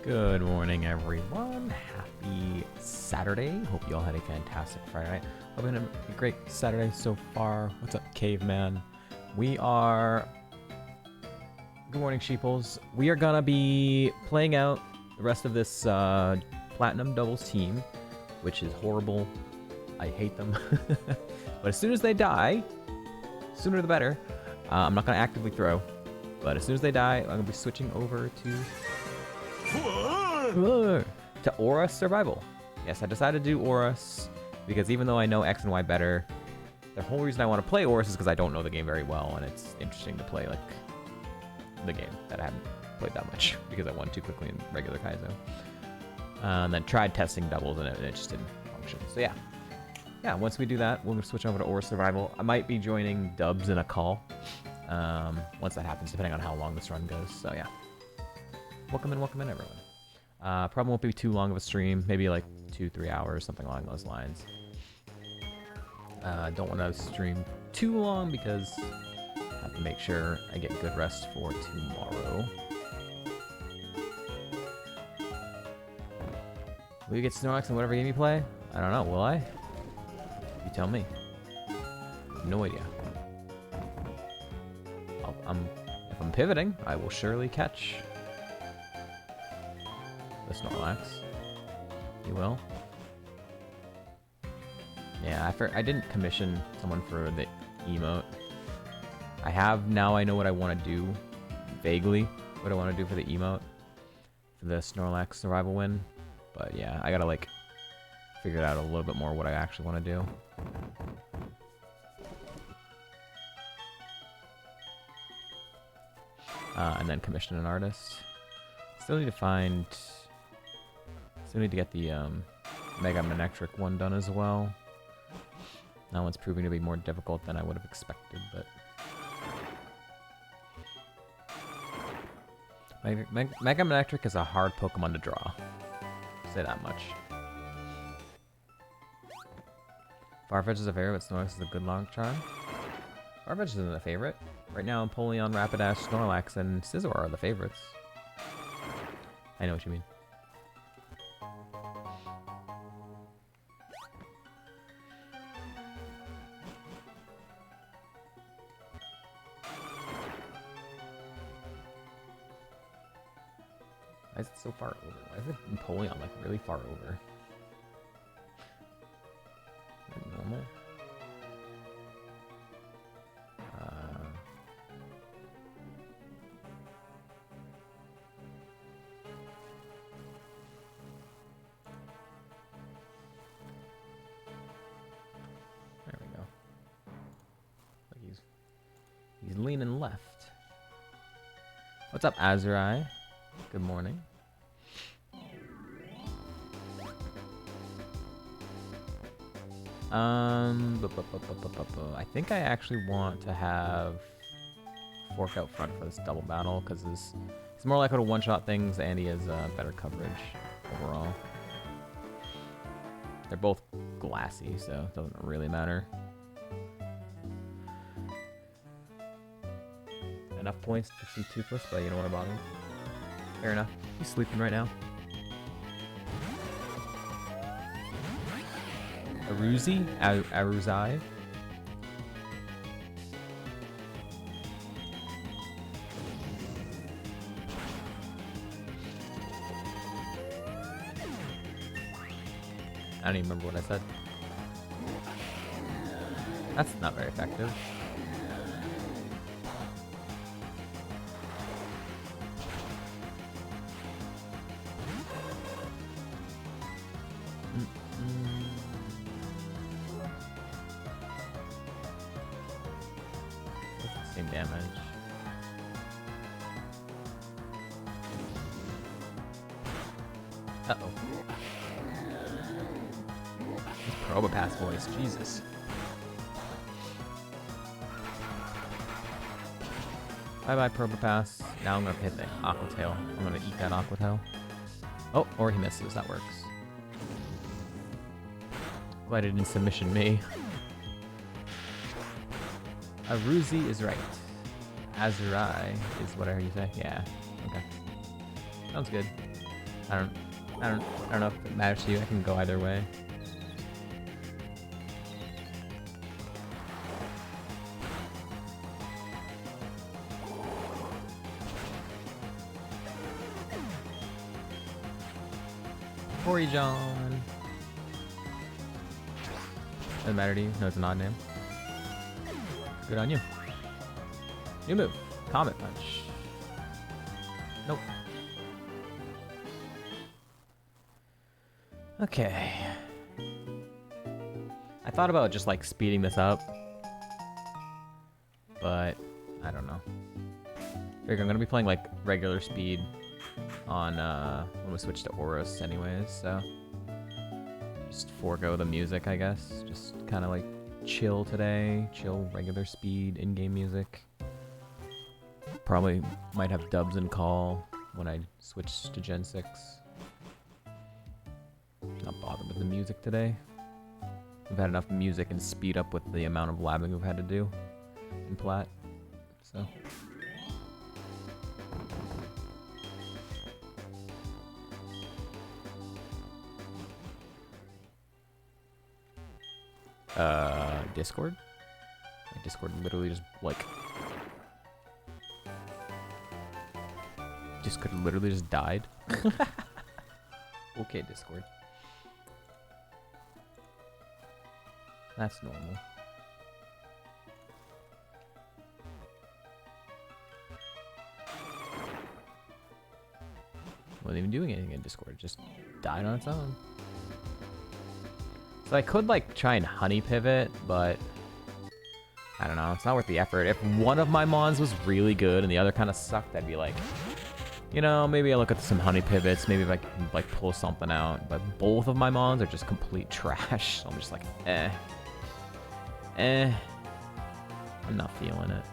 Good morning, everyone. Happy Saturday. Hope you all had a fantastic Friday night. Hope you had a great Saturday so far. What's up, caveman? We are... Good morning, sheeples. We are gonna be playing out the rest of this Platinum Doubles team, which is horrible. I hate them. But as soon as they die, sooner the better. I'm not gonna actively throw, but as soon as they die, I'm gonna be switching over to Aura Survival. Yes, I decided to do Aurus because even though I know X and Y better, the whole reason I want to play Aurus is because I don't know the game very well, and it's interesting to play like the game that I haven't played that much because I won too quickly in regular Kaizo. And then tried testing doubles and it just didn't function. So yeah. Once we do that, we'll switch over to Aura Survival. I might be joining dubs in a call once that happens, depending on how long this run goes. So yeah. Welcome in, everyone. Probably won't be too long of a stream, maybe like 2-3 hours, something along those lines. Don't want to stream too long because I have to make sure I get good rest for tomorrow. Will you get Snorlax in whatever game you play? I don't know, will I? You tell me. No idea. If I'm pivoting, I will surely catch the Snorlax. You will? Yeah, I didn't commission someone for the emote. I have now. I know what I want to do. Vaguely, what I want to do for the emote. For the Snorlax survival win. But yeah, I gotta like figure it out a little bit more what I actually want to do. And then commission an artist. Still need to find... Still need to get the Mega Manectric one done as well. That one's proving to be more difficult than I would have expected, but... Mega Manectric is a hard Pokemon to draw. I'll say that much. Farfetch is a favorite, but Snorlax is a good long charm. Farfetch isn't a favorite. Right now, Empoleon, Rapidash, Snorlax, and Scizor are the favorites. I know what you mean. Why is it so far over? Why is it Empoleon like really far over? Is that normal? There we go. Like he's leaning left. What's up, Azurai? Good morning. I think I actually want to have Fork out front for this double battle because he's more likely to one-shot things and he has better coverage overall. They're both glassy, so it doesn't really matter. Enough points to see Toothless, but you don't want to bother him. Fair enough. He's sleeping right now. Aruzi? Aruzai? I don't even remember what I said. That's not very effective. Same damage. Uh-oh. This Probopass voice, Jesus. Bye-bye, Probopass. Now I'm gonna hit the Aqua Tail. I'm gonna eat that Aqua Tail. Oh, or he misses. That works. Glad it didn't submission me. Aruzi is right. Azurai is whatever you say. Yeah. Okay. Sounds good. I don't know if it matters to you. I can go either way. Corey John. Doesn't matter to you? No, it's an odd name. Good on you. New move. Comet Punch. Nope. Okay. I thought about just like speeding this up, but I don't know. Figure I'm gonna be playing like regular speed on when we switch to Oros anyways, so just forego the music, I guess. Just kind of like chill today, chill regular speed in-game music. Probably might have dubs and call when I switch to Gen 6. Not bothered with the music today. We've had enough music and speed up with the amount of labbing we've had to do in Plat, so. Discord? My Discord literally just like... Discord literally just died. Okay, Discord. That's normal. Wasn't even doing anything in Discord, it just died on its own. So I could like try and honey pivot, but I don't know, it's not worth the effort. If one of my mons was really good and the other kind of sucked, I'd be like, you know, maybe I look at some honey pivots, maybe if I can like pull something out. But both of my mons are just complete trash. So I'm just like, I'm not feeling it.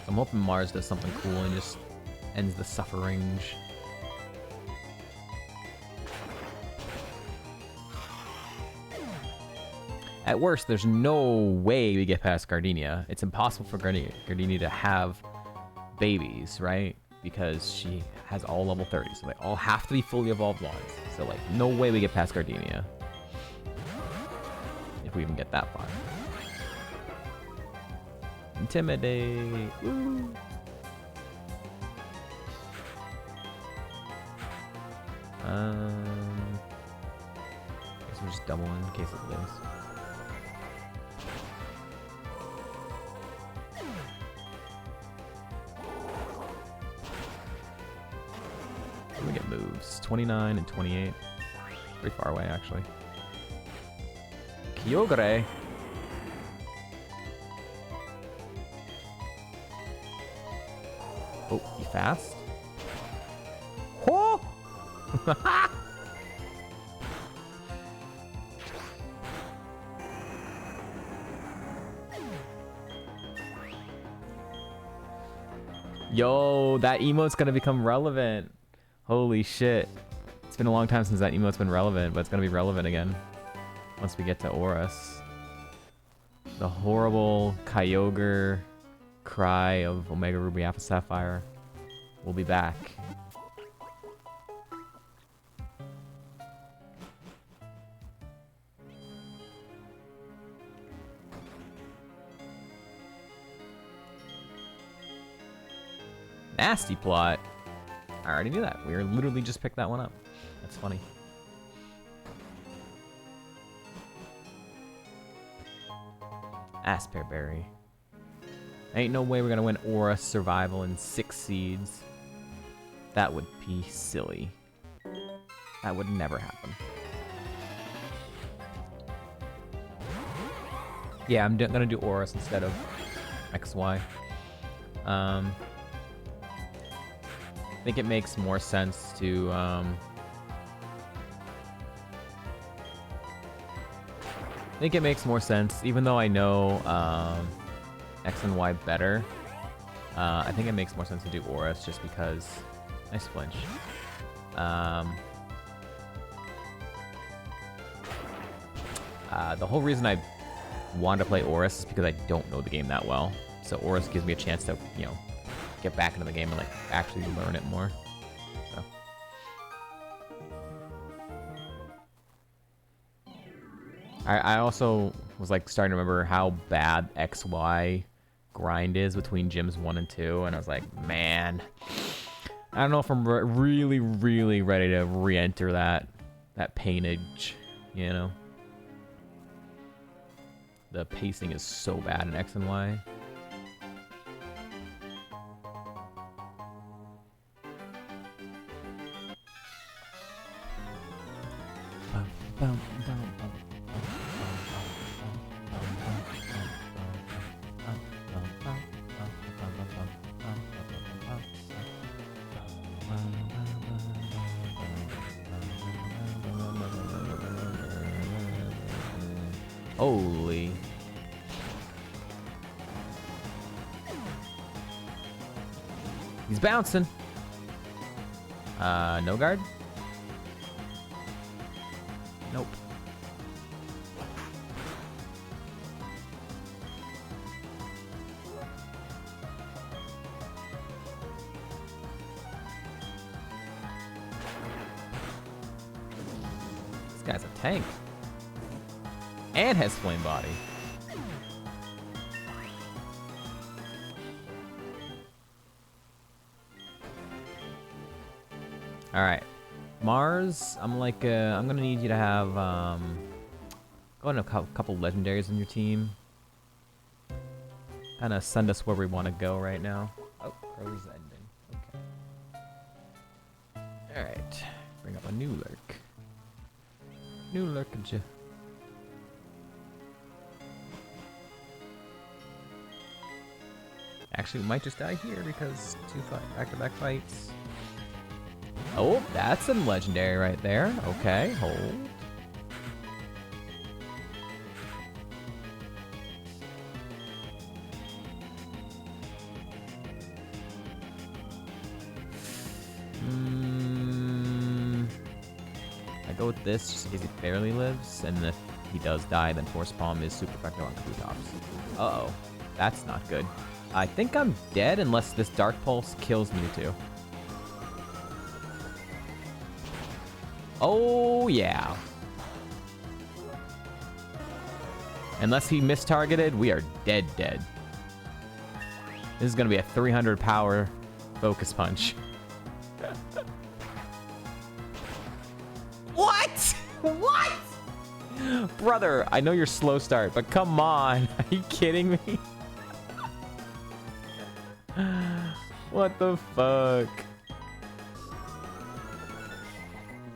I'm hoping Mars does something cool and just ends the suffering. At worst, there's no way we get past Gardenia. It's impossible for Gardenia to have babies, right? Because she has all level 30, so they all have to be fully evolved ones. So like, no way we get past Gardenia. If we even get that far. Intimidate. Woo. I guess we're just doubling in case it lives. We get moves 29 and 28. Pretty far away, actually. Kyogre. Oh, you fast? Oh! Yo, that emote's gonna become relevant. Holy shit. It's been a long time since that emote's been relevant, but it's gonna be relevant again once we get to Oros. The horrible Kyogre cry of Omega Ruby Alpha Sapphire will be back. Nasty plot. I already knew that. We literally just picked that one up. That's funny. Asperberry. Ain't no way we're gonna win Aura Survival in 6 seeds. That would be silly. That would never happen. Yeah, I'm gonna do Aurus instead of XY. I think it makes more sense to I think it makes more sense, even though I know X and Y better. I think it makes more sense to do Aurus just because Nice flinch. The whole reason I wanted to play Oris is because I don't know the game that well. So Oris gives me a chance to, you know, get back into the game and like actually learn it more. So. I also was like starting to remember how bad XY grind is between gyms 1 and 2, and I was like, man, I don't know if I'm really ready to re-enter that painage, you know? The pacing is so bad in X and Y. Holy. He's bouncing. No guard? Nope. This guy's a tank. And has flame body. All right, Mars. I'm like, I'm gonna need you to have go on a couple legendaries in your team. Kind of send us where we want to go right now. Oh, Crow's ending. Okay. All right, bring up a new lurk. New lurkager. Actually, we might just die here because 2 back-to-back fights. Oh, that's a legendary right there. Okay, hold. I go with this just in case he barely lives, and if he does die, then Force Palm is super effective on Kabutops. Uh-oh, that's not good. I think I'm dead unless this Dark Pulse kills Mewtwo. Oh, yeah. Unless he mistargeted, we are dead. This is going to be a 300 power Focus Punch. What? What? Brother, I know you're slow start, but come on. Are you kidding me? What the fuck?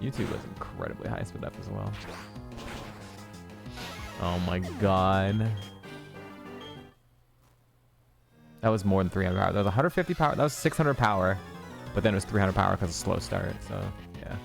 YouTube was incredibly high speed up as well. Oh my god. That was more than 300 power. That was 150 power. That was 600 power. But then it was 300 power because of slow start. So, yeah.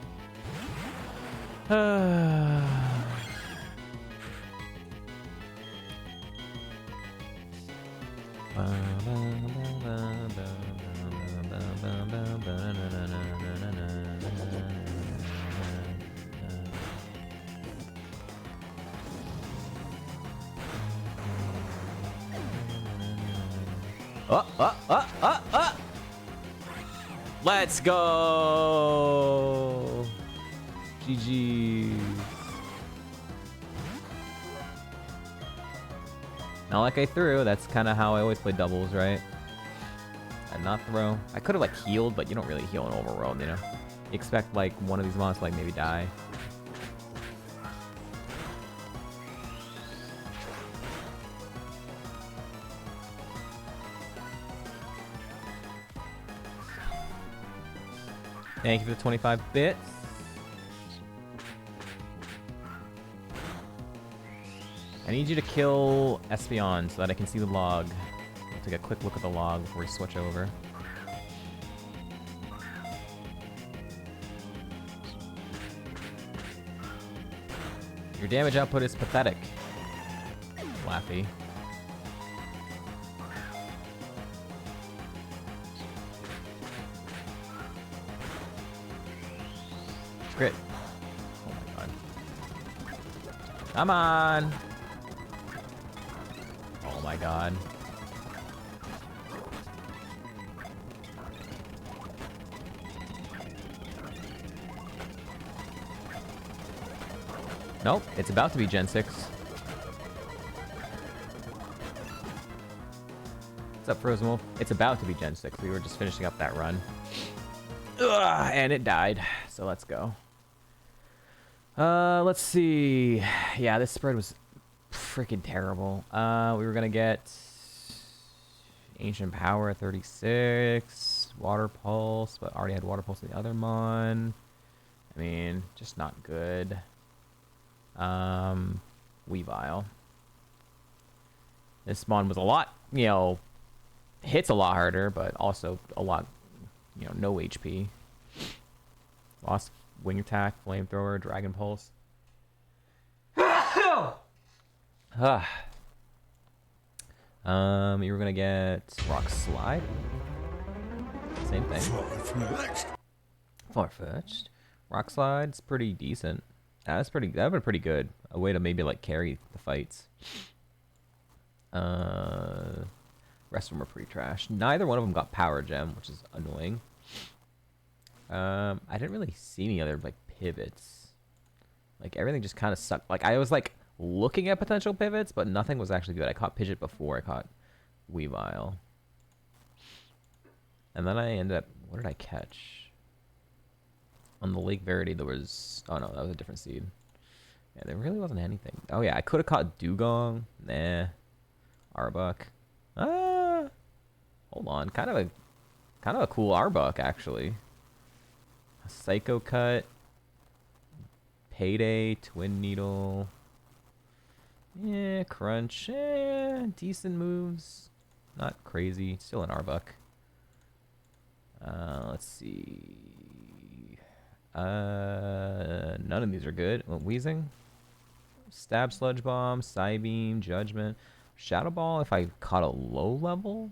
Let's go. GG. Not like I threw. That's kind of how I always play doubles, right? And not throw. I could have like healed, but you don't really heal in Overworld, you know? You expect like one of these monsters to like maybe die. Thank you for the 25 bits. I need you to kill Espeon so that I can see the log. I'll take a quick look at the log before we switch over. Your damage output is pathetic. Laffy. Crit. Oh my god. Come on! Oh my god. Nope, it's about to be Gen 6. What's up, Frozen Wolf? It's about to be Gen 6. We were just finishing up that run. Ugh, and it died. So let's go. Let's see. Yeah, this spread was freaking terrible. We were gonna get Ancient Power at 36, Water Pulse, but already had Water Pulse in the other mon. I mean, just not good. Weavile. This mon was a lot, you know, hits a lot harder, but also a lot, you know, no HP. Lost Wing Attack, Flamethrower, Dragon Pulse. You were gonna get Rock Slide. Same thing. Farfetched. Rock Slide's pretty decent. That'd been pretty good. A way to maybe like carry the fights. Rest of them are pretty trash. Neither one of them got Power Gem, which is annoying. I didn't really see any other like pivots. Like everything just kind of sucked. Like I was like looking at potential pivots, but nothing was actually good. I caught Pidgeot before I caught Weavile. And then I ended up, what did I catch? On the Lake Verity there was, oh no, that was a different seed. Yeah, there really wasn't anything. Oh yeah, I could have caught Dugong. Nah. Arbok. Hold on, kind of a cool Arbok actually. A Psycho Cut. Payday, Twin Needle. Yeah, Crunch. Decent moves. Not crazy. Still an Arbok. Let's see. None of these are good. Wheezing. Stab, Sludge Bomb, Psybeam, Judgment. Shadow Ball if I caught a low level?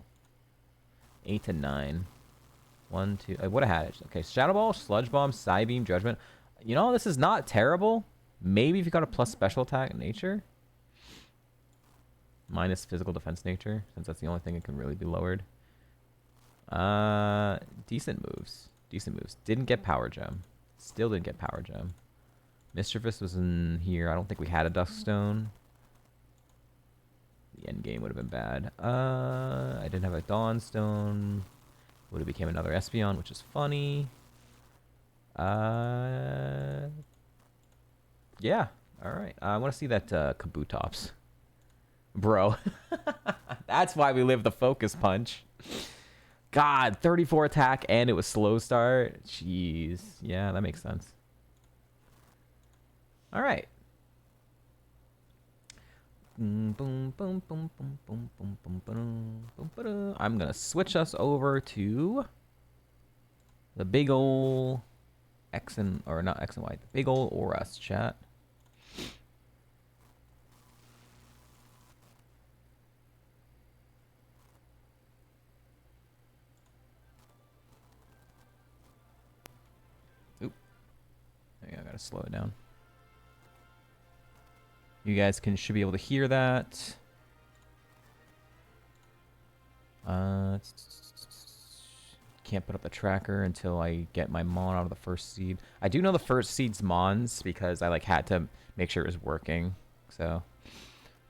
8 to 9. 1, 2. I would have had it. Okay, Shadow Ball, Sludge Bomb, Psybeam, Judgment. You know, this is not terrible. Maybe if you got a plus special attack nature. Minus physical defense nature, since that's the only thing that can really be lowered. Decent moves. Decent moves. Didn't get Power Gem. Still didn't get Power Gem. Mischievous was in here. I don't think we had a Duskstone. The end game would have been bad. I didn't have a Dawnstone. Would have became another Espeon, which is funny. Yeah. All right. I want to see that Kabutops. Bro. That's why we live the Focus Punch. God, 34 attack and it was slow start. Jeez. Yeah, that makes sense. All right. I'm going to switch us over to the big ol' X and, or not X and Y, the big ol' Oras chat. I gotta slow it down. You guys should be able to hear that. Can't put up the tracker until I get my mon out of the first seed. I do know the first seed's mons because I like had to make sure it was working. So,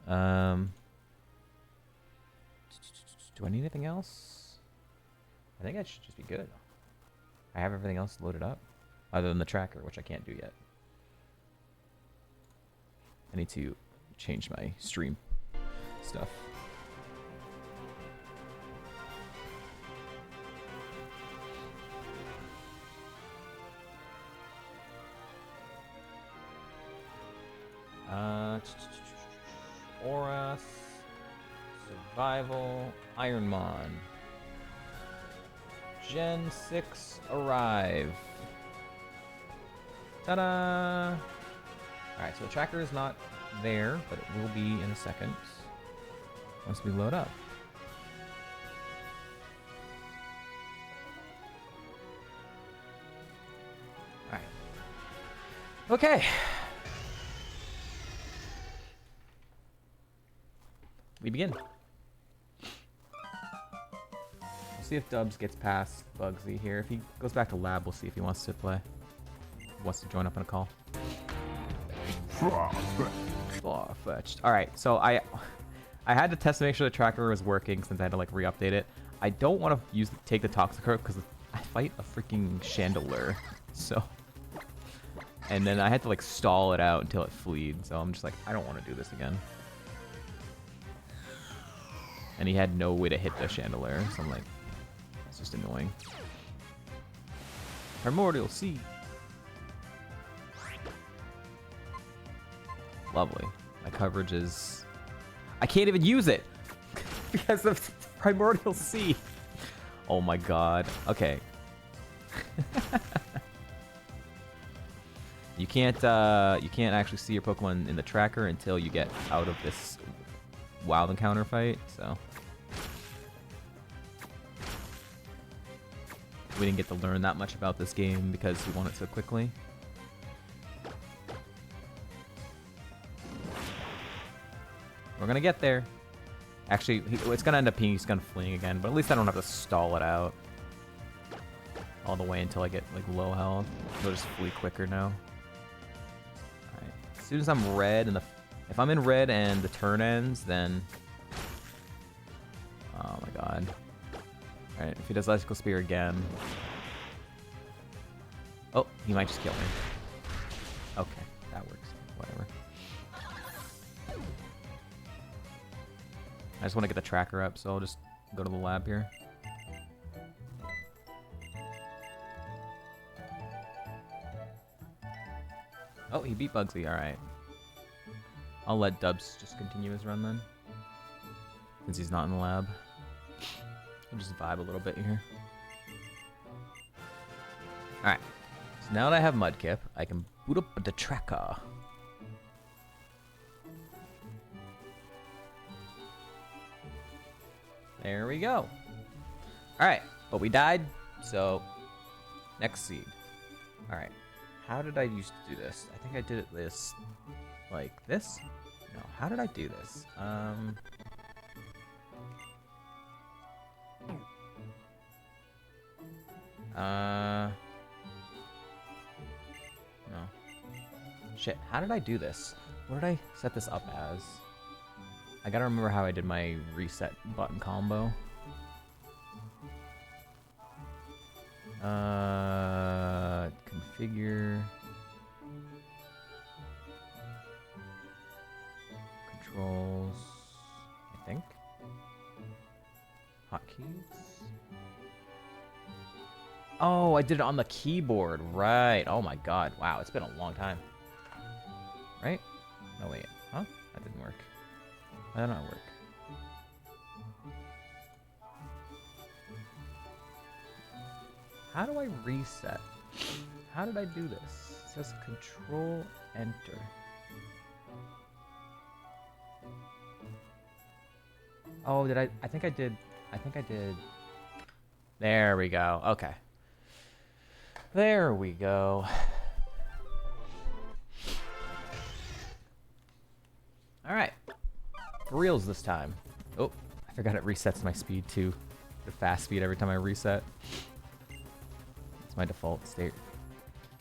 do I need anything else? I think I should just be good. I have everything else loaded up. Other than the tracker, which I can't do yet. I need to change my stream stuff. Oras, Survival, Ironmon. Gen 6 arrive. Ta-da! Alright, so the tracker is not there, but it will be in a second once we load up. Alright. Okay. We begin. We'll see if Dubs gets past Bugsy here. If he goes back to lab, we'll see if he wants to play. Wants to join up in a call. Far-fetched. Alright, so I had to test to make sure the tracker was working since I had to like re-update it. I don't want to take the Toxicroak because I fight a freaking Chandelure. So, and then I had to like stall it out until it fleed. So I'm just like, I don't want to do this again. And he had no way to hit the Chandelure, so I'm like, it's just annoying. Primordial Sea. Lovely. My coverage is... I can't even use it because of Primordial Sea. Oh my god. Okay. You can't actually see your Pokemon in the tracker until you get out of this wild encounter fight, so we didn't get to learn that much about this game because we won it so quickly. We're gonna get there. Actually, it's gonna end up being he's gonna fling again, but at least I don't have to stall it out all the way until I get like low health. It'll just flee quicker now. Alright. As soon as I'm red and if I'm in red and the turn ends, then oh my god. Alright, if he does Electrical Spear again. Oh, he might just kill me. Okay, that works. Whatever. I just want to get the tracker up, so I'll just go to the lab here. Oh, he beat Bugsy, alright. I'll let Dubs just continue his run then. Since he's not in the lab. I'll just vibe a little bit here. Alright. So now that I have Mudkip, I can boot up the tracker. There we go. Alright, but we died, so next seed. Alright, how did I used to do this? I think I did it this, like this? No, how did I do this? No. Shit, how did I do this? What did I set this up as? I gotta remember how I did my reset button combo. Configure. Controls, I think. Hotkeys. Oh, I did it on the keyboard, right. Oh my god, wow, it's been a long time. Right? No, wait, huh? That didn't work. Why did that not work? How do I reset? How did I do this? It says Control Enter. Oh, did I think I did. There we go. Okay. There we go. All right. For reals this time. Oh, I forgot it resets my speed too. The fast speed every time I reset. It's my default state.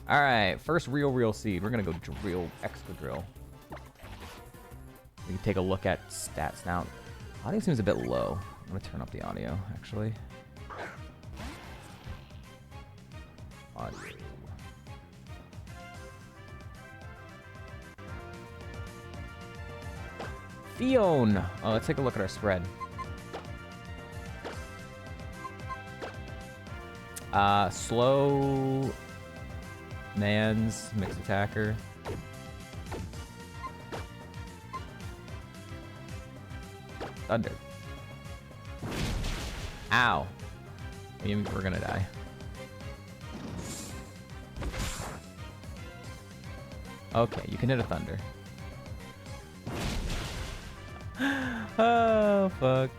All right, first real seed. We're gonna go drill, extra drill. We can take a look at stats now. Audio seems a bit low. I'm gonna turn up the audio actually. Audio. Fion. Oh, let's take a look at our spread. Slow Mans, mixed attacker. Thunder. Ow. We're gonna die. Okay, you can hit a thunder. Oh, fuck.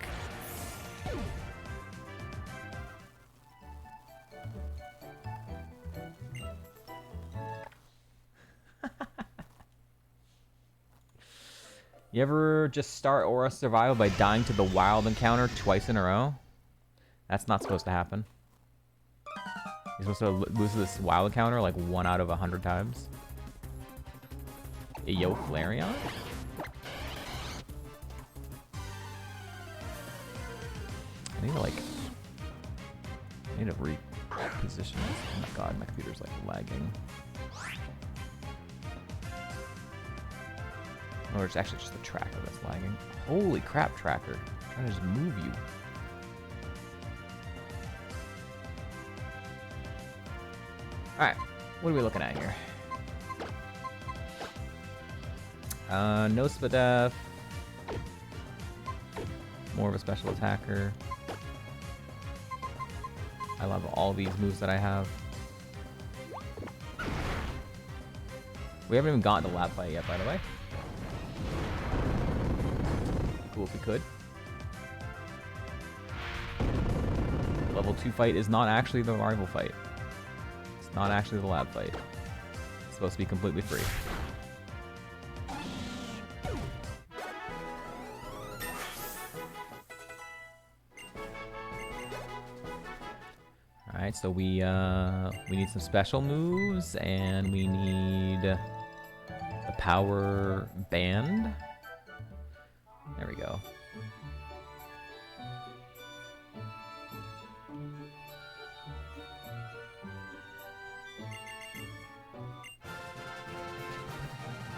You ever just start Aura Survival by dying to the wild encounter twice in a row? That's not supposed to happen. You're supposed to lose this wild encounter like 1 out of 100 times. Hey, yo, Flareon? I need to like... I need to reposition this. Oh my god, my computer's like lagging. Or it's actually just the tracker that's lagging. Holy crap, tracker. I'm trying to just move you. Alright, what are we looking at here? No Spadef. More of a special attacker. I love all these moves that I have. We haven't even gotten to lab fight yet, by the way. Cool if we could. Level 2 fight is not actually the rival fight. It's not actually the lab fight. It's supposed to be completely free. Alright, so we need some special moves, and we need a power band. There we go.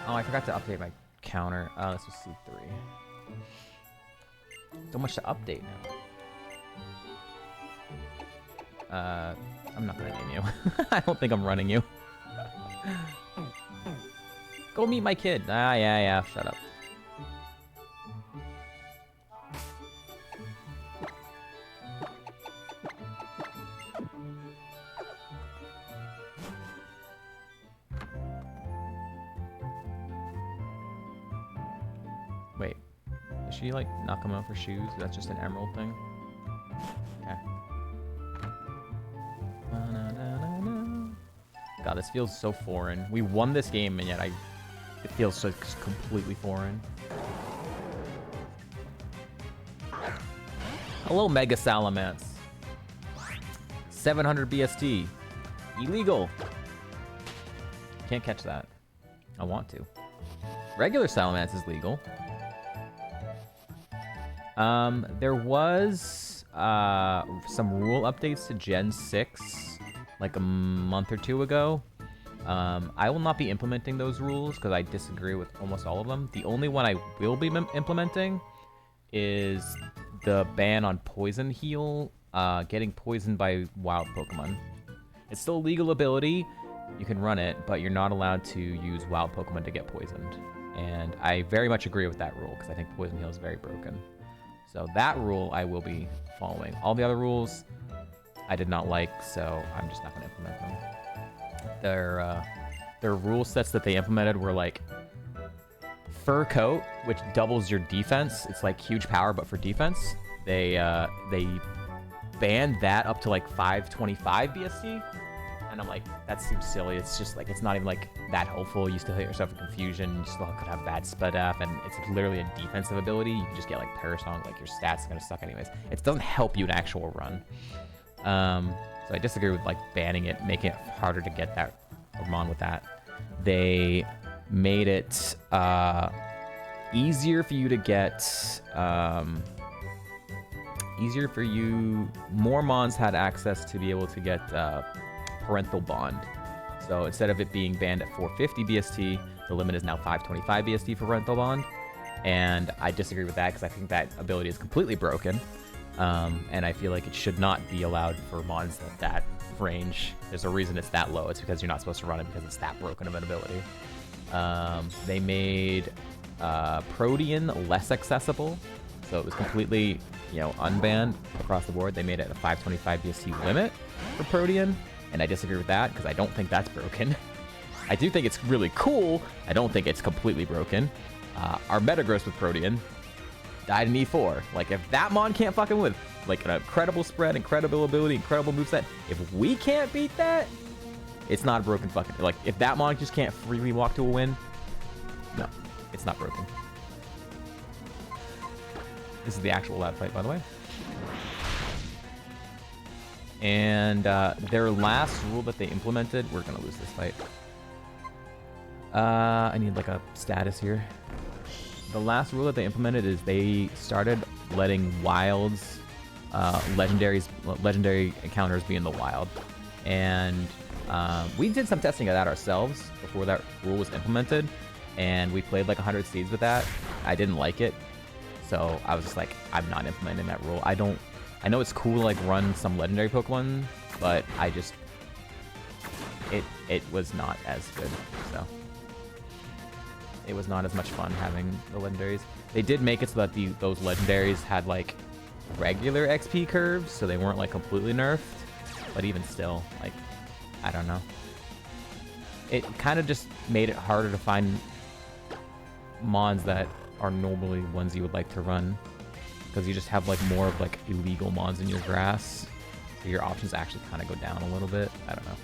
Oh, I forgot to update my counter. Oh, this was C3. So much to update now. I'm not gonna name you. I don't think I'm running you. Go meet my kid. Ah, yeah, shut up. Wait, is she like knock him out for shoes? That's just an emerald thing? Okay. God, this feels so foreign. We won this game, and yet it feels so completely foreign. Hello, Mega Salamence. 700 BST. Illegal. Can't catch that. I want to. Regular Salamence is legal. There was some rule updates to Gen 6 like a month or two ago. I will not be implementing those rules because I disagree with almost all of them. The only one I will be implementing is the ban on poison heal, getting poisoned by wild Pokemon. It's still a legal ability. You can run it, but you're not allowed to use wild Pokemon to get poisoned. And I very much agree with that rule because I think poison heal is very broken. So that rule I will be following. All the other rules I did not like, so I'm just not going to implement them. Their rule sets that they implemented were like Fur Coat, which doubles your defense. It's like huge power, but for defense. They banned that up to like 525 BST. And I'm like, that seems silly. It's just like, it's not even like that helpful. You still hit yourself in confusion. You still could have bad Spadef, and it's literally a defensive ability. You can just get like Parasong, like your stats are gonna suck anyways. It doesn't help you in actual run. So I disagree with like banning it, making it harder to get that Ironmon with that. They made it easier for you to get, more Mons had access to be able to get Parental Bond. So instead of it being banned at 450 BST, the limit is now 525 BST for Parental Bond. And I disagree with that because I think that ability is completely broken. And I feel like it should not be allowed for Mons at that range. There's a reason it's that low. It's because you're not supposed to run it because it's that broken of an ability. They made Protean less accessible. So it was completely, unbanned across the board. They made it a 525 BST limit for Protean. And I disagree with that because I don't think that's broken. I do think it's really cool. I don't think it's completely broken. Our Metagross with Protean died in E4. Like, if that Mon can't fucking win, like an incredible spread, incredible ability, incredible moveset, if we can't beat that, it's not a broken fucking... Like, if that Mon just can't freely walk to a win, no, it's not broken. This is the actual lab fight, by the way. And their last rule that they implemented, we're gonna lose this fight. I need like a status here. The last rule that they implemented is they started letting wilds, legendary encounters be in the wild. And we did some testing of that ourselves before that rule was implemented. And we played like 100 seeds with that. I didn't like it. So I was just like, I'm not implementing that rule. I know it's cool to like run some legendary Pokemon, but it was not as good, so. It was not as much fun having the legendaries. They did make it so that those legendaries had like regular XP curves, so they weren't like completely nerfed, but even still, like, I don't know. It kind of just made it harder to find mons that are normally ones you would like to run, because you just have like more of like illegal mons in your grass, so your options actually kind of go down a little bit. I don't know.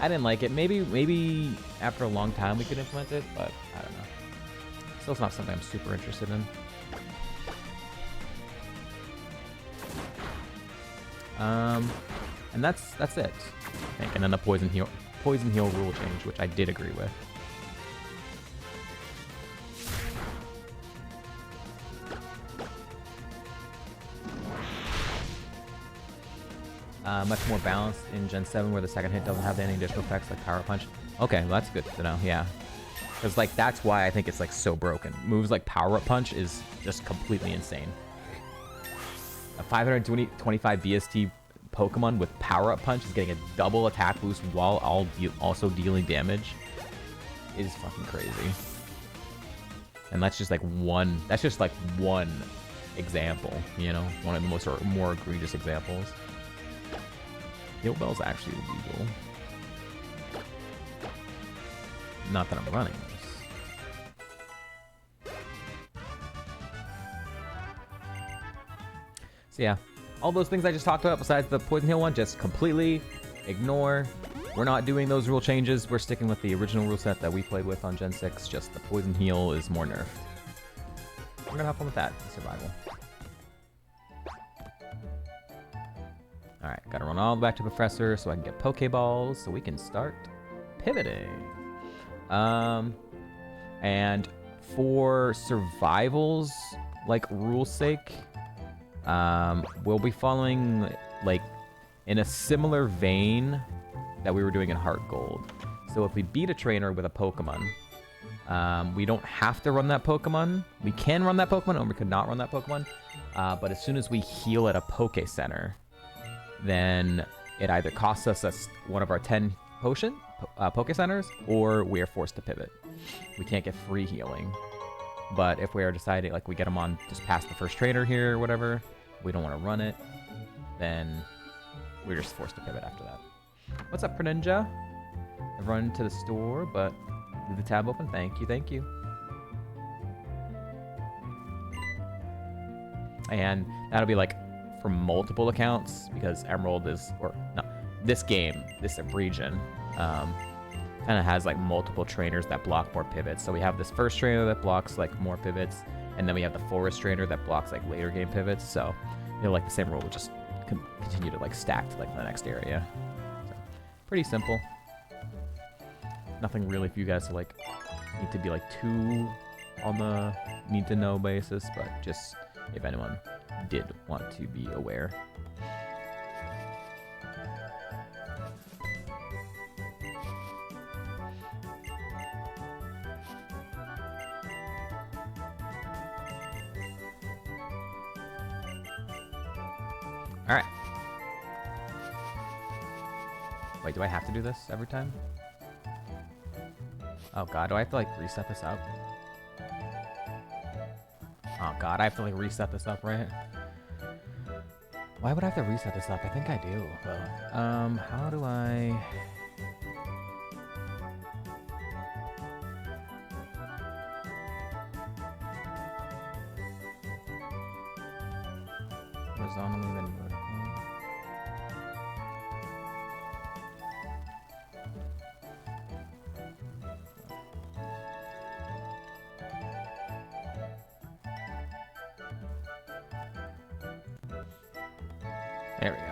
I didn't like it. Maybe after a long time we could implement it, but I don't know. Still, it's not something I'm super interested in. And that's it, I think. And then the poison heal rule change, which I did agree with. Much more balanced in Gen 7, where the second hit doesn't have any additional effects like Power Punch. Okay, well, that's good to know, yeah. Because, like, that's why I think it's, like, so broken. Moves like Power Up Punch is just completely insane. A 525 BST Pokemon with Power Up Punch is getting a double attack boost while also dealing damage. It is fucking crazy. And that's just, like, one example, you know? One of the more egregious examples. Heal Bell's actually illegal. Not that I'm running this. So yeah, all those things I just talked about besides the Poison Heal one, just completely ignore. We're not doing those rule changes. We're sticking with the original rule set that we played with on Gen 6. Just the Poison Heal is more nerfed. We're gonna have fun with that in survival. Alright, gotta run all the way back to Professor so I can get Pokeballs so we can start pivoting. And for survival's, like, rule's sake, we'll be following, like, in a similar vein that we were doing in Heart Gold. So if we beat a trainer with a Pokemon, we don't have to run that Pokemon. We can run that Pokemon, or we could not run that Pokemon. But as soon as we heal at a Poke Center, then it either costs us one of our 10 Poke Centers, or we are forced to pivot. We can't get free healing. But if we are deciding, like, we get them on just past the first trainer here or whatever, we don't want to run it, then we're just forced to pivot after that. What's up, Greninja? I've run to the store, but leave the tab open. Thank you, thank you. And that'll be like for multiple accounts, because Emerald is, or no, this game, this region, kind of has like multiple trainers that block more pivots. So we have this first trainer that blocks like more pivots, and then we have the forest trainer that blocks like later game pivots. So, you know, like the same rule will just continue to like stack to like the next area. So, pretty simple. Nothing really for you guys to like need to be like too on the need to know basis, but just if anyone did want to be aware. All right. Wait, do I have to do this every time? Oh god, do I have to like reset this up? Oh god, I have to like reset this up, right? Why would I have to reset this up? I think I do. Well, how do I... Horizontally, then vertically. There we go.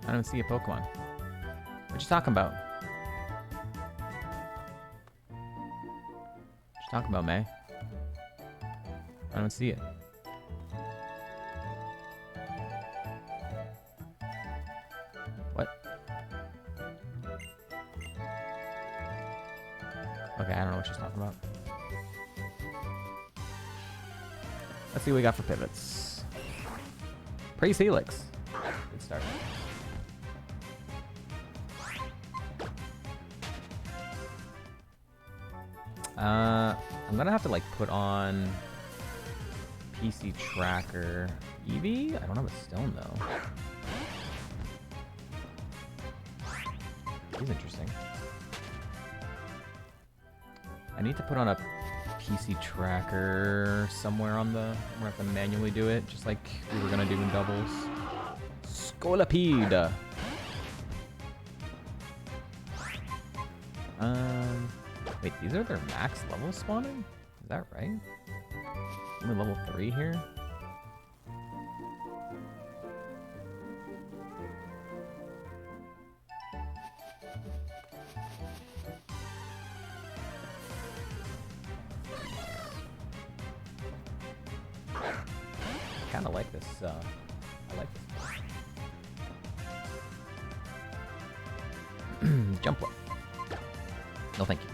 I don't see a Pokemon. What you talking about? What you talking about, May? I don't see it. What? Okay, I don't know what she's talking about. Let's see what we got for pivots. Praise Helix. Good start. I'm gonna have to like put on PC Tracker. Eevee? I don't have a stone though. He's interesting. I need to put on a PC Tracker somewhere on the... I'm gonna have to manually do it, just like we were gonna do in doubles. Scolipede! Wait, these are their max level spawning? Is that right? Only level 3 here? Kinda like this, I like this. Jump up. No thank you.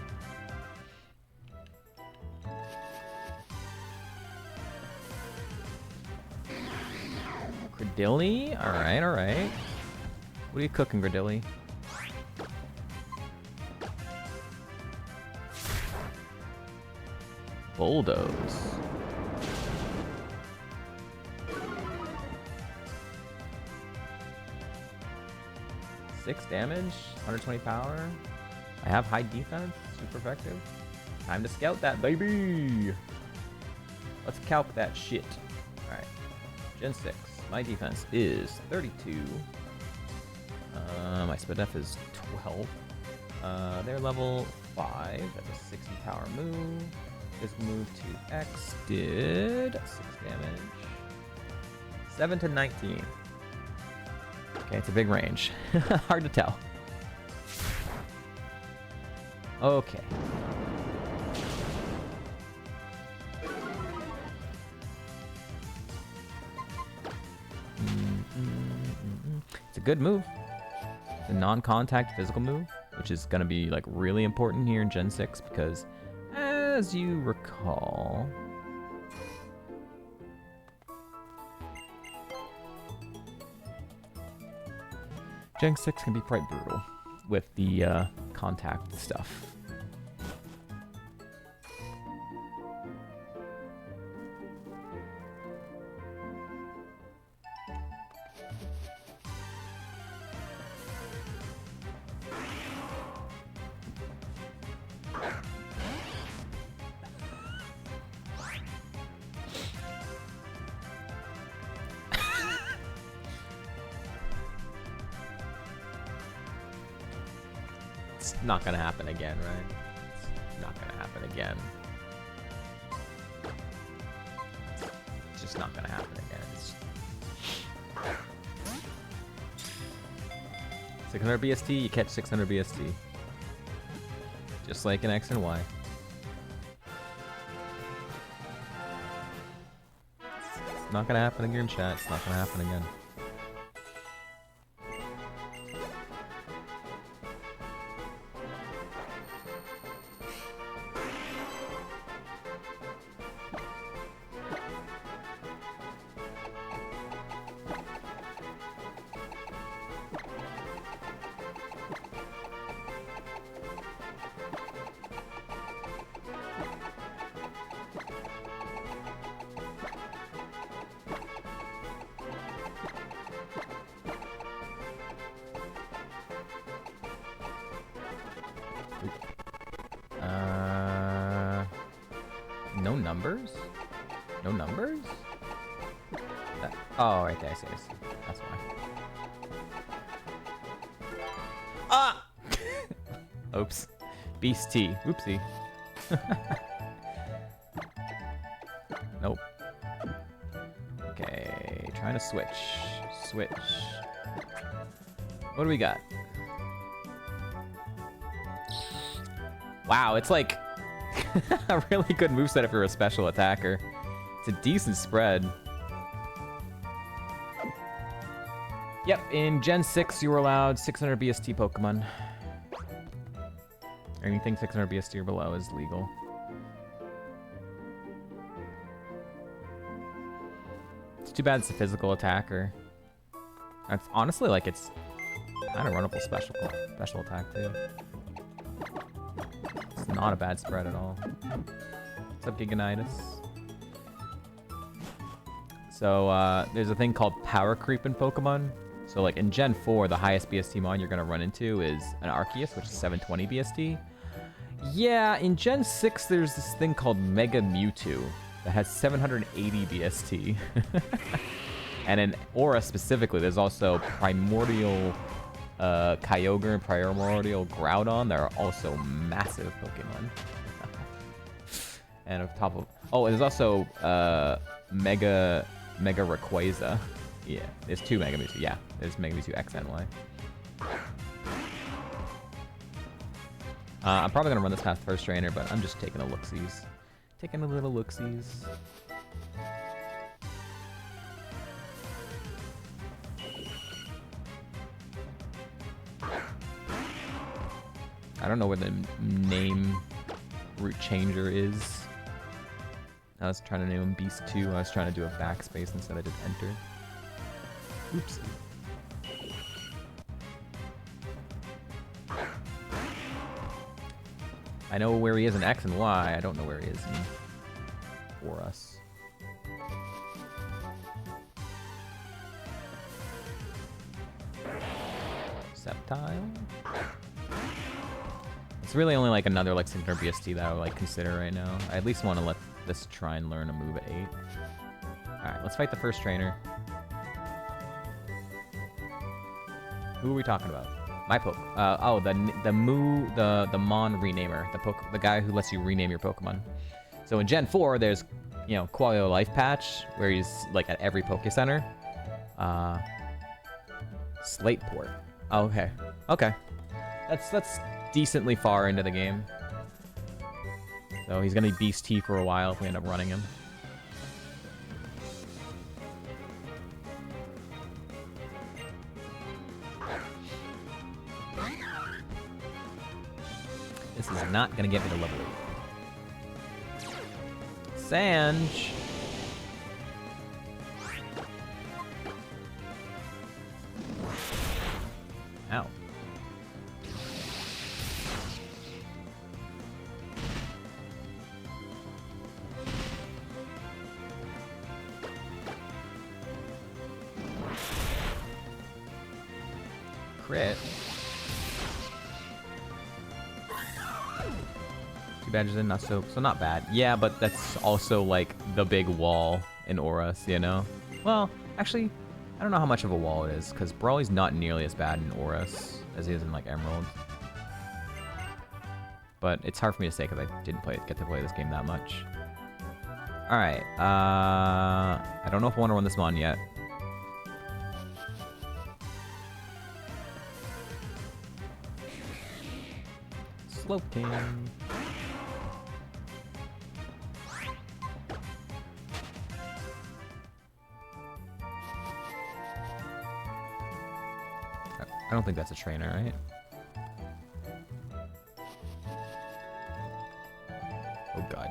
Gradilli? Alright, alright. What are you cooking, Gradilli? Bulldoze. Six damage, 120 power. I have high defense, super effective. Time to scout that, baby! Let's calc that shit. Alright. Gen 6. My defense is 32. My SPDF is 12. They're level 5. That's a 60 power move. This move to X did 6 damage. 7 to 19. Okay, it's a big range. Hard to tell. Okay. It's a good move. It's a non-contact physical move, which is going to be like really important here in Gen 6 because, as you recall, Gen 6 can be quite brutal with the contact stuff. It's not gonna happen again, right? It's not gonna happen again. It's just not gonna happen again. It's... 600 BST, you catch 600 BST. Just like in X and Y. It's not gonna happen again, chat. It's not gonna happen again. No numbers? No numbers? That, oh, right there, I see. That's why. Ah! Oops. Beast T. Oopsie. Nope. trying to switch. Switch. What do we got? Wow, it's like a really good moveset if you're a special attacker. It's a decent spread. Yep, in Gen 6 you were allowed 600 BST Pokemon. Anything 600 BST or below is legal. It's too bad it's a physical attacker. That's honestly like it's kind of runnable special attack too. It's not a bad spread at all. What's up, Giganitis? So there's a thing called power creep in Pokemon. So like in Gen 4, the highest BST mon you're gonna run into is an Arceus, which is 720 BST. Yeah, in Gen 6 there's this thing called Mega Mewtwo that has 780 BST. And in Aura specifically, there's also Primordial Kyogre and Primordial Groudon that are also massive Pokemon. And on top of... Oh, and there's also Mega Rayquaza. Yeah, there's two Mega Mewtwo. Yeah, there's Mega Mewtwo X and Y. I'm probably gonna run this past first trainer, but I'm just taking a look-sees. Taking a little look-sees. I don't know where the name root changer is. I was trying to name him Beast 2. I was trying to do a backspace instead I did enter. Oops. I know where he is in X and Y. I don't know where he is in Aurus. Sceptile? It's really only like another like Signature BST that I would like consider right now. I at least want to let this try and learn a move at 8. Alright, let's fight the first trainer. Who are we talking about? My poke. Oh, the Mon renamer, the guy who lets you rename your Pokemon. So in Gen 4, there's, you know, Quality of Life patch where he's like at every Poke Center. Slateport. Oh, okay. Okay. That's decently far into the game. So he's gonna be Beast T for a while if we end up running him. This is not gonna get me to level 8. Sanj! Ow. Crit. Two badges in, not so not bad. Yeah, but that's also like the big wall in Aurus, you know? Well, actually, I don't know how much of a wall it is, because Brawly's not nearly as bad in Aurus as he is in like Emerald. But it's hard for me to say because I didn't get to play this game that much. Alright, I don't know if I want to run this Mon yet. Slowking. I don't think that's a trainer, right? Oh god.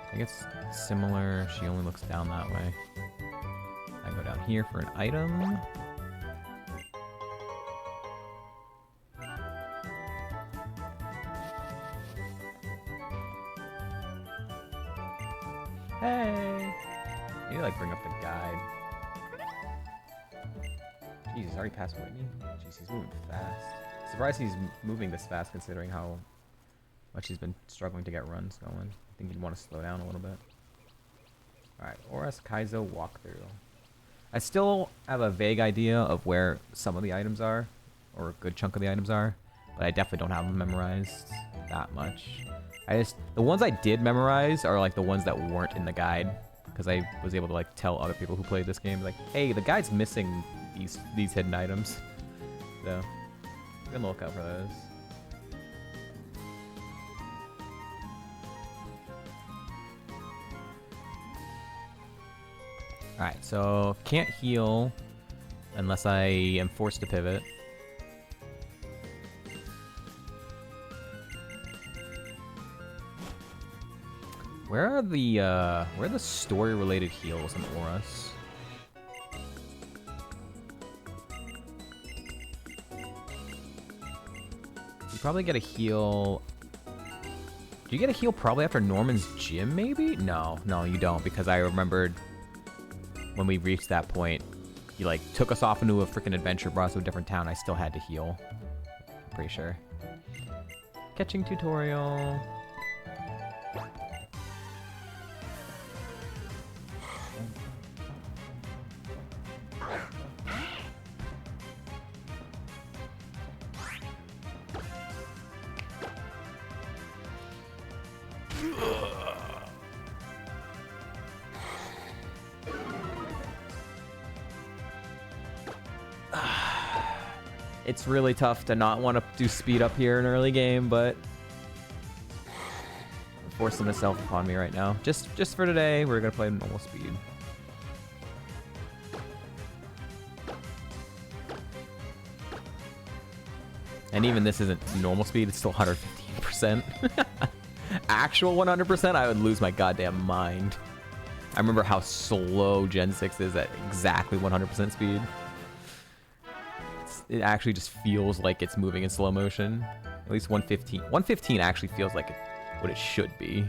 I think it's similar. She only looks down that way. I go down here for an item. Hey! Maybe like bring up the guide. Jeez, he's already passed Whitney? Jeez, he's moving fast. Surprised he's moving this fast considering how much he's been struggling to get runs going. I think he'd want to slow down a little bit. Alright, Aurus Kaizo walkthrough. I still have a vague idea of where some of the items are, or a good chunk of the items are. but I definitely don't have them memorized that much. The ones I did memorize are like the ones that weren't in the guide, because I was able to like tell other people who played this game like, hey, the guide's missing these hidden items. So, be on the lookout for those. Alright, so can't heal unless I am forced to pivot. Where are the story-related heals in Oris? You probably get a heal. Do you get a heal probably after Norman's gym, maybe? No, you don't, because I remembered when we reached that point, he like took us off into a freaking adventure, brought us to a different town. I still had to heal. I'm pretty sure. Catching tutorial. It's really tough to not want to do speed up here in early game, but I'm forcing myself upon me right now. Just for today, we're gonna play normal speed. And even this isn't normal speed, it's still 115%. Actual 100%, I would lose my goddamn mind. I remember how slow Gen 6 is at exactly 100% speed. It actually just feels like it's moving in slow motion. At least 115. 115 actually feels like what it should be.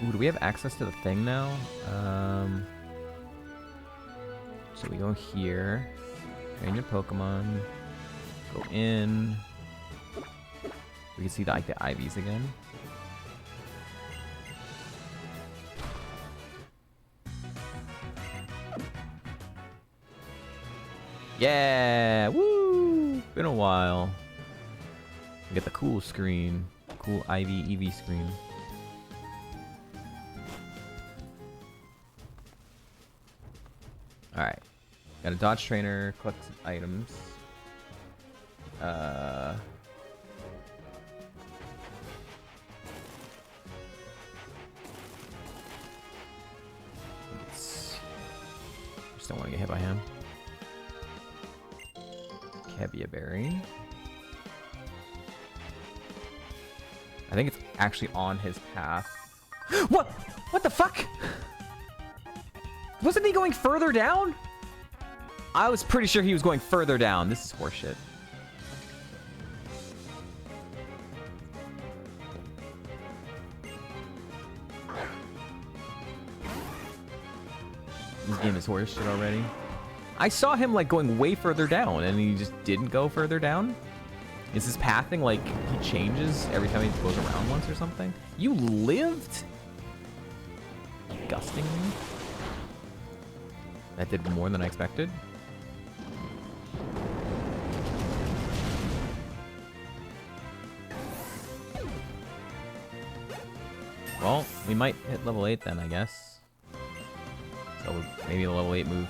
Ooh, do we have access to the thing now? So we go here. Train your Pokemon. Go in. We can see like the IVs again. Yeah! Woo! Been a while. We get the cool screen. Cool IV EV screen. Alright. Got a Dodge Trainer, collect some items. Just don't want to get hit by him. Kevia Berry. I think it's actually on his path. What? What the fuck? Wasn't he going further down? I was pretty sure he was going further down. This is horseshit. This game is horseshit already. I saw him like going way further down and he just didn't go further down. Is his pathing like he changes every time he goes around once or something? You lived? Disgustingly. That did more than I expected. Well, we might hit level 8 then, I guess. So maybe a level 8 move.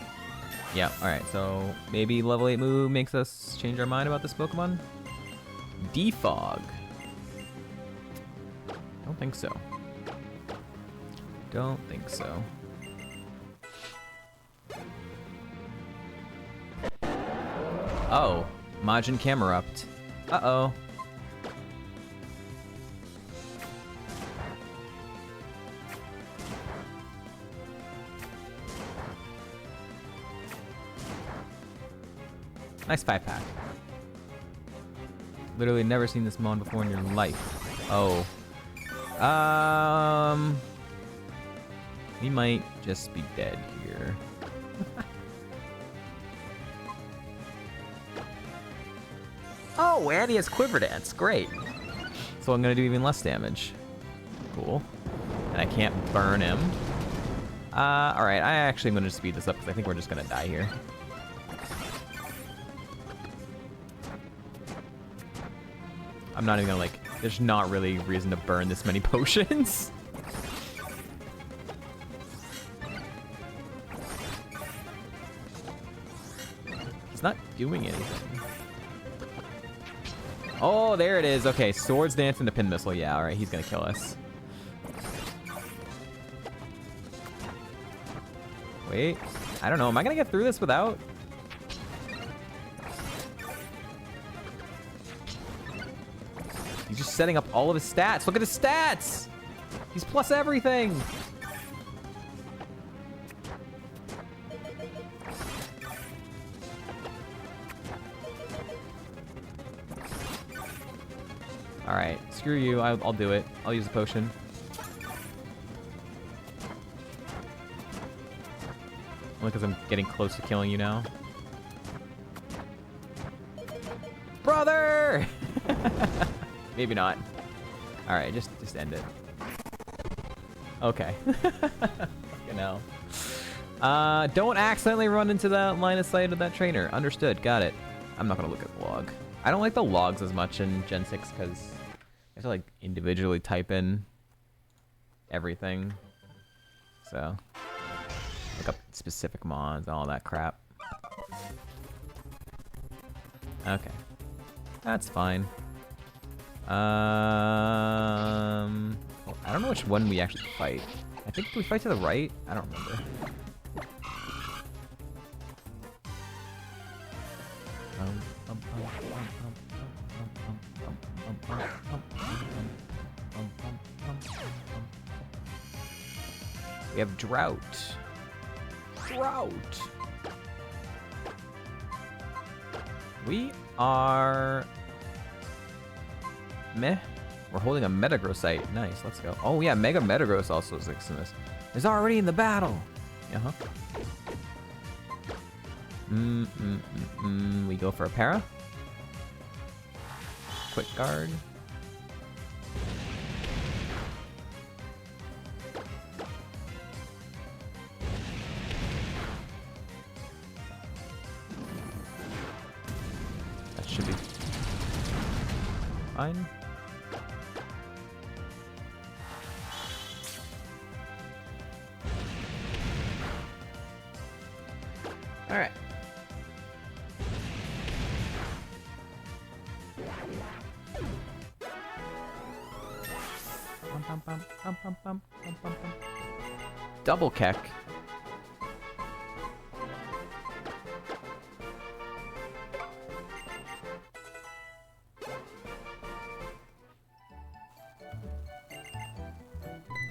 Yeah, alright, so maybe level 8 move makes us change our mind about this Pokemon? Defog. Don't think so. Don't think so. Oh, Majin Camerupt. Uh-oh. Nice 5-pack. Literally never seen this Mon before in your life. Oh. He might just be dead here. Oh, and he has Quiver Dance. Great. So I'm gonna do even less damage. Cool. And I can't burn him. Alright, I actually am gonna speed this up because I think we're just gonna die here. I'm not even gonna, like, there's not really reason to burn this many potions. He's not doing anything. Oh, there it is. Okay, Swords Dance and the Pin Missile. Yeah, alright, he's gonna kill us. Wait, I don't know. Am I gonna get through this without? He's just setting up all of his stats. Look at his stats! He's plus everything! Alright, screw you. I'll do it. I'll use the potion. Only because I'm getting close to killing you now. Brother! Maybe not. Alright, just end it. Okay. Fucking hell. Don't accidentally run into that line of sight of that trainer. Understood. Got it. I'm not gonna look at the log. I don't like the logs as much in Gen 6 because I have to, like, individually type in everything. So, look up specific mods and all that crap. Okay. That's fine. I don't know which one we actually fight. I think we fight to the right? I don't remember. We have Drought. Drought! We are... meh. We're holding a Metagrossite. Nice, let's go. Oh yeah, Mega Metagross also exists in this. It's already in the battle! Uh-huh. We go for a para. Quick guard. That should be fine. All right. Double Keck.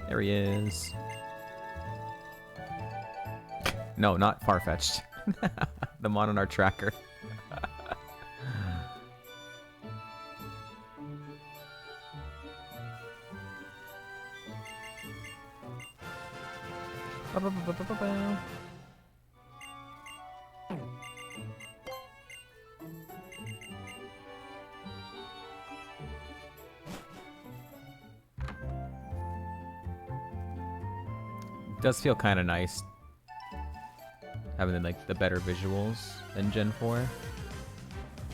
There he is. No, not Farfetch'd. The mod on our tracker. It does feel kind of nice having like the better visuals than Gen 4.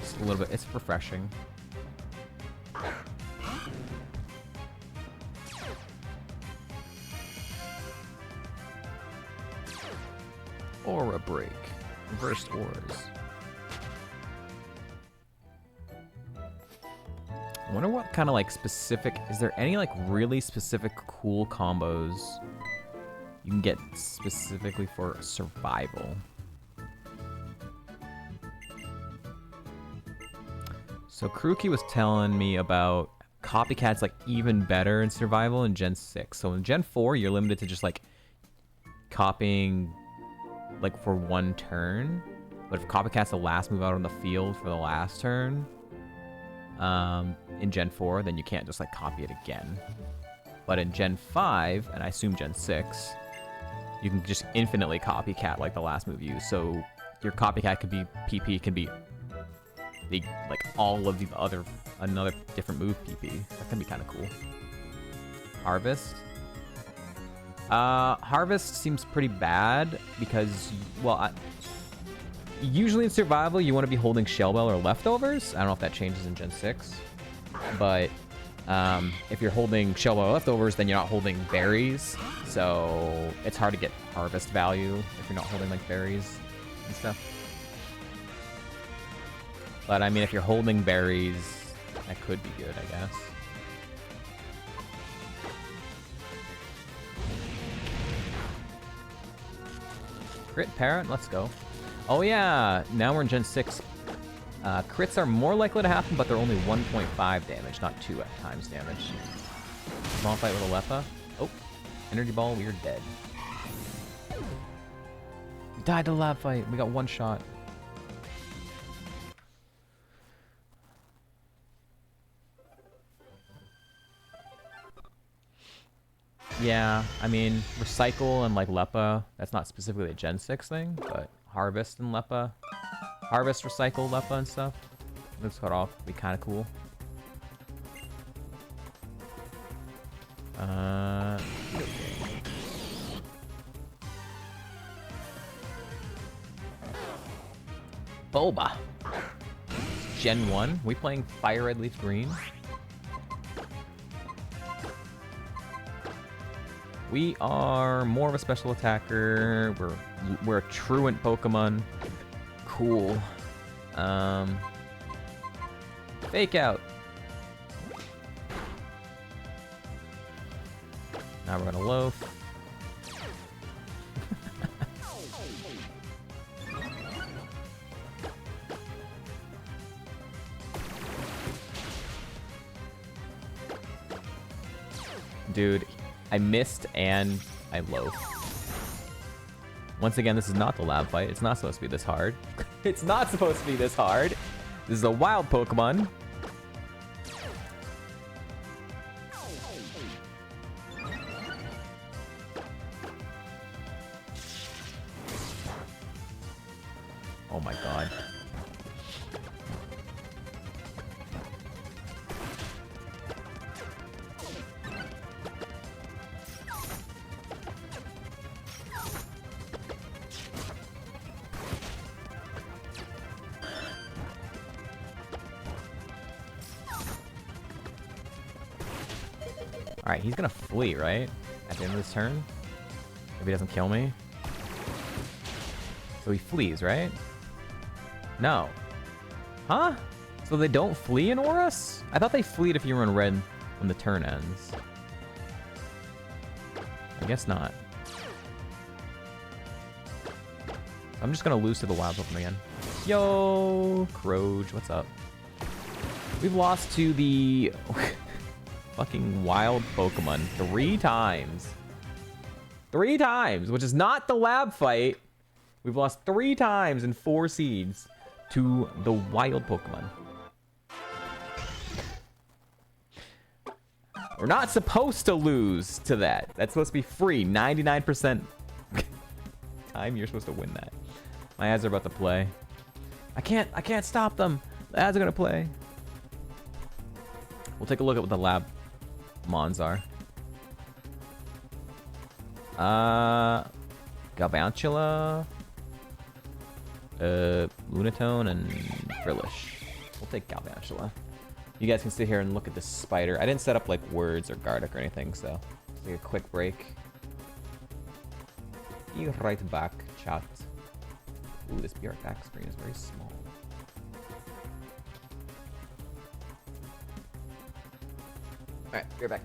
Just a little bit, it's refreshing. Aura Break. Reversed auras. I wonder what kind of like specific, is there any like really specific cool combos you can get specifically for survival? So Kruki was telling me about Copycat's like even better in survival in Gen 6. So in Gen 4, you're limited to just like copying like for one turn. But if Copycat's the last move out on the field for the last turn, in Gen 4, then you can't just like copy it again. But in Gen 5, and I assume Gen 6, you can just infinitely copycat like the last move used. So your copycat could be PP, can be the like all of the another different move PP. That can be kind of cool. Harvest. Harvest seems pretty bad because, well, usually in survival you want to be holding Shell Bell or leftovers. I don't know if that changes in Gen 6, but if you're holding Shell Bell or leftovers, then you're not holding berries, so it's hard to get harvest value if you're not holding like berries and stuff. But I mean, if you're holding berries, that could be good, I guess. Crit Parrot, let's go. Oh yeah, now we're in Gen 6. Crits are more likely to happen, but they're only 1.5 damage, not 2 times damage. Small fight with Alepha. Oh, energy ball, we're dead. We died to lab fight. We got one shot. Yeah, I mean, Recycle and like Leppa, that's not specifically a Gen 6 thing, but Harvest and Leppa. Harvest, Recycle, Leppa and stuff. Let's cut off. Be kind of cool. Okay. Boba. Gen 1. We playing Fire Red Leaf Green? We are more of a special attacker. We're a truant Pokemon. Cool. Fake out. Now we're gonna loaf. Dude, I missed and I loaf. Once again, this is not the lab fight. It's not supposed to be this hard. It's not supposed to be this hard. This is a wild Pokemon. Oh my god. Alright, he's gonna flee, right? At the end of this turn? If he doesn't kill me. So he flees, right? No. Huh? So they don't flee in Aurus? I thought they fleed if you were in red when the turn ends. I guess not. I'm just gonna lose to the wild Pokemon again. Yo, Croage, what's up? We've lost to the fucking wild Pokemon 3 times. 3 times, which is not the lab fight. We've lost 3 times in 4 seeds to the wild Pokemon. We're not supposed to lose to that. That's supposed to be free. 99% time you're supposed to win that. My ads are about to play. I can't stop them. The ads are gonna play. We'll take a look at what the lab mons are. Galvantula, Lunatone, and Frillish. We'll take Galvantula. You guys can sit here and look at this spider. I didn't set up like words or Gardeck or anything, so let's take a quick break. Be right back, chat. Ooh, this BR back screen is very small. Alright, be right back.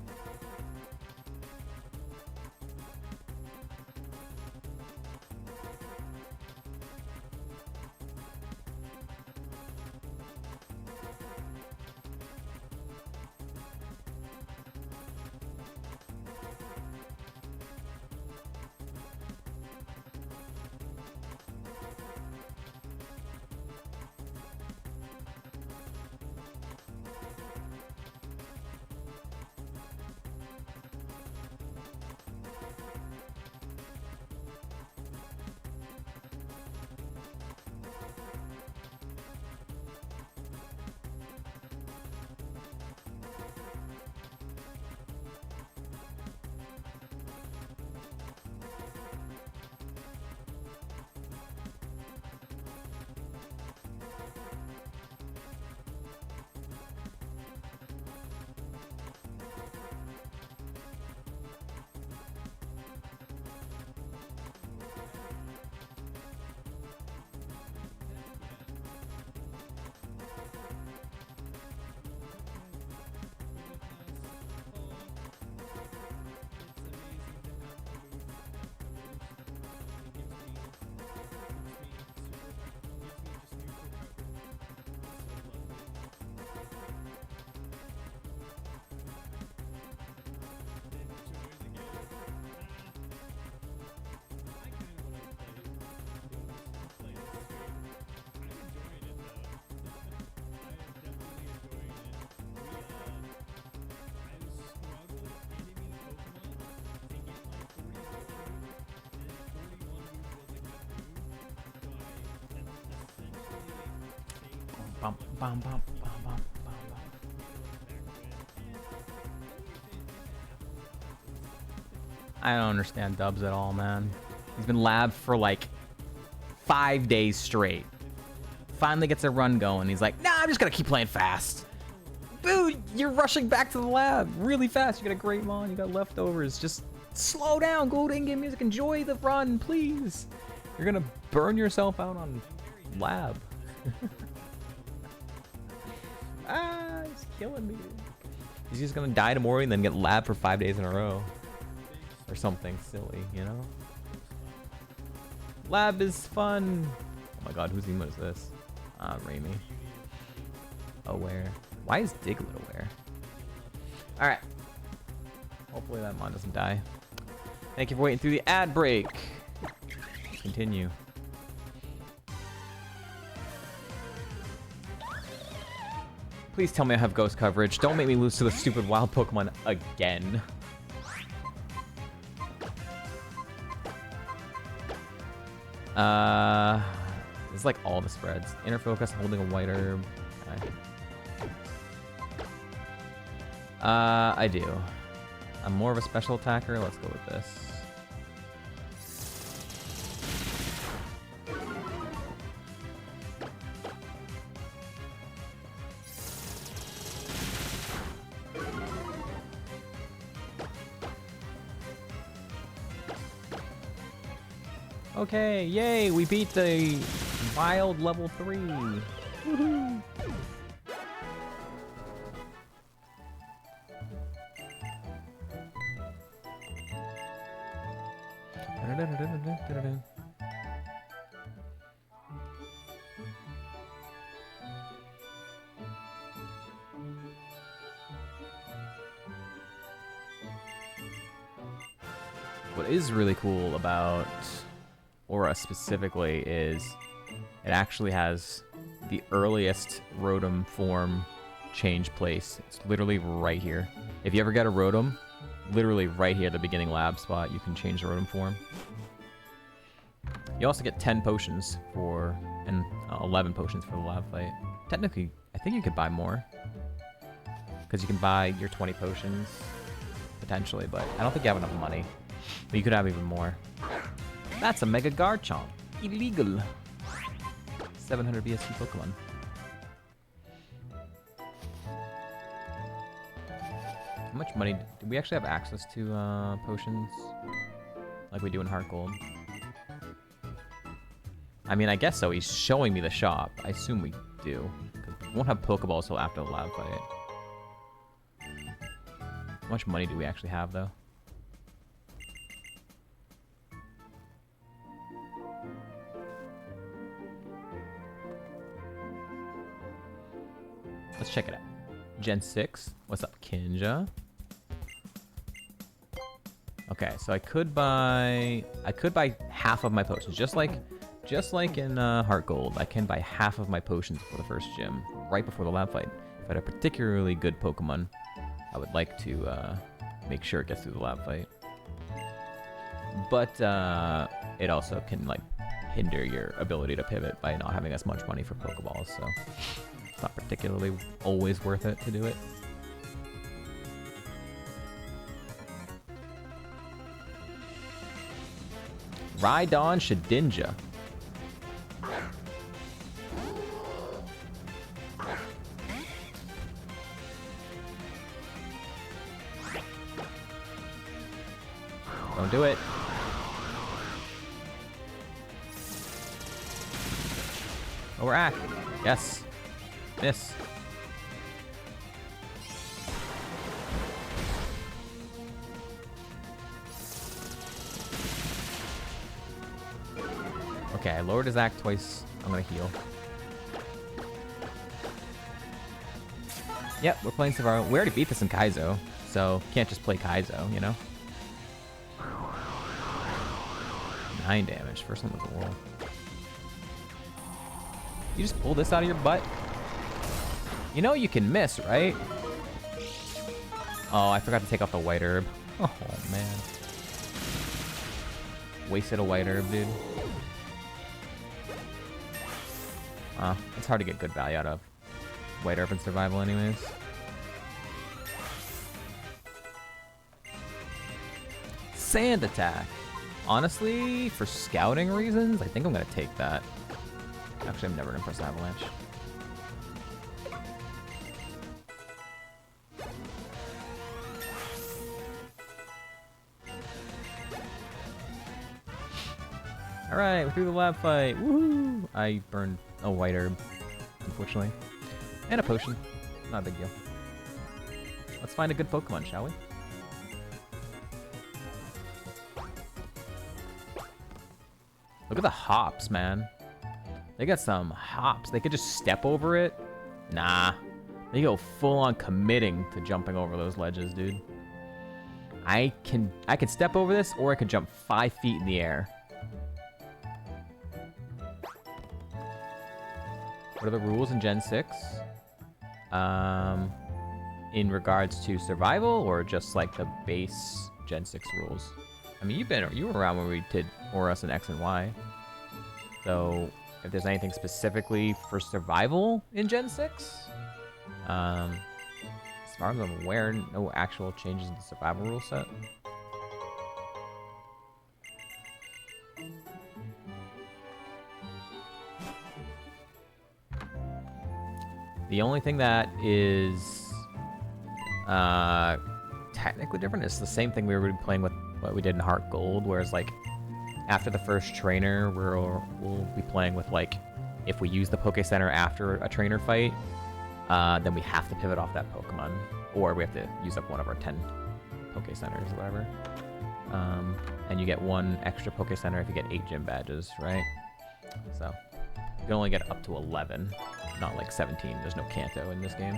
Bum, bum, bum, bum, bum, bum, bum. I don't understand Dubs at all, man. He's been labbed for like 5 days straight. Finally gets a run going. He's like, nah, I'm just gonna keep playing fast. Dude, you're rushing back to the lab really fast. You got a great mon, you got leftovers. Just slow down, go to in-game music, enjoy the run, please. You're gonna burn yourself out on lab. He's killing me, dude. He's just gonna die tomorrow and then get lab for 5 days in a row. Or something silly, you know? Lab is fun. Oh my god, whose emote is this? Raimi. Aware. Why is Diglett aware? Alright. Hopefully that mon doesn't die. Thank you for waiting through the ad break. Continue. Please tell me I have ghost coverage. Don't make me lose to the stupid wild Pokemon again. This is like all the spreads. Inner focus, holding a white herb. Okay. I do. I'm more of a special attacker. Let's go with this. Okay, yay, we beat the wild level 3. Woohoo! What is really cool about Aura specifically is it actually has the earliest Rotom form change place. It's literally right here. If you ever get a Rotom, literally right here at the beginning lab spot, you can change the Rotom form. You also get 10 potions for, and 11 potions for the lab fight. Technically, I think you could buy more. Because you can buy your 20 potions, potentially, but I don't think you have enough money. But you could have even more. That's a Mega Garchomp. Illegal. 700 BSC Pokemon. How much money do we actually have access to potions? Like we do in Heart Gold? I mean, I guess so. He's showing me the shop. I assume we do. We won't have Pokeballs till after the lab fight. How much money do we actually have, though? Let's check it out. Gen 6. What's up, Kinja? Okay, so I could buy half of my potions. Just like in Heart Gold, I can buy half of my potions for the first gym, right before the lab fight. If I had a particularly good Pokemon, I would like to make sure it gets through the lab fight. But it also can like hinder your ability to pivot by not having as much money for Pokeballs, so it's not particularly always worth it to do it. Rhydon Shedinja. Don't do it. Overact. Yes. Miss. Okay, I lowered his act twice. I'm gonna heal. Yep, we're playing Survival. We already beat this in Kaizo, so can't just play Kaizo, you know? 9 damage. First one was a wall. You just pull this out of your butt? You know you can miss, right? Oh, I forgot to take off the white herb. Oh, man. Wasted a white herb, dude. It's hard to get good value out of White Urban Survival anyways. Sand Attack. Honestly, for scouting reasons, I think I'm going to take that. Actually, I'm never going to press Avalanche. Alright, we're through the lab fight. Woohoo! I burned a white herb, unfortunately. And a potion. Not a big deal. Let's find a good Pokemon, shall we? Look at the hops, man. They got some hops. They could just step over it. Nah. They go full on committing to jumping over those ledges, dude. I can step over this, or I can jump 5 feet in the air. What are the rules in Gen 6? In regards to survival, or just like the base Gen 6 rules? I mean, you were around when we did Oros and X and Y. So, if there's anything specifically for survival in Gen 6, as far as I'm aware, no actual changes in the survival rule set. The only thing that is technically different is the same thing we were playing with what we did in Heart Gold, whereas like after the first trainer, we'll be playing with like if we use the Poké Center after a trainer fight, then we have to pivot off that Pokemon, or we have to use up one of our 10 Poké Centers or whatever. And you get 1 extra Poké Center if you get 8 gym badges, right? So you can only get up to 11. Not like 17. There's no Kanto in this game.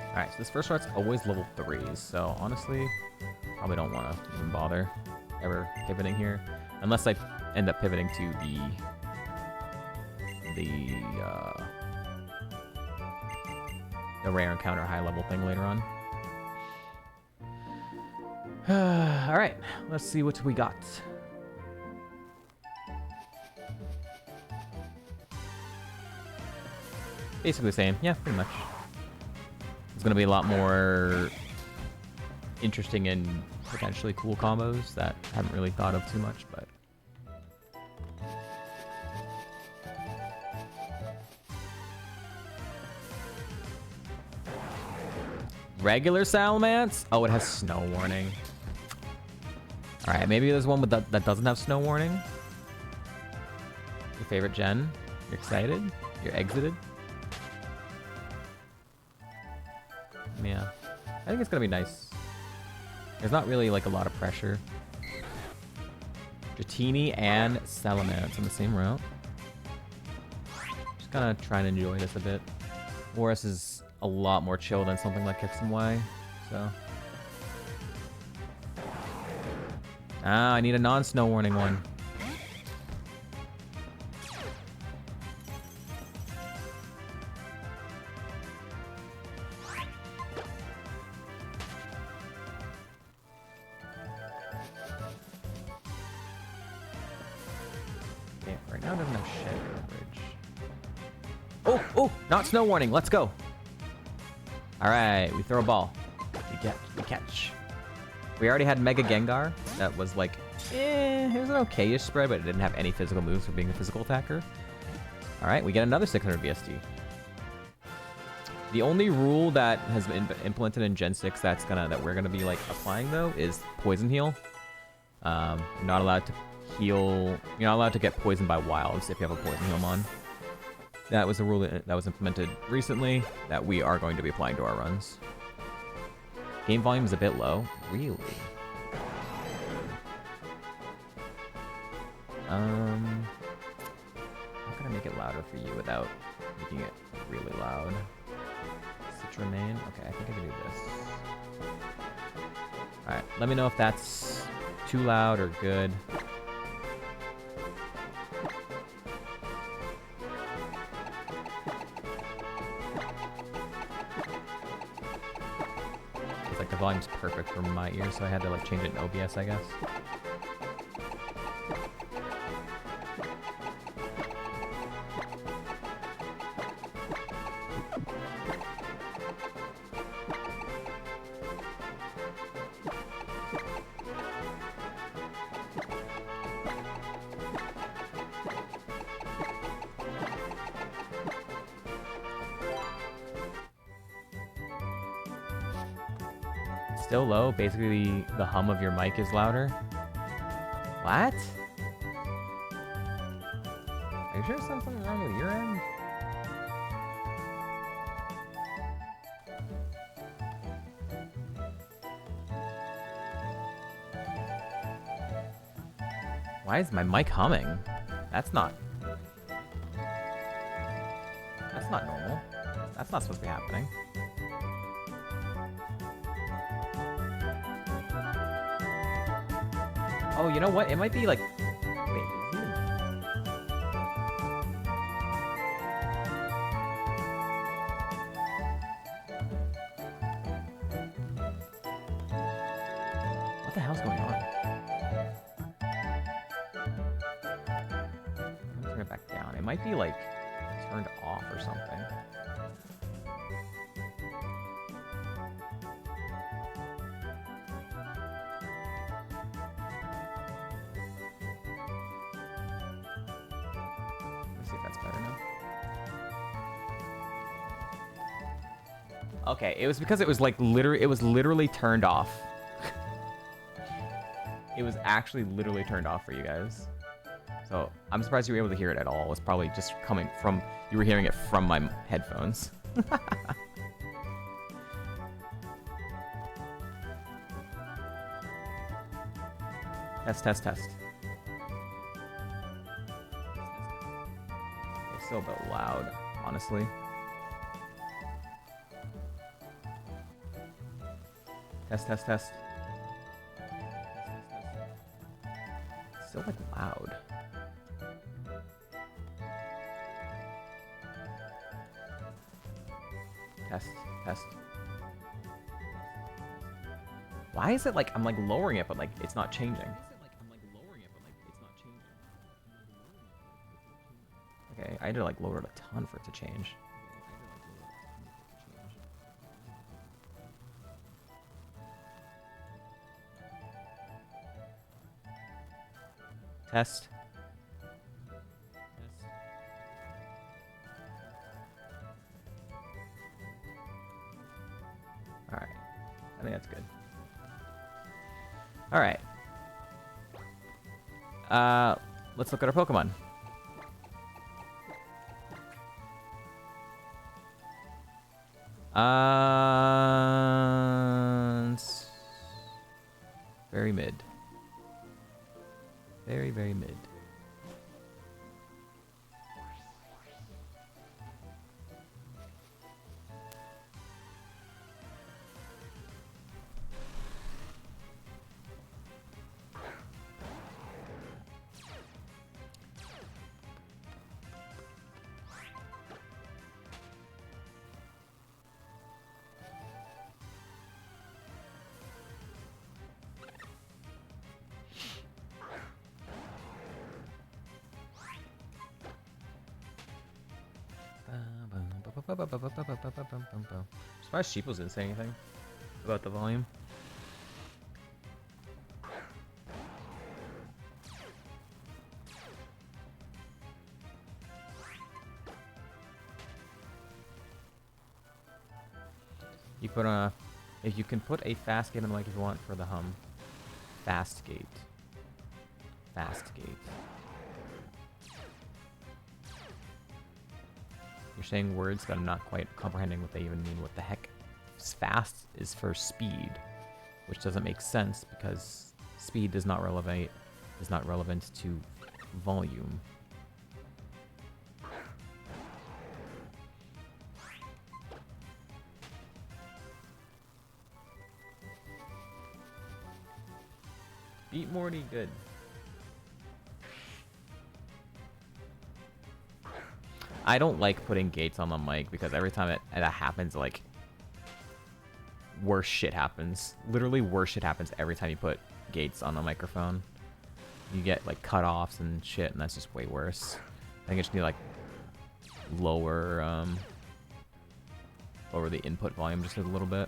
Alright, so this first start's always level 3s, so honestly, probably don't want to even bother ever pivoting here. Unless I end up pivoting to the rare encounter high level thing later on. Alright, let's see what we got. Basically the same. Yeah, pretty much. It's going to be a lot more interesting and potentially cool combos that I haven't really thought of too much, but... Regular Salamence? Oh, it has snow warning. Alright, maybe there's one with that doesn't have snow warning. Your favorite gen? You're excited? You're exited? Yeah, I think it's gonna be nice. There's not really like a lot of pressure. Dratini and Salamence on the same route. Just gonna try and enjoy this a bit. Oris is a lot more chill than something like X and Y, so. Ah, I need a non-snow warning one. Right now it doesn't have shed coverage. Oh, not snow warning. Let's go. All right, we throw a ball. We catch. We already had Mega Gengar. That was like, it was an okay-ish spread, but it didn't have any physical moves for being a physical attacker. All right, we get another 600 VSD. The only rule that has been implemented in Gen 6 that we're gonna be like applying though is Poison Heal. You're not allowed to heal. You're not allowed to get poisoned by wilds if you have a Poison Heal mon. That was a rule that was implemented recently that we are going to be applying to our runs. Game volume is a bit low. Really? How can I make it louder for you without making it really loud? Citramain? Okay, I think I can do this. Alright, let me know if that's too loud or good. It's like the volume's perfect for my ears, so I had to like change it in OBS, I guess. Still low? Basically, the hum of your mic is louder? What? Are you sure something's wrong with your end? Why is my mic humming? That's not normal. That's not supposed to be happening. Oh, you know what? It might be like... Wait, what the hell's going on? Let me turn it back down. It might be like turned off or something. Let's see if that's better now. Okay, it was because it was like literally turned off. It was actually literally turned off for you guys. So I'm surprised you were able to hear it at all. It's probably just coming from, you were hearing it from my headphones. Test. It's still a bit loud, honestly. Test. Still like loud. Test. Why is it like I'm like lowering it, but like it's not changing? Okay, I had to like lower it a ton for it to change. Test. Alright. I think that's good. Alright. Let's look at our Pokemon. Very mid. Very, very mid. Surprised Sheeples didn't say anything about the volume. You put a, if you can put a fast gate on the mic if you want for the hum. Fast gate. You're saying words, but I'm not quite comprehending what they even mean. What the heck? Fast is for speed, which doesn't make sense because speed is not relevant to volume. Beat Morty, good. I don't like putting gates on the mic because every time that happens, like, worse shit happens. Literally worse shit happens every time you put gates on the microphone. You get, like, cutoffs and shit, and that's just way worse. I think I just need, like, lower the input volume just a little bit.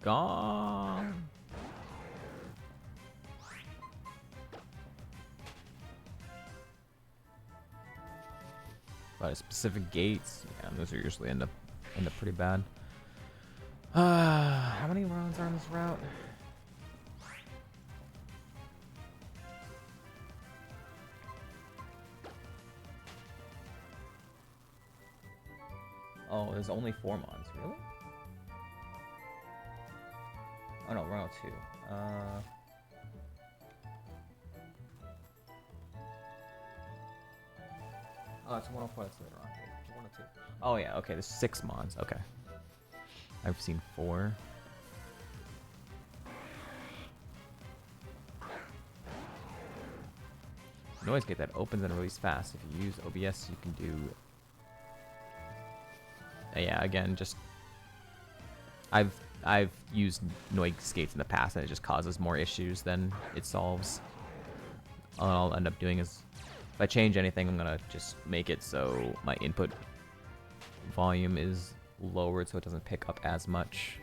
Gone. But specific gates, yeah, those are usually end up pretty bad. How many rounds are on this route? Oh, there's only 4 mons, really? Oh no, round 2. Oh, it's 104. That's later on. 102. Oh yeah, okay. There's 6 mons. Okay. I've seen 4. Noise gate that opens and releases fast. If you use OBS, you can do. Yeah, again, just I've used noise gates in the past, and it just causes more issues than it solves. All I'll end up doing is, if I change anything, I'm gonna just make it so my input volume is lowered so it doesn't pick up as much.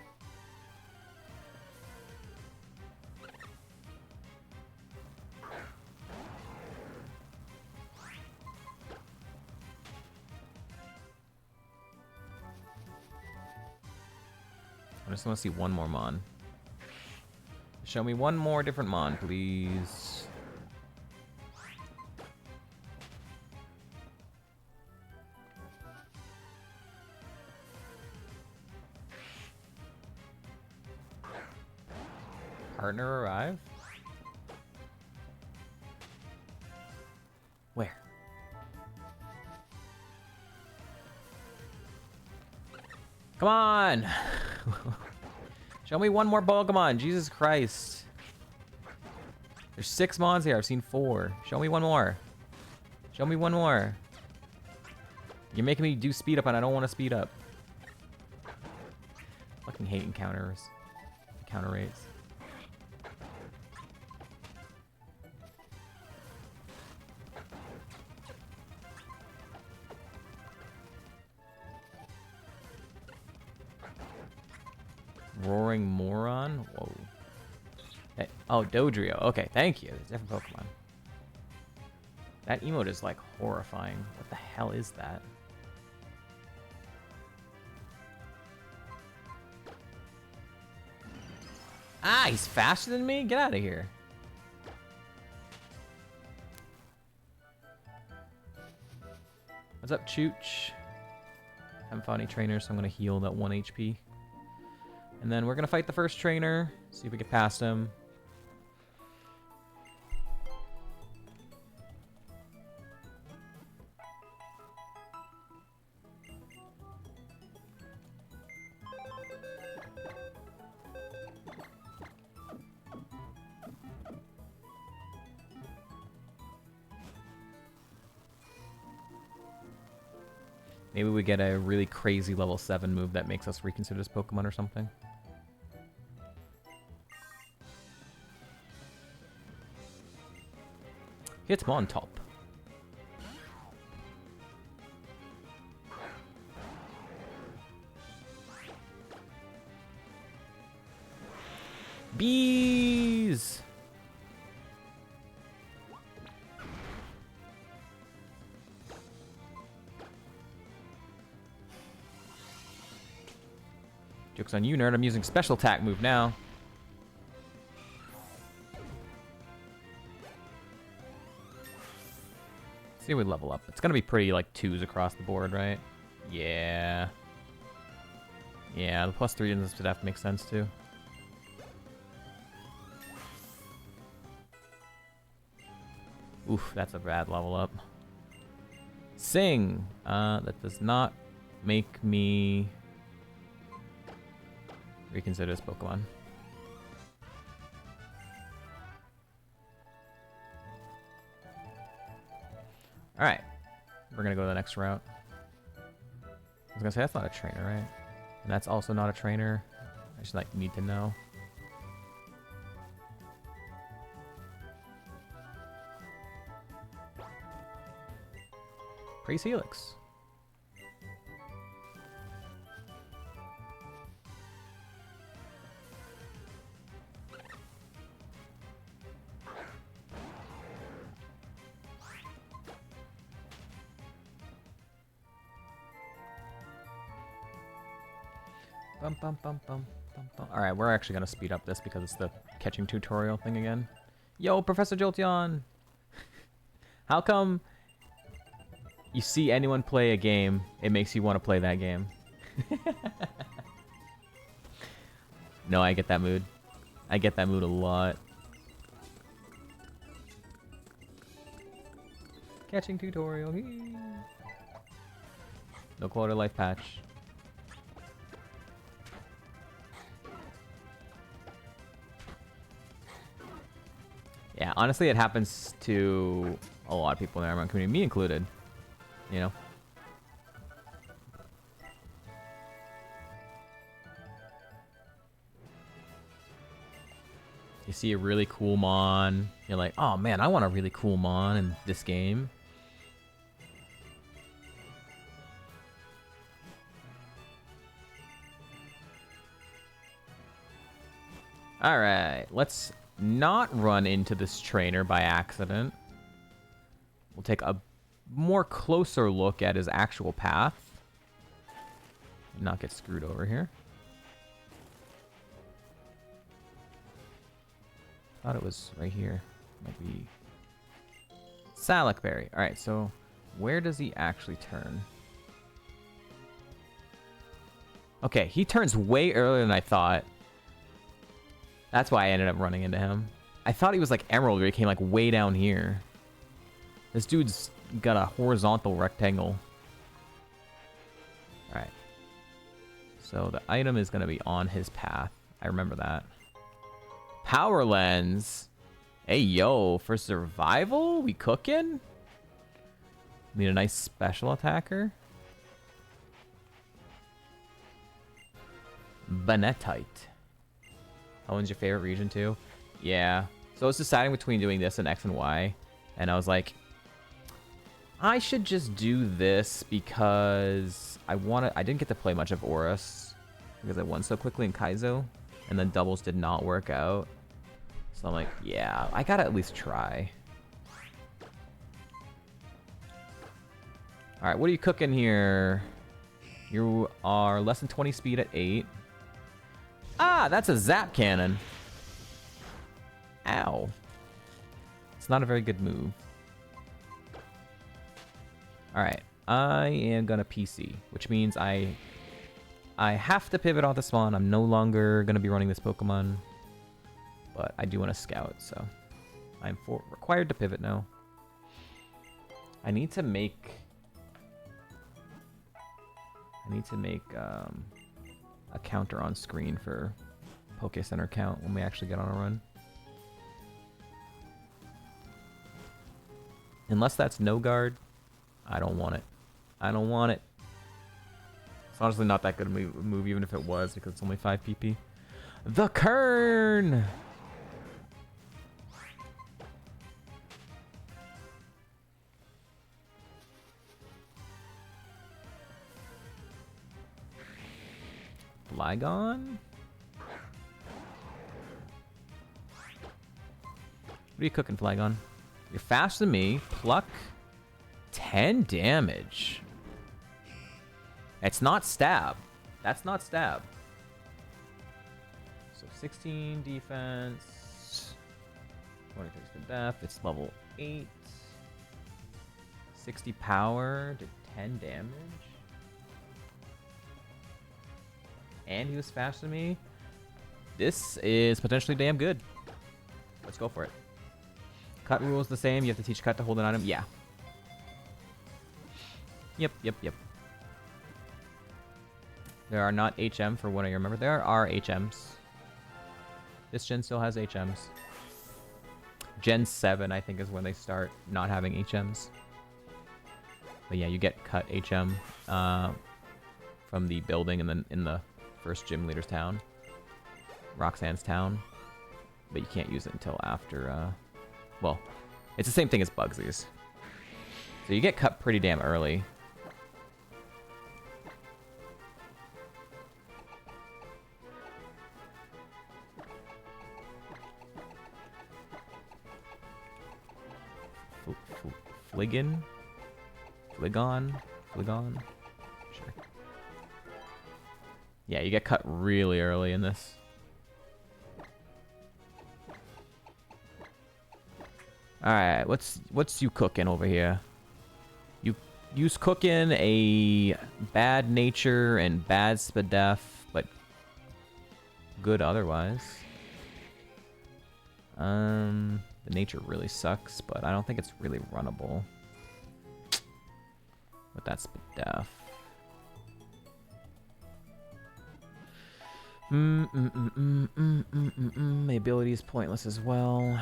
I just want to see one more mon. Show me one more different mon, please. Partner arrive? Where? Come on! Show me one more Pokemon, Jesus Christ. There's 6 mons here, I've seen 4. Show me one more. Show me one more. You're making me do speed up and I don't want to speed up. Fucking hate encounters. Encounter rates. Roaring Moron? Whoa. Hey, oh, Dodrio. Okay, thank you. There's different Pokemon. That emote is like horrifying. What the hell is that? Ah, he's faster than me? Get out of here. What's up, Chooch? Haven't found any trainers, so I'm going to heal that 1 HP. And then we're going to fight the first trainer. See if we get past him. Maybe we get a really crazy level 7 move that makes us reconsider this Pokemon or something. Hitmon top. Bees! Joke's on you, nerd. I'm using special attack move now. See if we level up. It's gonna be pretty like 2s across the board, right? Yeah. Yeah, the +3 in this stuff makes sense too. Oof, that's a bad level up. Sing! That does not make me reconsider this Pokemon. Alright. We're gonna go to the next route. I was gonna say, that's not a trainer, right? And that's also not a trainer. I just like need to know. Praise Helix. Bum, bum, bum, bum, bum, bum. All right, we're actually gonna speed up this because it's the catching tutorial thing again. Yo, Professor Jolteon! How come you see anyone play a game, it makes you want to play that game? No, I get that mood. I get that mood a lot. Catching tutorial. No quarter life patch. Yeah, honestly, it happens to a lot of people in the Ironmon community, me included. You know? You see a really cool Mon, you're like, oh man, I want a really cool Mon in this game. Alright, let's not run into this trainer by accident. We'll take a more closer look at his actual path. Not get screwed over here. Thought it was right here. Might be Salakberry. Alright, so where does he actually turn? Okay, he turns way earlier than I thought. That's why I ended up running into him. I thought he was like Emerald, where he came like way down here. This dude's got a horizontal rectangle. Alright. So the item is going to be on his path. I remember that. Power Lens. Hey, yo, for survival? We cooking? Need a nice special attacker. Banetite. That one's your favorite region too? Yeah. So I was deciding between doing this and X and Y. And I was like, I should just do this because I didn't get to play much of Oris because I won so quickly in Kaizo. And then doubles did not work out. So I'm like, yeah, I gotta at least try. Alright, what are you cooking here? You are less than 20 speed at 8. Ah, that's a zap cannon. Ow. It's not a very good move. Alright, I am gonna PC, which means I have to pivot off this one. I'm no longer gonna be running this Pokemon. But I do want to scout, so I'm required to pivot now. I need to make a counter on screen for Poke Center count when we actually get on a run. Unless that's no guard, I don't want it. I don't want it. It's honestly not that good a move, even if it was, because it's only 5 PP. The Kern! Flygon? What are you cooking, Flygon? You're faster than me. Pluck. 10 damage. It's not stab. That's not stab. So 16 defense. 23 to death. It's level 8. 60 power. Did 10 damage. And he was faster than me. This is potentially damn good. Let's go for it. Cut rules the same. You have to teach cut to hold an item. Yeah. Yep. There are not HM for what I remember. There are HMs. This gen still has HMs. Gen 7, I think, is when they start not having HMs. But yeah, you get cut HM from the building and then in the first gym leader's town, Roxanne's town, but you can't use it until after, well, it's the same thing as Bugsy's. So you get cut pretty damn early. Fligon? Sure. Yeah, you get cut really early in this. Alright, what's you cooking over here? You's cooking a bad nature and bad spadef, but good otherwise. The nature really sucks, but I don't think it's really runnable. With that spadef. The ability is pointless as well.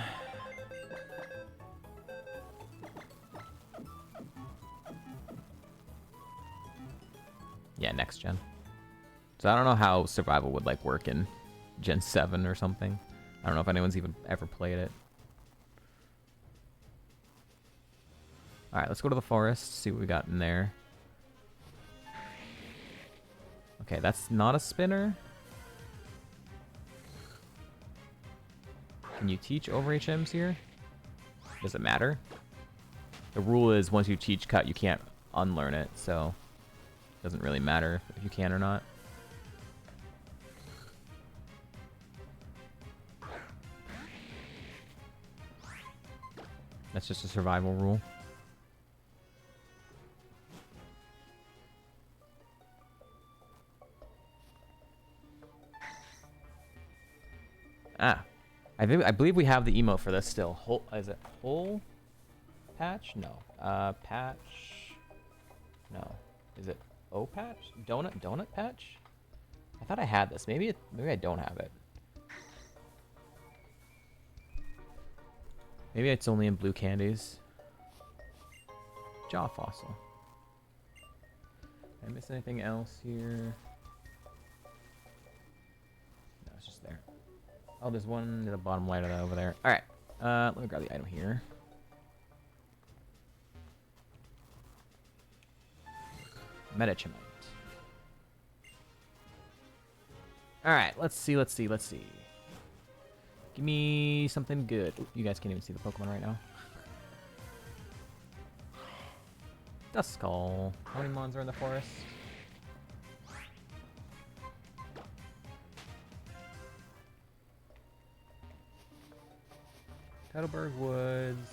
Yeah, next gen. So I don't know how survival would like work in Gen 7 or something. I don't know if anyone's even ever played it. Alright, let's go to the forest, see what we got in there. Okay, that's not a spinner. Can you teach over HMs here? Does it matter? The rule is once you teach cut, you can't unlearn it, so it doesn't really matter if you can or not. That's just a survival rule. Ah, I believe we have the emote for this still. Hole, is it hole patch? No. Patch. No. Is it O patch? Donut patch? I thought I had this. Maybe I don't have it. Maybe it's only in blue candies. Jaw fossil. Did I miss anything else here? No, it's just there. Oh, there's one to the bottom right of that over there. Alright. Let me grab the item here. Medicament. Alright, let's see. Give me something good. Ooh, you guys can't even see the Pokemon right now. Duskull. How many mons are in the forest? Heidelberg Woods.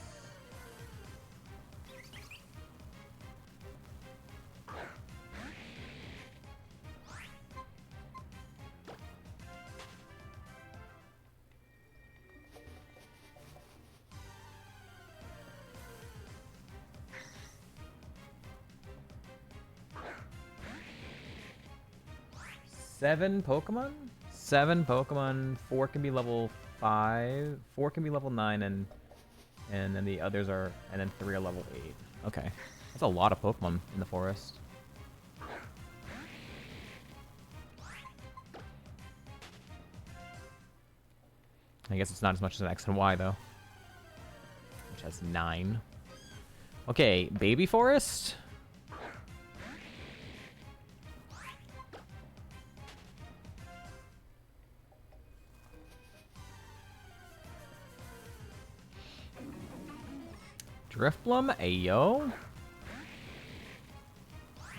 Seven Pokemon? 7 Pokemon. 4 can be level 5. 4 can be level 9, and then the others are, and then 3 are level 8. Okay, that's a lot of Pokemon in the forest. I guess it's not as much as an X and Y though, which has 9. Okay, baby forest. Driftblum, ayo.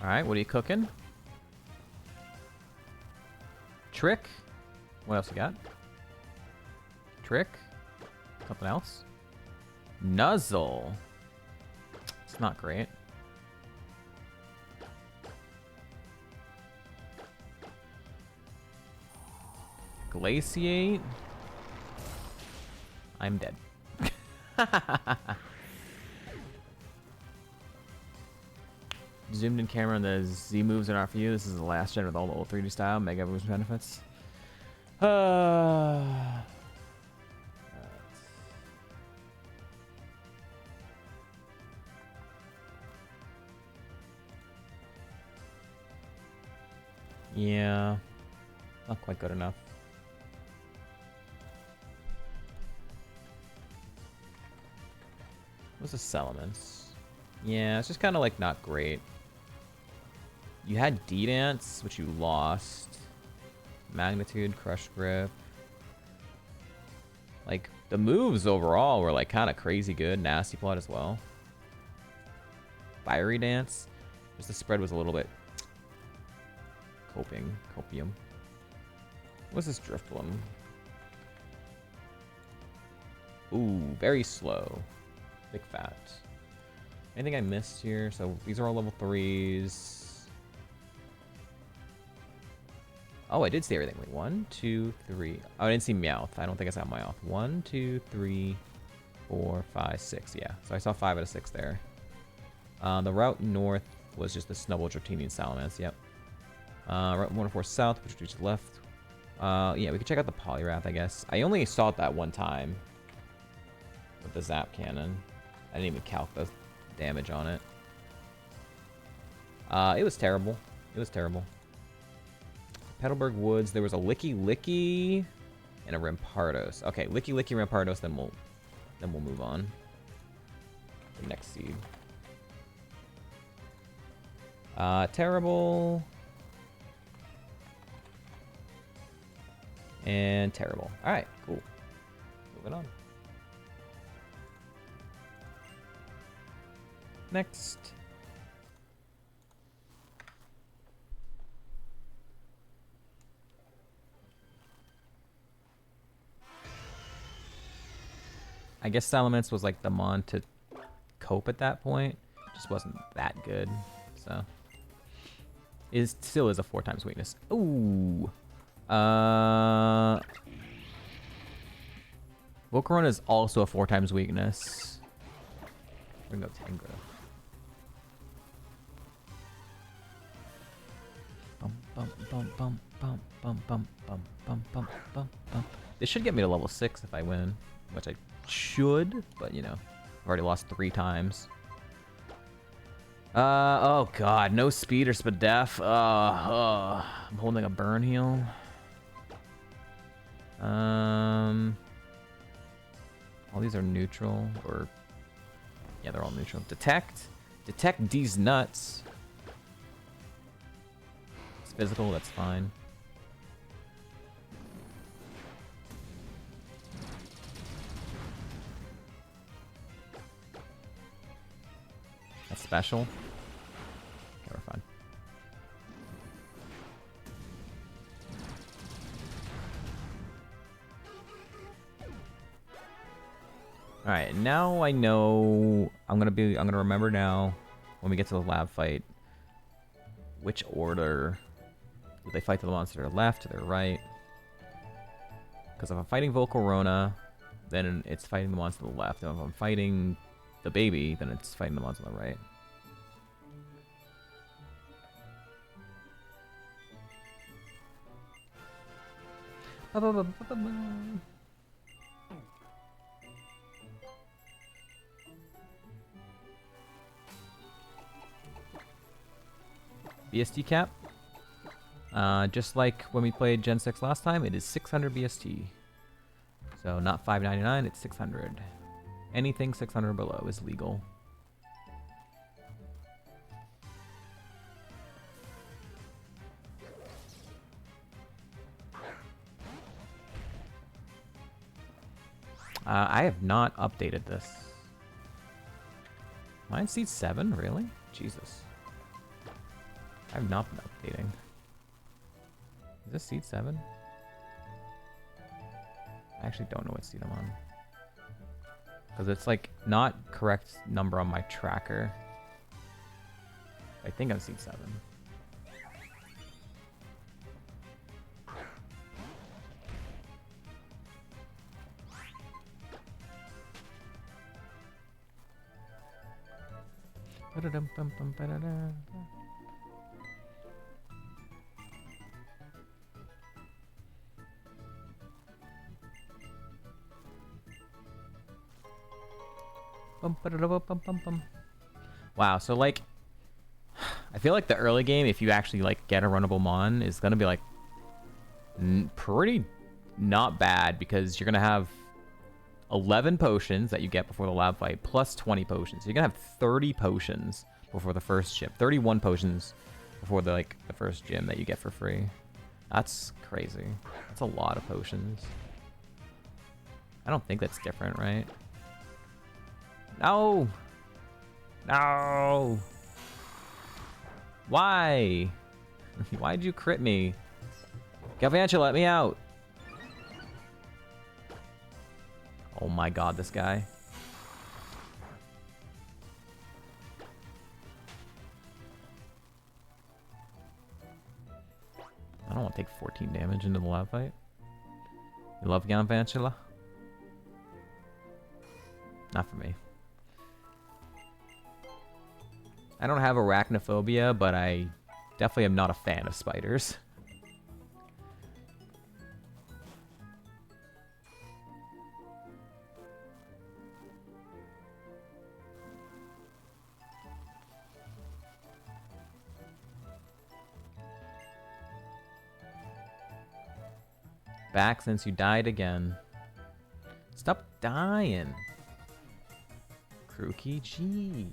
Alright, what are you cooking? Trick. What else you got? Trick. Something else? Nuzzle. It's not great. Glaciate. I'm dead. Zoomed in camera and the Z moves are not for you. This is the last gen with all the old 3D style. Mega evolution benefits. Yeah. Not quite good enough. What's the Salamence? Yeah, it's just kind of like not great. You had D-Dance, which you lost. Magnitude, Crush Grip. Like, the moves overall were like kind of crazy good. Nasty Plot as well. Fiery Dance. Just the spread was a little bit Copium. What's this Drifblim? Ooh, very slow. Big fat. Anything I missed here? So these are all level 3s. Oh, I did see everything. Wait, 1, 2, 3. Oh, I didn't see Meowth. I don't think I saw Meowth. 1, 2, 3, 4, 5, 6. Yeah, so I saw 5 out of 6 there. The route north was just the Snubbull, Dratini, and Salamence. Yep. Route 104 south, which reaches left. Yeah, we could check out the Poliwrath, I guess. I only saw it that one time with the Zap Cannon. I didn't even calc the damage on it. It was terrible. It was terrible. Petalburg Woods, there was a Licky and a Rampardos. Okay, Licky Rampardos, then we'll move on. The next seed. Terrible. And terrible. Alright, cool. Moving on. Next. I guess Salamence was like the mon to cope at that point. Just wasn't that good. So it still is a 4 times weakness. Ooh. Volcarona is also a 4 times weakness. We're gonna go Tangrowth. This should get me to level 6 if I win, which I should, but you know, I've already lost 3 times. Oh god, no speed or Spadef. I'm holding a burn heal. All these are neutral, or yeah, they're all neutral. Detect these nuts. It's physical, that's fine. That's special. Okay, we're fine. All right, now I know. I'm gonna remember now when we get to the lab fight. Which order do they fight the monster to their left, to their right? Because if I'm fighting Volcarona, then it's fighting the monster to the left. And if I'm fighting the baby, then it's fighting the monster on the right. BST cap. Just like when we played Gen 6 last time, it is 600 BST. So not 599, it's 600. Anything 600 below is legal. I have not updated this. Mine's seed 7, really? Jesus. I have not been updating. Is this seed 7? I actually don't know what seed I'm on. Because it's like not correct number on my tracker. I think I'm seed 7. Wow, so like, I feel like the early game, if you actually like get a runnable mon, is gonna be like pretty not bad, because you're gonna have 11 potions that you get before the lab fight plus 20 potions. So you're gonna have 30 potions before the first gym, 31 potions before the first gym that you get for free. That's crazy. That's a lot of potions. I don't think that's different, right? No! No! Why? Why'd you crit me? Galvantula, let me out. Oh my god, this guy. I don't want to take 14 damage into the lab fight. You love Galvantula? Not for me. I don't have arachnophobia, but I definitely am not a fan of spiders. Back since you died again. Stop dying. Crookie, jeez.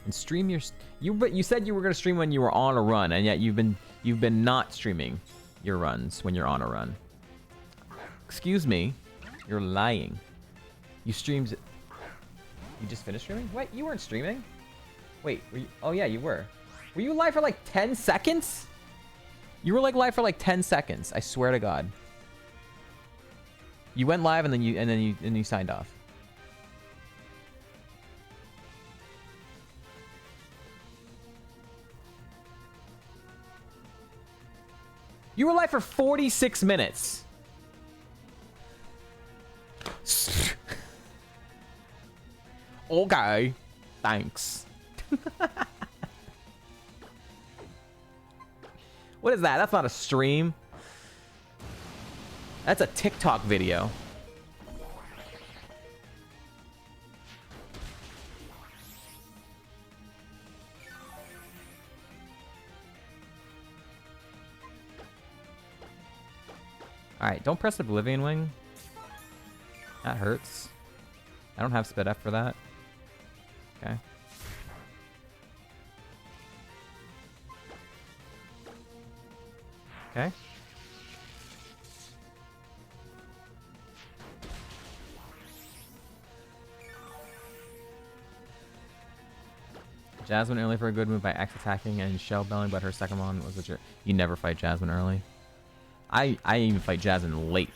And stream your... You said you were gonna stream when you were on a run, and yet you've been not streaming your runs when you're on a run. Excuse me. You're lying. You streamed... You just finished streaming? Wait, you weren't streaming? Wait, were you... Oh yeah, you were. Were you live for like 10 seconds? You were like live for like 10 seconds. I swear to God. You went live and then you signed off. You were live for 46 minutes. Okay. Thanks. What is that? That's not a stream. That's a TikTok video. Alright, don't press Oblivion Wing. That hurts. I don't have Sped F for that. Okay. Okay. Jasmine early for a good move by X attacking and shell belling, but her second one was legit. You never fight Jasmine early. I even fight Jasmine late.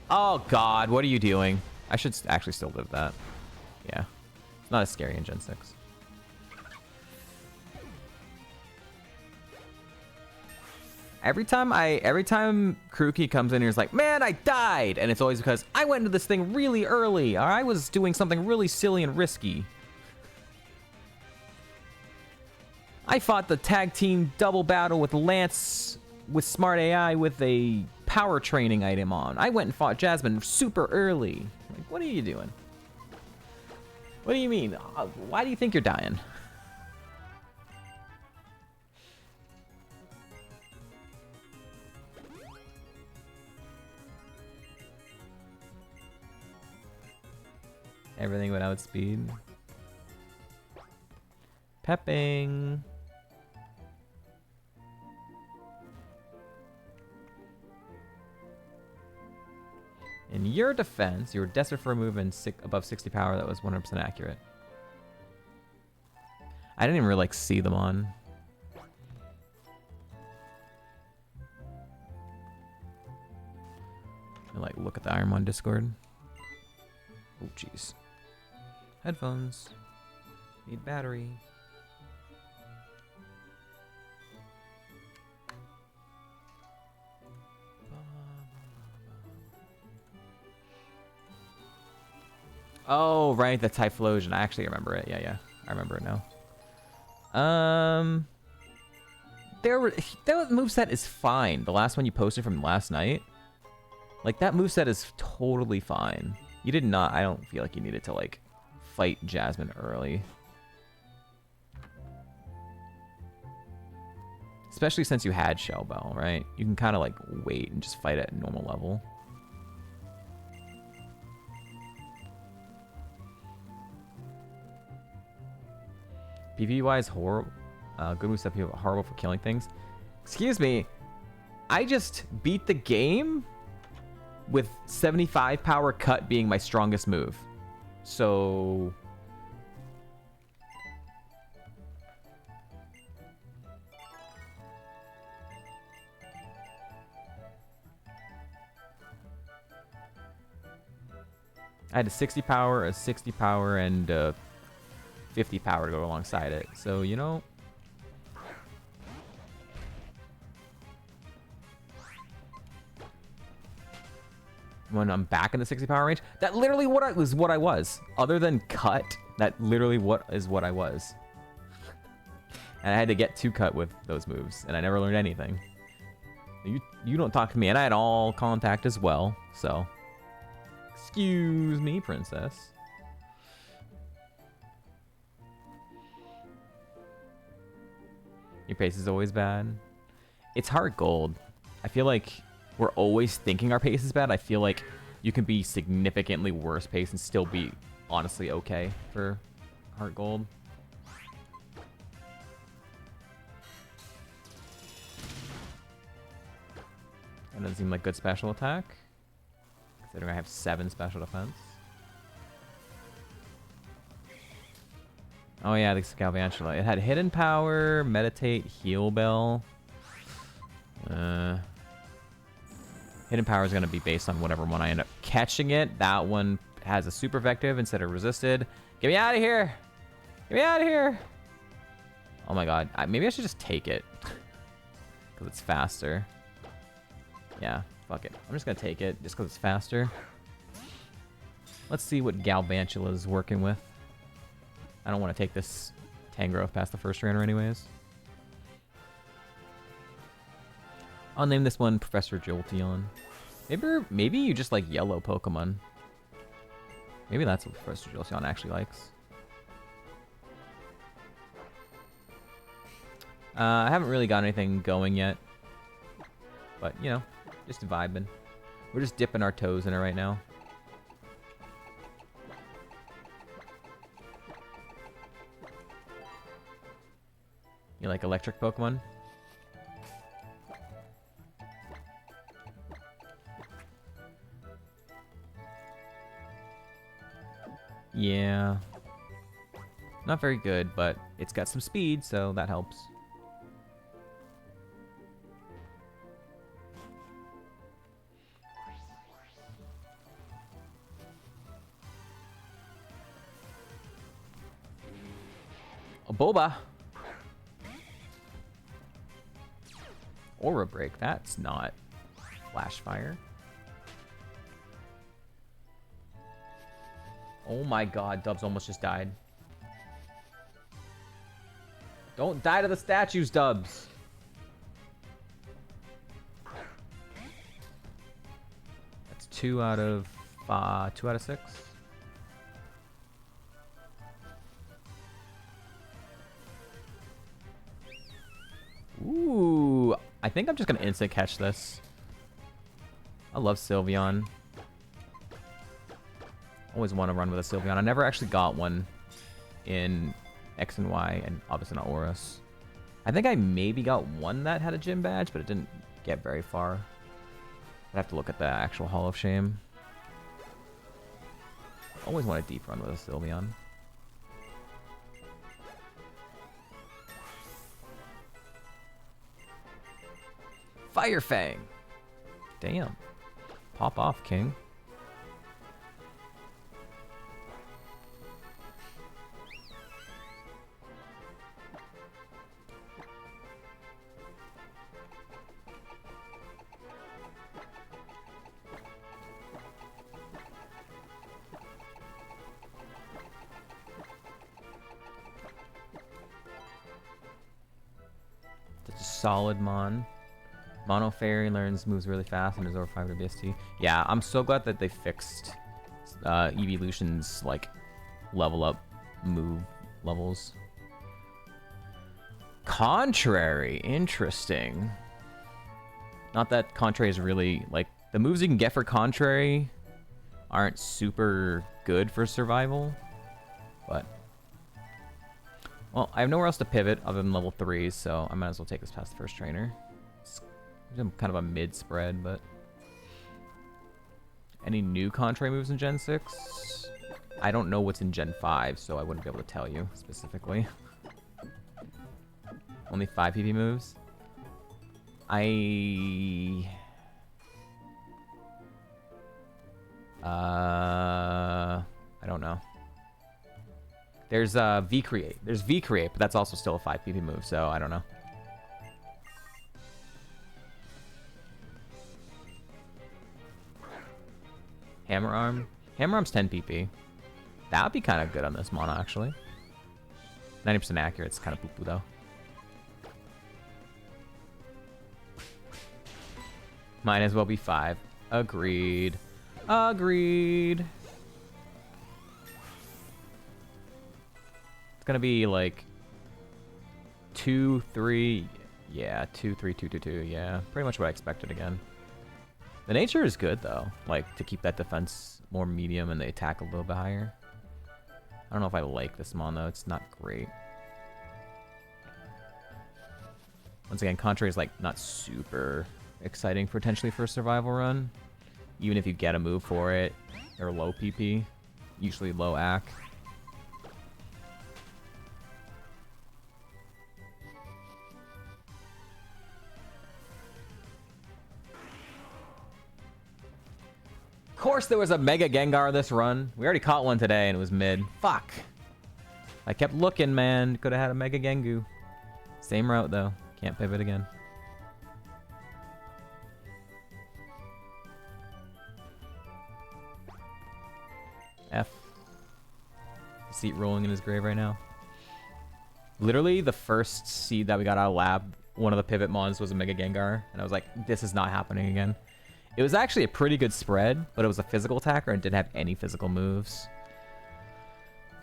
Oh god, what are you doing? I should actually still live that. Yeah. It's not as scary in Gen 6. Every time Krookie comes in and he's like, man, I died! And it's always because I went into this thing really early, or I was doing something really silly and risky. I fought the tag team double battle with Lance with Smart AI with a power training item on. I went and fought Jasmine super early. Like, what are you doing? What do you mean? Why do you think you're dying? Everything went outspeed. Pepping. In your defense, you were desperate for a move in above 60 power that was 100% accurate. I didn't even really like see them on. And, like look at the Ironmon Discord. Oh jeez. Headphones. Need battery. Oh, right, the Typhlosion. I actually remember it. Yeah. I remember it now. That moveset is fine. The last one you posted from last night. Like, that moveset is totally fine. You did not... I don't feel like you needed to, like, fight Jasmine early. Especially since you had Shell Bell, right? You can kind of, like, wait and just fight at normal level. PvP-wise, horrible. Good moveset, horrible for killing things. Excuse me. I just beat the game with 75 power cut being my strongest move. So I had a 60 power, a 60 power, and a 50 power to go alongside it. So, you know... when I'm back in the 60 power range, that literally what I was. Other than cut, that literally what I was. And I had to get 2 cut with those moves, and I never learned anything. You don't talk to me, and I had all contact as well, so... excuse me, princess. Your pace is always bad. It's heart gold. I feel like we're always thinking our pace is bad. I feel like you can be significantly worse pace and still be honestly okay for heart gold. That doesn't seem like good special attack, considering I have 7 special defense. Oh yeah, this Galvantula. It had hidden power, meditate, heal bell. Hidden power is going to be based on whatever one I end up catching it. That one has a super effective instead of resisted. Get me out of here! Get me out of here! Oh my god. Maybe I should just take it. Because it's faster. Yeah, fuck it. I'm just going to take it just because it's faster. Let's see what Galvantula is working with. I don't want to take this Tangrowth past the first trainer anyways. I'll name this one Professor Jolteon. Maybe you just like yellow Pokemon. Maybe that's what Professor Jolteon actually likes. I haven't really got anything going yet. But, you know, just vibing. We're just dipping our toes in it right now. You like electric Pokemon? Yeah. Not very good, but it's got some speed, so that helps. A Boba! Aura Break, that's not Flash Fire. Oh my god, Dubs almost just died. Don't die to the statues, Dubs! That's 2 out of 6. Ooh, I think I'm just gonna instant catch this. I love Sylveon. Always want to run with a Sylveon. I never actually got one in X and Y, and obviously not Aurus. I think I maybe got one that had a gym badge, but it didn't get very far. I'd have to look at the actual Hall of Shame. Always want a deep run with a Sylveon. Fire Fang! Damn. Pop off, King. That's a solid Mon. Mono Fairy learns moves really fast and is over 5 to BST. Yeah, I'm so glad that they fixed Evolution's like level up move levels. Contrary, interesting. Not that Contrary is really like the moves you can get for Contrary aren't super good for survival, but well, I have nowhere else to pivot other than level 3, so I might as well take this past the first trainer. It's kind of a mid-spread, but... Any new Contrary moves in Gen 6? I don't know what's in Gen 5, so I wouldn't be able to tell you specifically. Only 5 PP moves? I don't know. There's V-Create. There's V-Create, but that's also still a 5 PP move, so I don't know. Hammer Arm. Hammer Arm's 10 PP. That would be kind of good on this mono, actually. 90% accurate. It's kind of poo-poo, though. Might as well be 5. Agreed. Agreed. It's gonna be like 2, 3. Yeah, 2, 3, 2, 2, 2. Yeah, pretty much what I expected again. The nature is good though, like to keep that defense more medium and the attack a little bit higher. I don't know if I like this mon though. It's not great. Once again, Contra is like not super exciting potentially for a survival run. Even if you get a move for it, they're low PP, usually low AC. Of course there was a Mega Gengar this run. We already caught one today and it was mid. Fuck. I kept looking, man. Could have had a Mega Gengu. Same route though. Can't pivot again. F. Seat rolling in his grave right now. Literally the first seed that we got out of lab, one of the pivot mons was a Mega Gengar. And I was like, this is not happening again. It was actually a pretty good spread, but it was a physical attacker and didn't have any physical moves.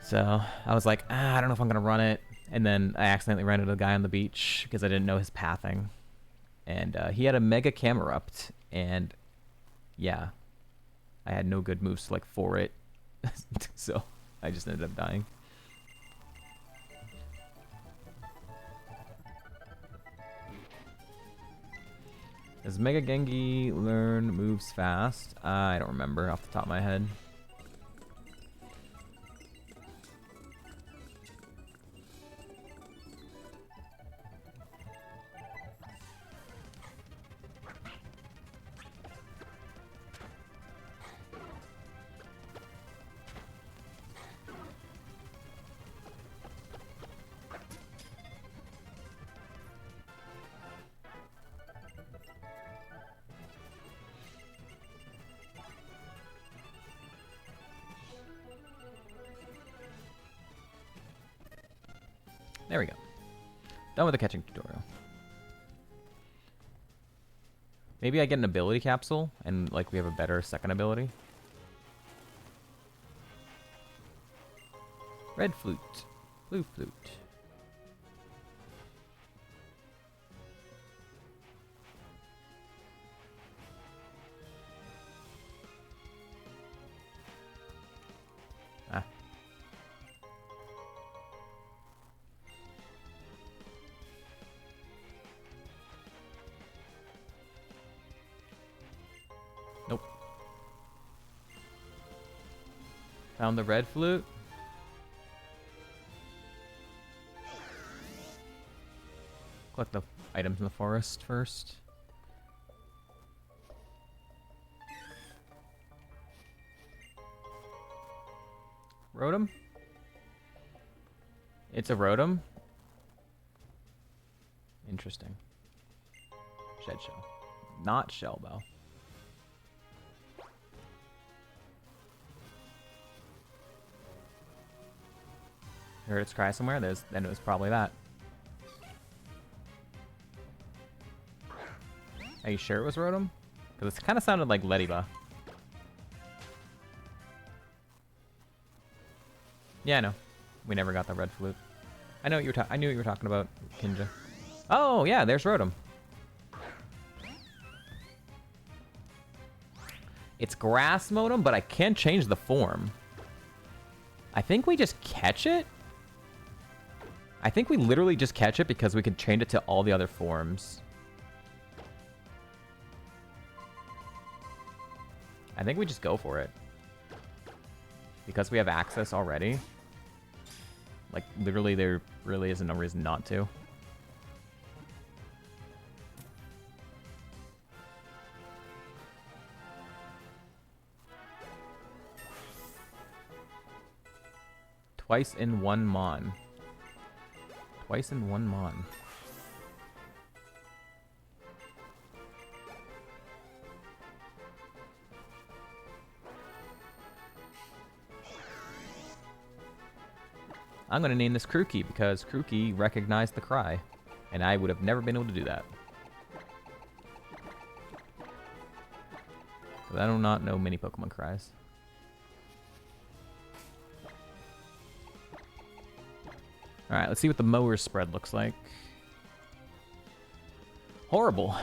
So I was like, I don't know if I'm going to run it. And then I accidentally ran into a guy on the beach because I didn't know his pathing. And he had a Mega Camerupt. And yeah, I had no good moves like for it. So I just ended up dying. Does Mega Gengi learn moves fast? I don't remember off the top of my head. There we go. Done with the catching tutorial. Maybe I get an ability capsule and like we have a better second ability. Red flute. Blue flute. Ah. Nope. Found the red flute. Collect the items in the forest first. Rotom? It's a Rotom? Interesting. Shed shell. Not shell though. Heard its cry somewhere. Then it was probably that. Are you sure it was Rotom? Because it kind of sounded like Lediba. Yeah, I know. We never got the red flute. I know what I knew what you were talking about, Kinja. Oh yeah, there's Rotom. It's grass modem, but I can't change the form. I think we just catch it. I think we literally just catch it because we can change it to all the other forms. I think we just go for it. Because we have access already. Like, literally, there really isn't no reason not to. Twice in one mon. Twice in one mon. I'm going to name this Krookie because Krookie recognized the cry. And I would have never been able to do that. I do not know many Pokemon cries. Alright, let's see what the mower spread looks like. Horrible.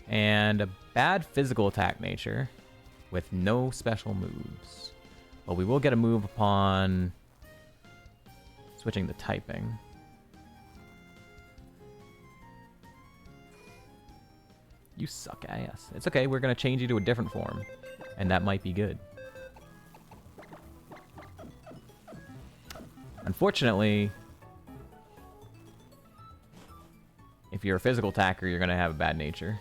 And a bad physical attack nature with no special moves. But we will get a move upon switching the typing. You suck ass. It's okay, we're gonna change you to a different form. And that might be good. Unfortunately, if you're a physical attacker, you're gonna have a bad nature.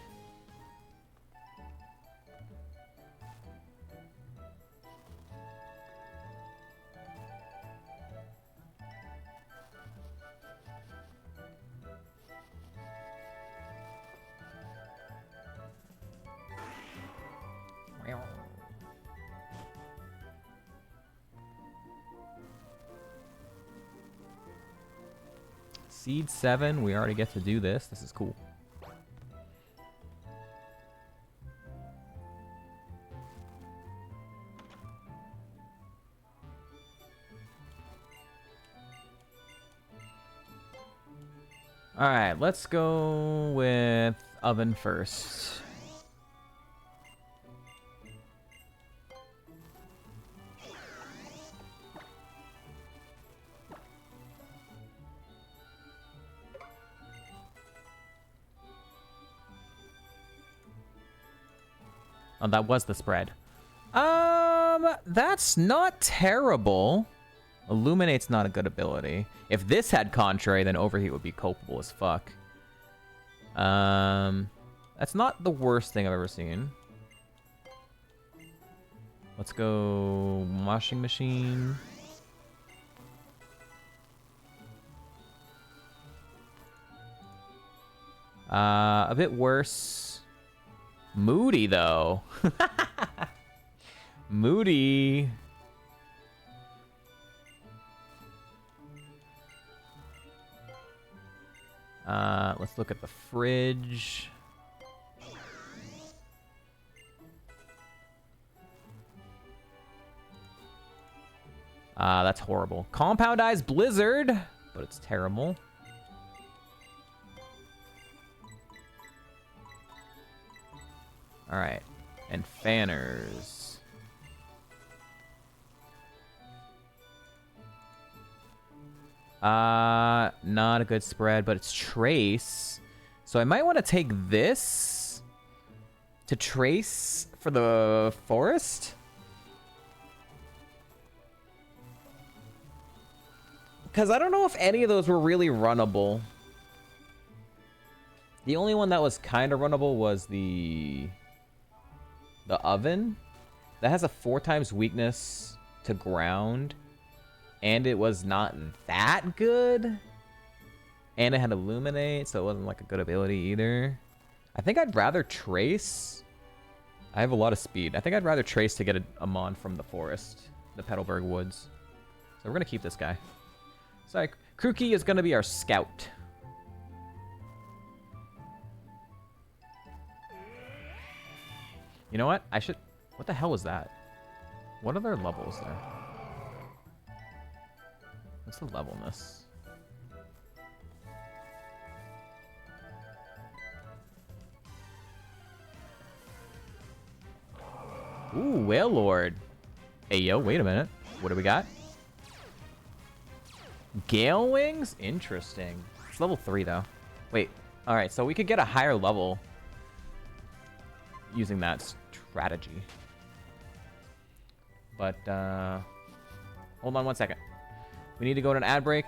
Seed 7, we already get to do this. This is cool. Alright, let's go with Oven first. Oh, that was the spread. That's not terrible. Illuminate's not a good ability. If this had Contrary, then Overheat would be culpable as fuck. That's not the worst thing I've ever seen. Let's go Washing Machine. A bit worse. Moody, though. Moody. Let's look at the fridge. That's horrible. Compound Eyes Blizzard, but it's terrible. All right, and Fanners. Not a good spread, but it's Trace. So I might want to take this to Trace for the forest. Because I don't know if any of those were really runnable. The only one that was kind of runnable was the Oven. That has a 4x weakness to ground. And it was not that good. And it had Illuminate, so it wasn't like a good ability either. I think I'd rather Trace. I have a lot of speed. I think I'd rather Trace to get a Mon from the forest, the Petalburg Woods. So we're going to keep this guy. Sorry, Krookie is going to be our scout. You know what? I should... What the hell was that? What are their levels there? What's the level in this? Ooh, Whale Lord. Hey, yo, wait a minute. What do we got? Gale Wings? Interesting. It's level 3, though. Wait. Alright, so we could get a higher level using that strategy. But, hold on one second. We need to go to an ad break.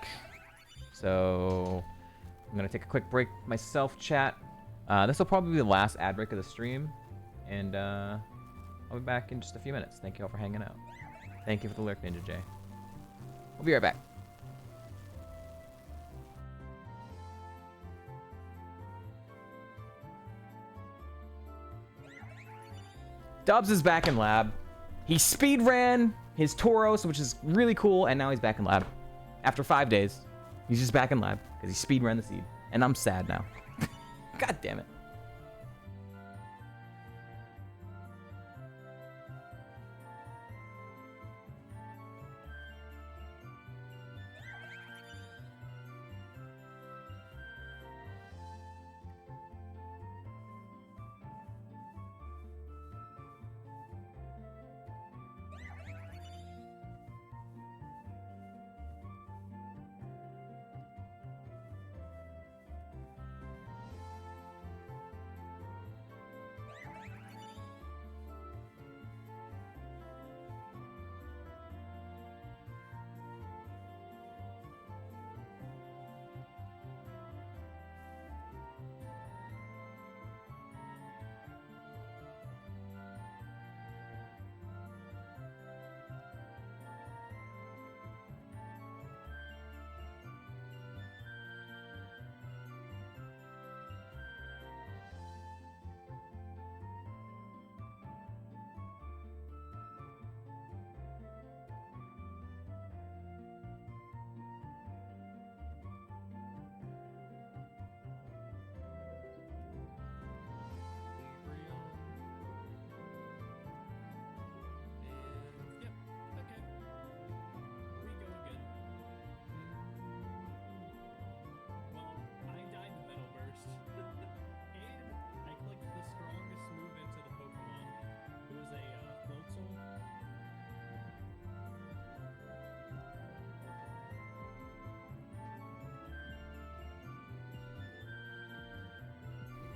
So, I'm going to take a quick break myself, chat. This will probably be the last ad break of the stream. And, I'll be back in just a few minutes. Thank you all for hanging out. Thank you for the lurk, Ninja J. We'll be right back. Dubs is back in lab. He speed ran his Tauros, which is really cool, and now he's back in lab. After 5 days, he's just back in lab because he speed ran the seed. And I'm sad now. God damn it.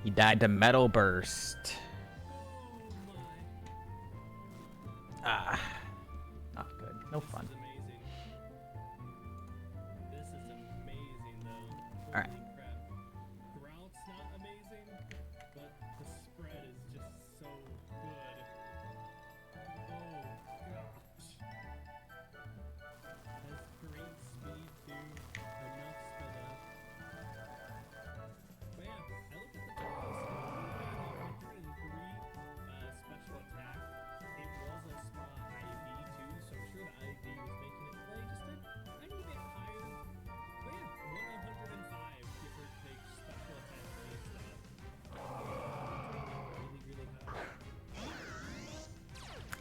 He died to Metal Burst. Ah, not good. No fun. This is amazing, though. All right. Holy crap. Grout's not amazing, but the spread is just so good. Oh, gosh. Has great speed, too. Enough for the... But yeah, I looked at the totals. Only 103 special attack. It was a spa IV, too, so I'm sure the IV was making it play just a tiny bit higher. But yeah, 105, give or take, special attack base stat. Really, really high.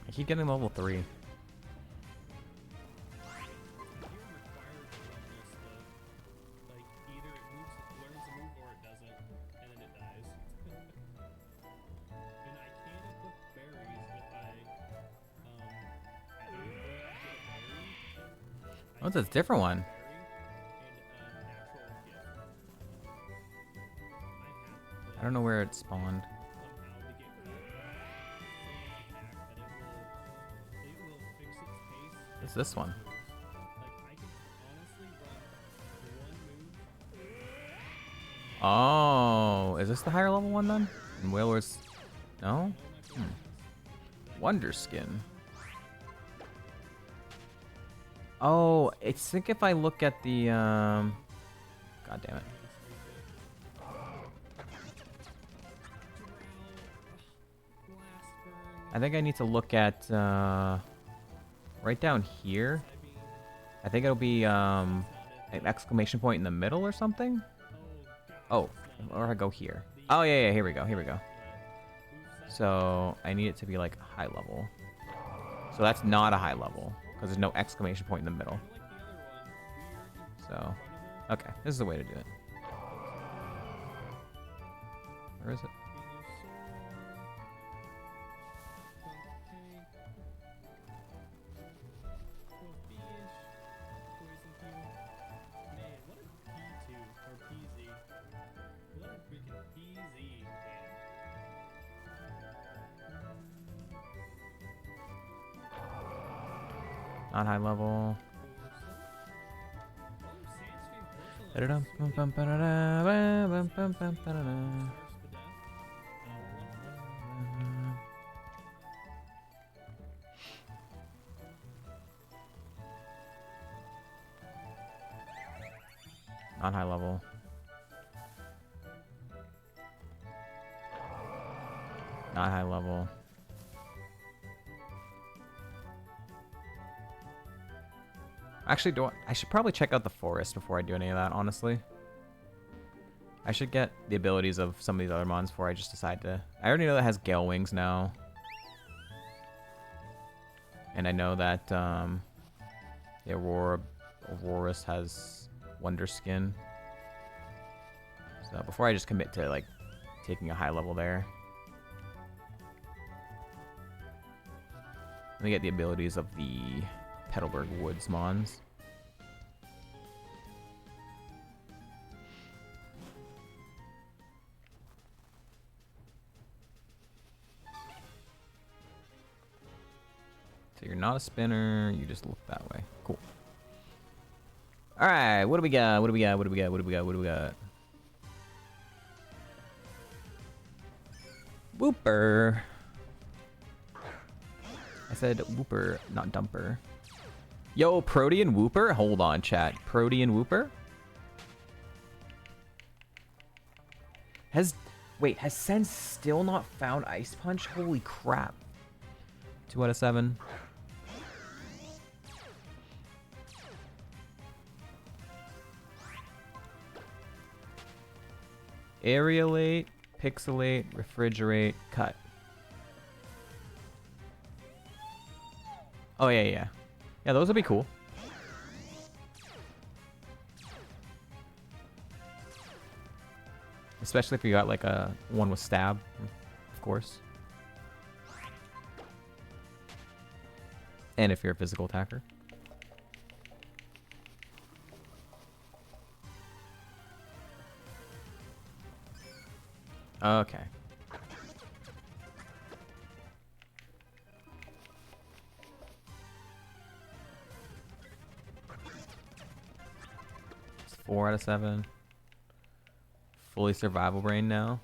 I keep getting level 3. You're required to run this, though. Like, either it moves, learns a move, or it doesn't, and then it dies. And I can equip berries if I, at any point get a berry. Oh, it's a different one. Berry and natural gift. I have I don't know where it spawned. somehow to get cut attack that it will fix its pace. It's this one. Like I can honestly run one move. Oh, is this the higher level one then? And Whalers? No? Wonder Skin. Oh, I think if I look at the God damn it. I think I need to look at right down here. I think it'll be an exclamation point in the middle or something. Oh, or I go here. Oh yeah, here we go. Here we go. So I need it to be like high level. So that's not a high level because there's no exclamation point in the middle. So, okay, this is the way to do it. Where is it? Not high level. Not high level. Not high level. Actually, I should probably check out the forest before I do any of that, honestly. I should get the abilities of some of these other mons before I just decide to... I already know that it has Gale Wings now. And I know that the Aurorus has Wonder Skin. So before I just commit to like taking a high level there. Let me get the abilities of the Petalburg Woods mons. So you're not a spinner, you just look that way. Cool. Alright, what do we got? What do we got? What do we got? What do we got? What do we got? Whooper. I said Whooper, not Dumper. Yo, Protean Whooper? Hold on, chat. Protean Whooper? Wait, has Sense still not found Ice Punch? Holy crap. 2 out of 7. Aerialate, Pixelate, Refrigerate, Cut. Oh, yeah. Yeah, those would be cool. Especially if you got like a one with Stab, of course. And if you're a physical attacker. Okay. It's 4 out of 7. Fully survival brain now.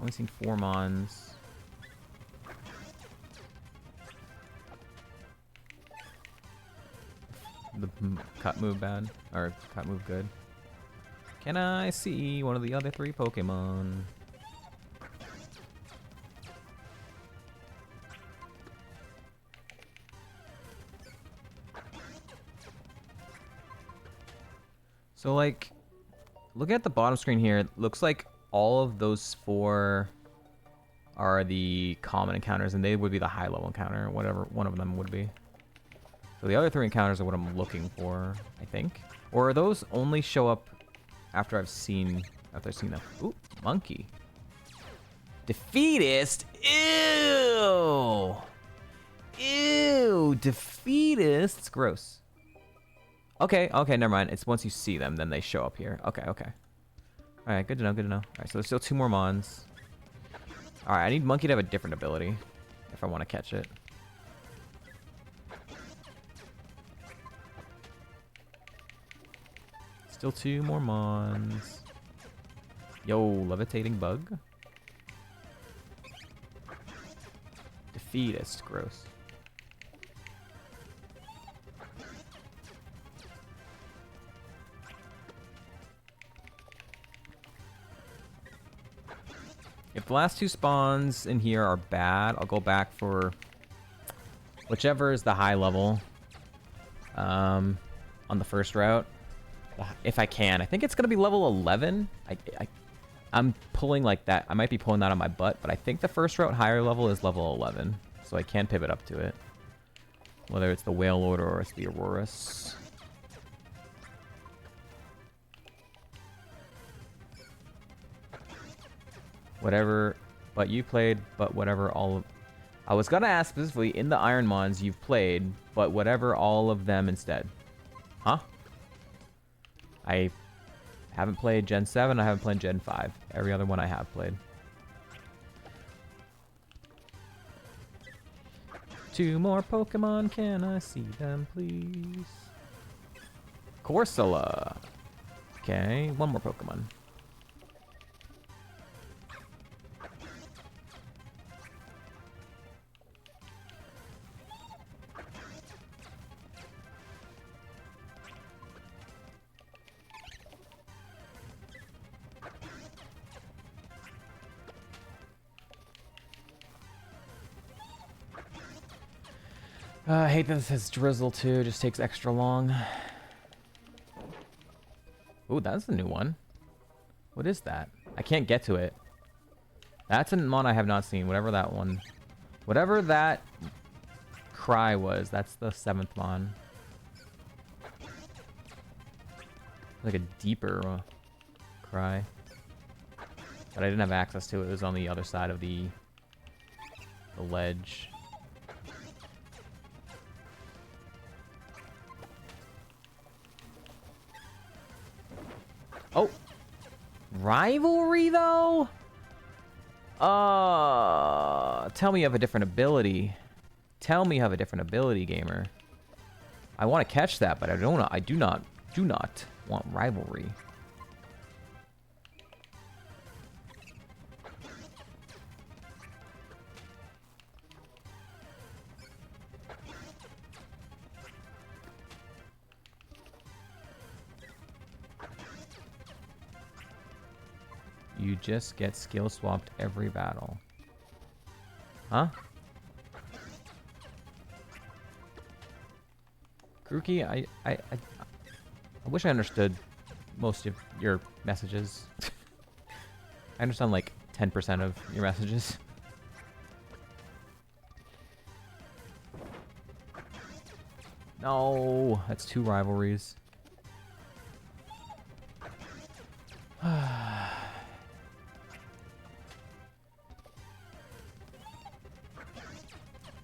Only seen 4 mons. The cut move bad, or cut move good. Can I see one of the other 3 Pokemon? So like, look at the bottom screen here. It looks like all of those 4 are the common encounters, and they would be the high level encounter, whatever one of them would be. So the other 3 encounters are what I'm looking for, I think. Or are those only show up after I've seen them? Ooh, monkey. Defeatist? Ew! Ew, defeatist. It's gross. Okay, never mind. It's once you see them, then they show up here. Okay. Alright, good to know. Alright, so there's still 2 more mons. Alright, I need monkey to have a different ability if I want to catch it. Still 2 more mons. Yo, levitating bug. Defeatist, gross. If the last 2 spawns in here are bad, I'll go back for whichever is the high level on the first route. If I can. I think it's going to be level 11. I'm pulling like that. I might be pulling that on my butt, but I think the first route higher level is level 11. So I can pivot up to it. Whether it's the Whale Lord or it's the Aurorus. Whatever, but you played, but whatever all of... I was going to ask specifically in the Ironmons you've played, but whatever all of them instead. Huh? I haven't played Gen 7, I haven't played Gen 5. Every other one I have played. 2 more Pokemon, can I see them please? Corsola. Okay, one more Pokemon. I hate that this has drizzle too, it just takes extra long. Ooh, that's a new one. What is that? I can't get to it. That's a mon I have not seen, whatever that one. Whatever that cry was, that's the 7th mon. Like a deeper cry. But I didn't have access to it, it was on the other side of the ledge. Oh! Rivalry, though? Tell me you have a different ability. Tell me you have a different ability, gamer. I want to catch that, but I do not want rivalry. You just get skill swapped every battle. Huh? Grookey, I wish I understood most of your messages. I understand like 10% of your messages. No, that's 2 rivalries.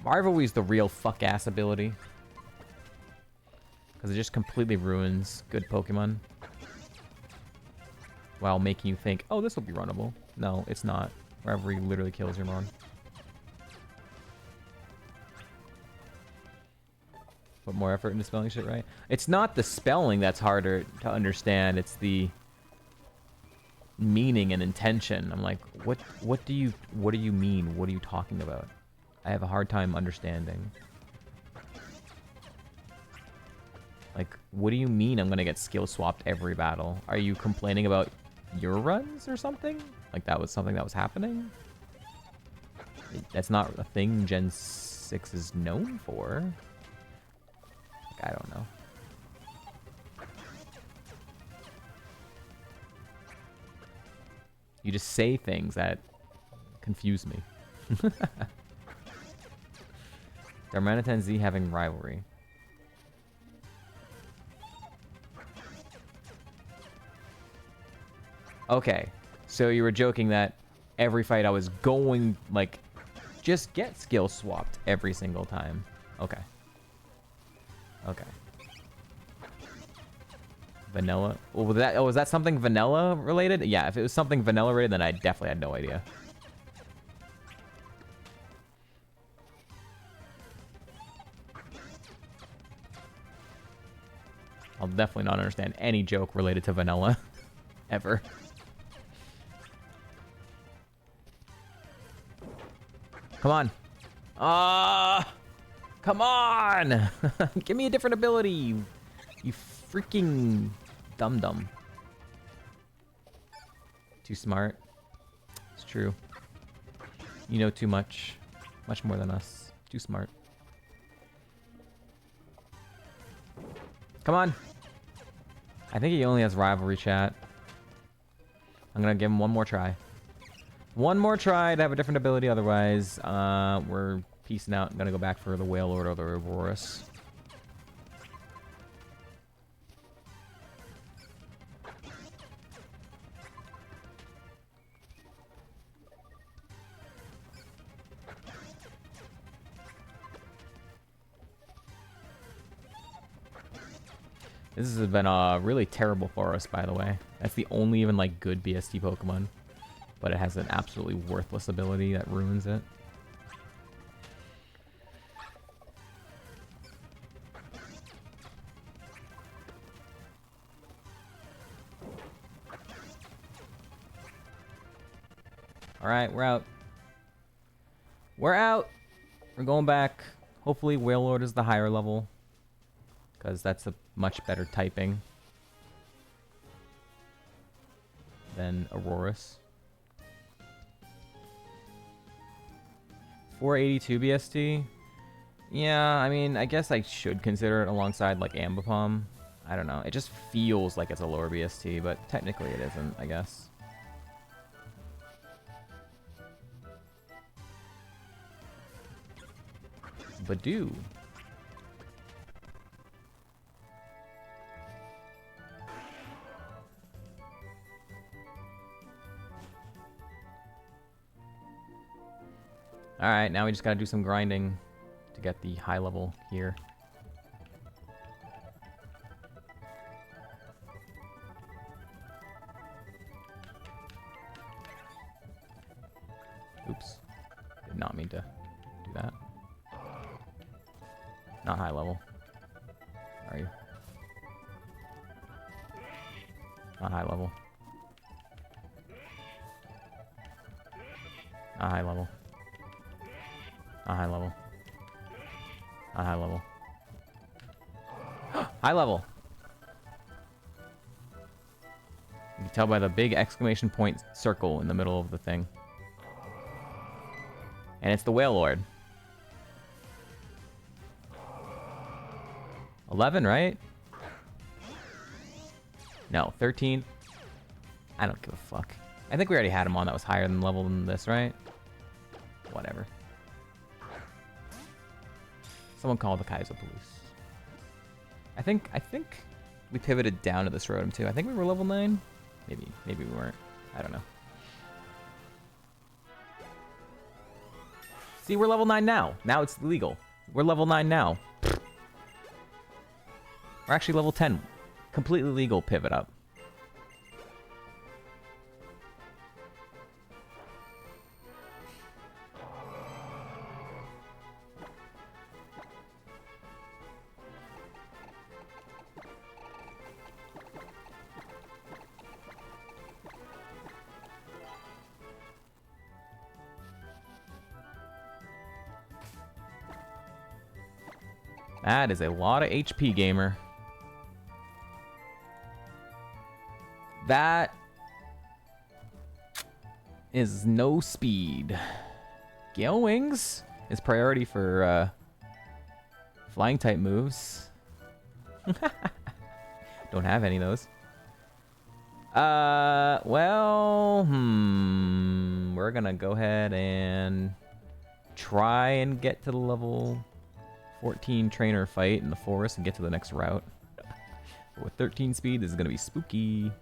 Rivalry is the real fuck-ass ability. Because it just completely ruins good Pokemon. While making you think, oh, this will be runnable. No, it's not. Rivalry literally kills your mon. Put more effort into spelling shit right. It's not the spelling that's harder to understand. It's the meaning and intention. I'm like, what do you mean? What are you talking about? I have a hard time understanding. Like, what do you mean I'm gonna get skill swapped every battle? Are you complaining about your runs or something? Like that was something that was happening? That's not a thing Gen 6 is known for. Like, I don't know. You just say things that confuse me. Darmanitan and Z having rivalry. Okay, so you were joking that every fight I was going, like, just get skill swapped every single time. Okay. Okay. Vanilla? Oh, was that something vanilla related? Yeah, if it was something vanilla related, then I definitely had no idea. I'll definitely not understand any joke related to vanilla. Ever. Come on. Come on! Give me a different ability, you freaking dum-dum. Too smart. It's true. You know too much. Much more than us. Too smart. Come on! I think he only has rivalry, chat. I'm gonna give him one more try. One more try to have a different ability, otherwise we're peacing out. I'm gonna go back for the Whale Lord or the Ouroboros. This has been really terrible for us, by the way. That's the only even like good BST Pokemon. But it has an absolutely worthless ability that ruins it. Alright, we're out. We're out! We're going back. Hopefully Wailord is the higher level. Because that's a much better typing than Aurorus. 482 BST? Yeah, I mean, I guess I should consider it alongside, like, Ambipom. I don't know. It just feels like it's a lower BST, but technically it isn't, I guess. Badoo. Alright, now we just gotta do some grinding to get the high level here. Oops. Did not mean to do that. Not high level. Are you? Not high level. Not high level. Not high level. Not high level. High level! You can tell by the big exclamation point circle in the middle of the thing. And it's the Wailord. 11, right? No, 13. I don't give a fuck. I think we already had him on that was higher than level than this, right? Whatever. Someone call the Kaizo police. I think we pivoted down to this Rotom too. I think we were level 9. Maybe we weren't. I don't know. See, we're level 9 now. Now it's legal. We're level 9 now. We're actually level 10. Completely legal pivot up. That is a lot of HP, gamer. That is no speed. Gale Wings is priority for flying type moves. Don't have any of those. Well, we're gonna go ahead and try and get to the level 14 trainer fight in the forest and get to the next route. But with 13 speed, this is gonna be spooky.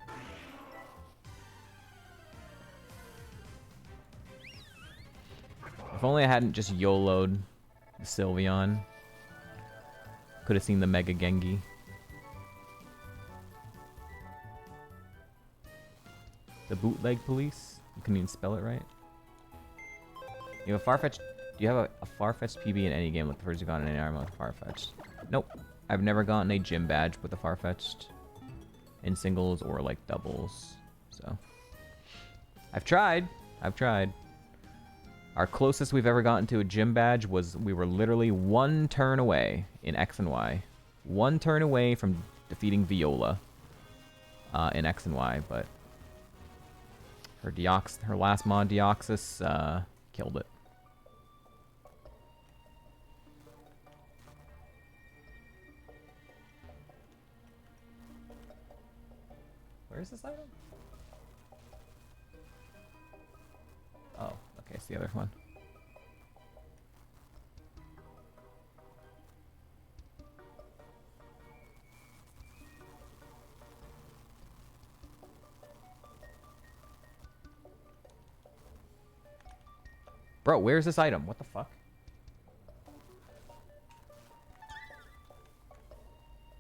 If only I hadn't just YOLO'd the Sylveon. Could have seen the Mega Gengi. The bootleg police? You couldn't even spell it right. You have a Farfetch'd. Do you have a Farfetch'd PB in any game? Like the first you've gotten an Ironmon with Farfetch'd. Nope. I've never gotten a gym badge with a Farfetch'd in singles or like doubles. So I've tried. Our closest we've ever gotten to a gym badge was we were literally one turn away in X and Y. One turn away from defeating Viola in X and Y, but her last mod Deoxys killed it. Where's this item? Oh, okay, it's the other one. Bro, where's this item? What the fuck?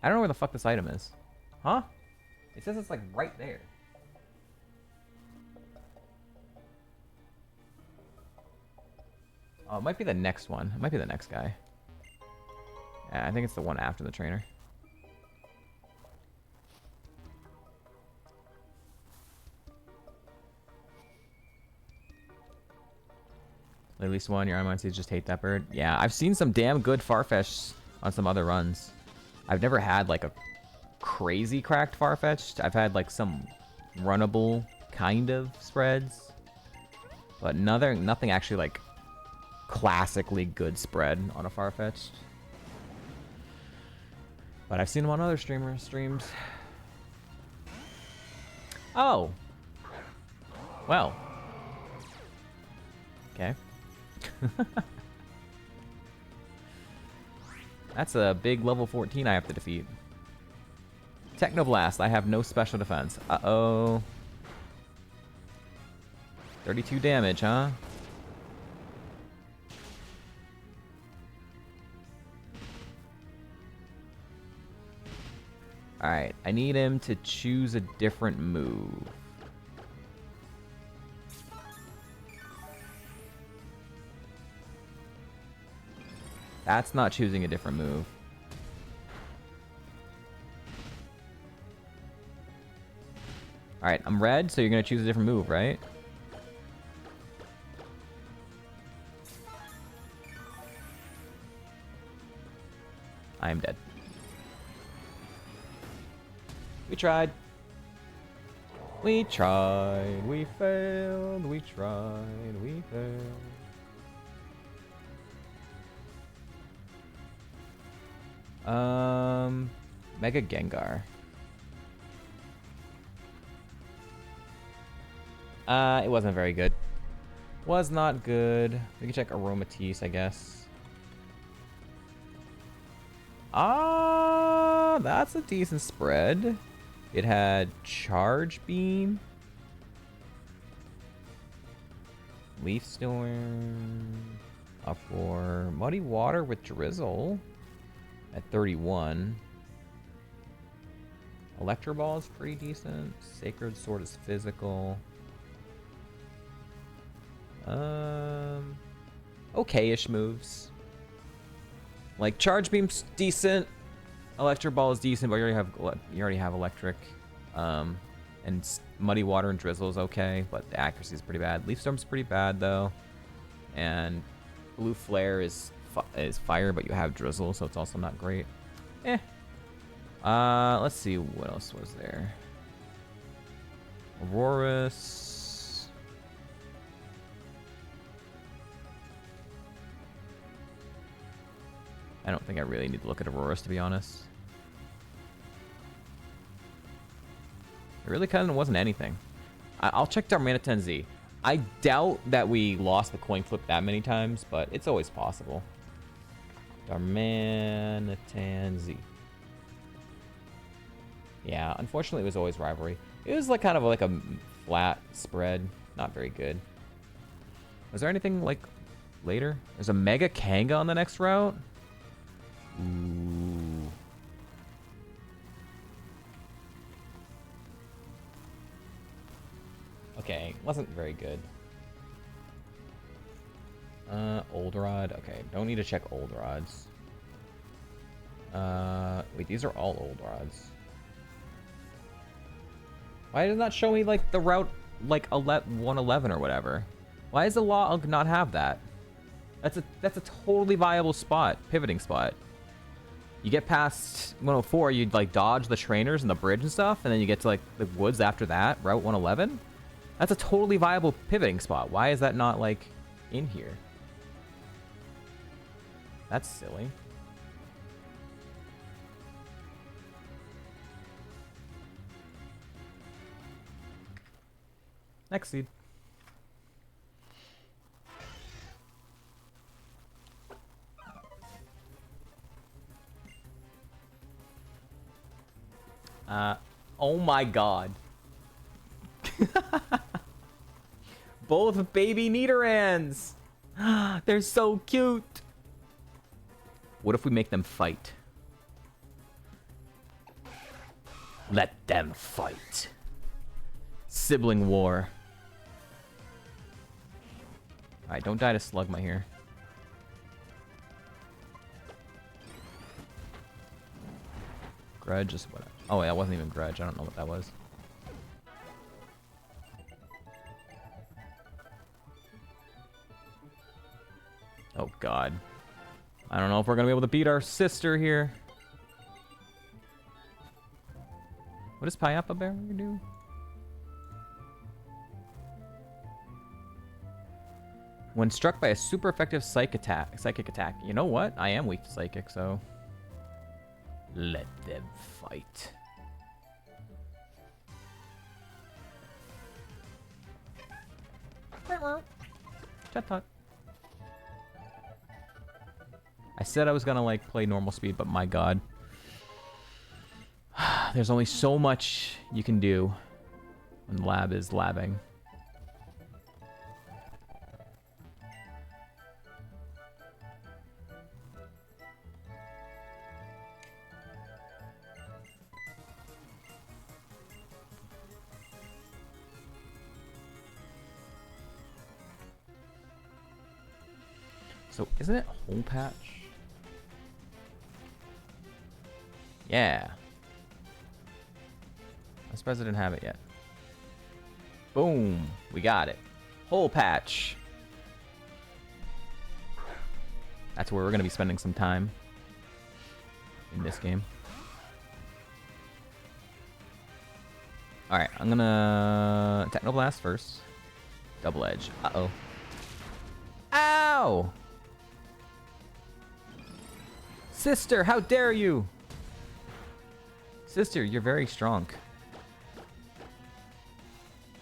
I don't know where the fuck this item is. Huh? It says it's like right there. Oh, it might be the next one. It might be the next guy. Yeah, I think it's the one after the trainer. At least one, your Ironmon seeds just hate that bird. Yeah, I've seen some damn good Farfetch on some other runs. I've never had like a crazy cracked Farfetched. I've had like some runnable kind of spreads. But nothing actually like classically good spread on a Farfetched. But I've seen them on other streams. Oh. Well. Okay. That's a big level 14 I have to defeat. Technoblast, I have no special defense. Uh-oh. 32 damage, huh? Alright, I need him to choose a different move. That's not choosing a different move. Alright, I'm red, so you're gonna choose a different move, right? I am dead. We tried. We tried. We failed. We tried. We failed. Mega Gengar. It wasn't very good. Was not good. We can check Aromatisse, I guess. That's a decent spread. It had Charge Beam, Leaf Storm, Uproar, Muddy Water with Drizzle at 31. Electro Ball is pretty decent. Sacred Sword is physical. Okay-ish moves. Like Charge Beam's decent. Electro Ball is decent, but you already have Electric. And Muddy Water and Drizzle is okay, but the accuracy is pretty bad. Leaf Storm's pretty bad though. And Blue Flare is fire, but you have Drizzle, so it's also not great. Eh. Let's see what else was there. Aurorus. I don't think I really need to look at Aurorus, to be honest. It really kind of wasn't anything. I'll check Darmanitan Z. I doubt that we lost the coin flip that many times, but it's always possible. Darmanitan Z. Yeah, unfortunately it was always rivalry. It was like kind of like a flat spread. Not very good. Was there anything like later? There's a Mega Kanga on the next route? Ooh. Okay, wasn't very good. Old Rod. Okay, don't need to check old rods. Wait, these are all old rods. Why does it not show me like the route like 111 or whatever? Why does the log not have that? That's a totally viable spot, pivoting spot. You get past 104, you'd like dodge the trainers and the bridge and stuff, and then you get to like the woods after that, Route 111. That's a totally viable pivoting spot. Why is that not like in here? That's silly. Next seed. Oh my god. Both baby Nidorans. They're so cute. What if we make them fight? Let them fight. Sibling war. Alright, don't die to Slugma here. Grudge is what? Oh, that wasn't even Grudge. I don't know what that was. Oh, God. I don't know if we're going to be able to beat our sister here. What does Payappa Bear do? When struck by a super effective psychic attack. You know what? I am weak to psychic, so let them fight. Chat. I said I was gonna like play normal speed, but my God, there's only so much you can do when lab is labbing. So isn't it hole patch? Yeah. I'm surprised I didn't have it yet. Boom. We got it. Hole patch. That's where we're going to be spending some time in this game. Alright, I'm going to Technoblast first. Double Edge. Uh-oh. Ow! Sister, how dare you? Sister, you're very strong.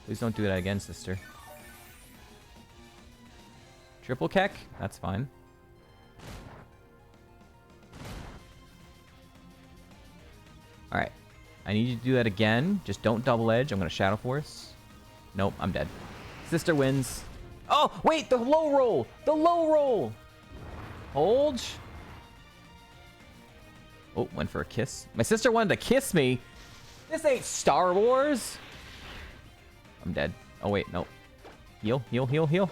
Please don't do that again, sister. Triple Keck? That's fine. Alright. I need you to do that again. Just don't double edge. I'm going to Shadow Force. Nope, I'm dead. Sister wins. Oh, wait, the low roll! The low roll! Hold. Oh, went for a kiss. My sister wanted to kiss me. This ain't Star Wars. I'm dead. Oh, wait, no. Heal, heal, heal, heal.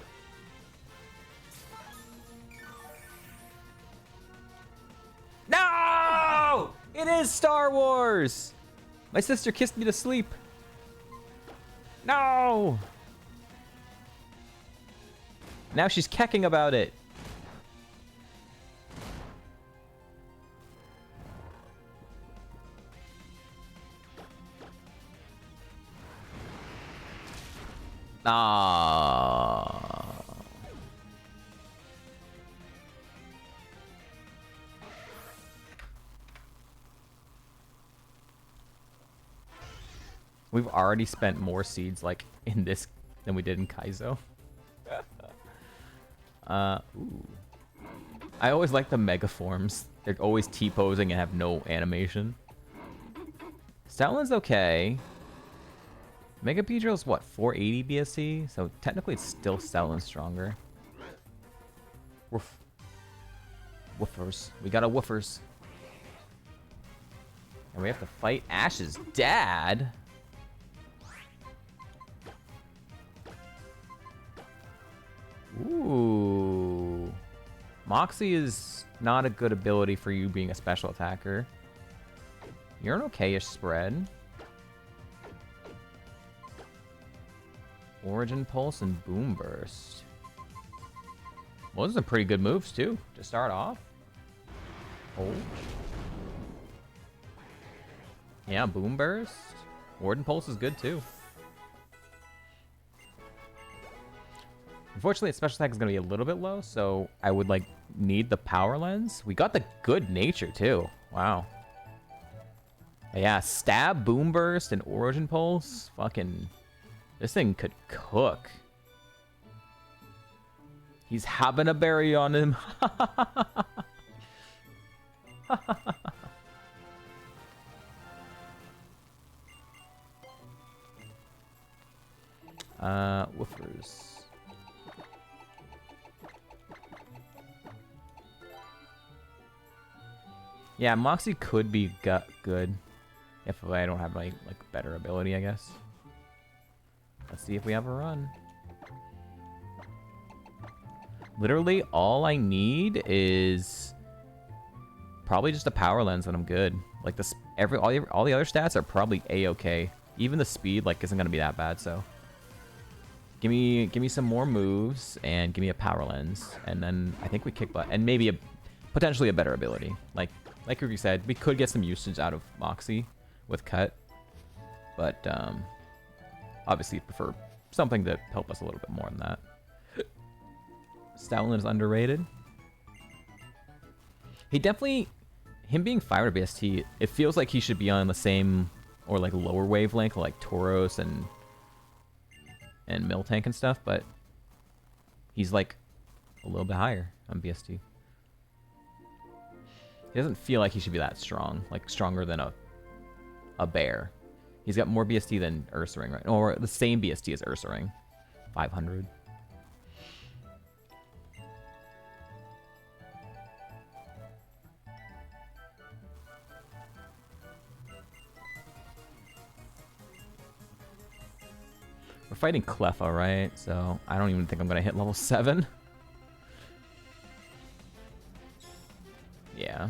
No! It is Star Wars! My sister kissed me to sleep. No! Now she's kecking about it. Ah. We've already spent more seeds like in this than we did in Kaizo. Ooh. I always like the mega forms. They're always T-posing and have no animation. Stoutland's okay. Mega Beedrill's what, 480 BSC? So technically it's still Stoutland stronger. Woof. Woofers. We got a woofers. And we have to fight Ash's dad. Ooh. Moxie is not a good ability for you being a special attacker. You're an okay-ish spread. Origin Pulse and Boom Burst. Well, those are pretty good moves, too, to start off. Oh. Yeah, Boom Burst. Origin Pulse is good, too. Unfortunately, its special attack is going to be a little bit low, so I would, like, need the Power Lens. We got the Good Nature, too. Wow. But yeah, Stab, Boom Burst, and Origin Pulse. Fucking... This thing could cook. He's having a berry on him. Woofers. Yeah, Moxie could be good if I don't have like better ability, I guess. Let's see if we have a run. Literally, all I need is probably just a Power Lens and I'm good. Like this, all the other stats are probably a-okay. Even the speed like isn't gonna be that bad. So give me some more moves and give me a power lens, and then I think we kick butt and maybe potentially a better ability. Like Ruki said, we could get some usage out of Moxie with cut, but obviously prefer something to help us a little bit more than that. Stoutland is underrated. He definitely, him being Fire BST, it feels like he should be on the same or like lower wavelength like Tauros and Miltank and stuff, but he's like a little bit higher on BST. He doesn't feel like he should be that strong, like stronger than a bear. He's got more BST than Ursaring, right? Or the same BST as Ursaring. 500. We're fighting Cleffa, right? So I don't even think I'm going to hit level 7. Yeah.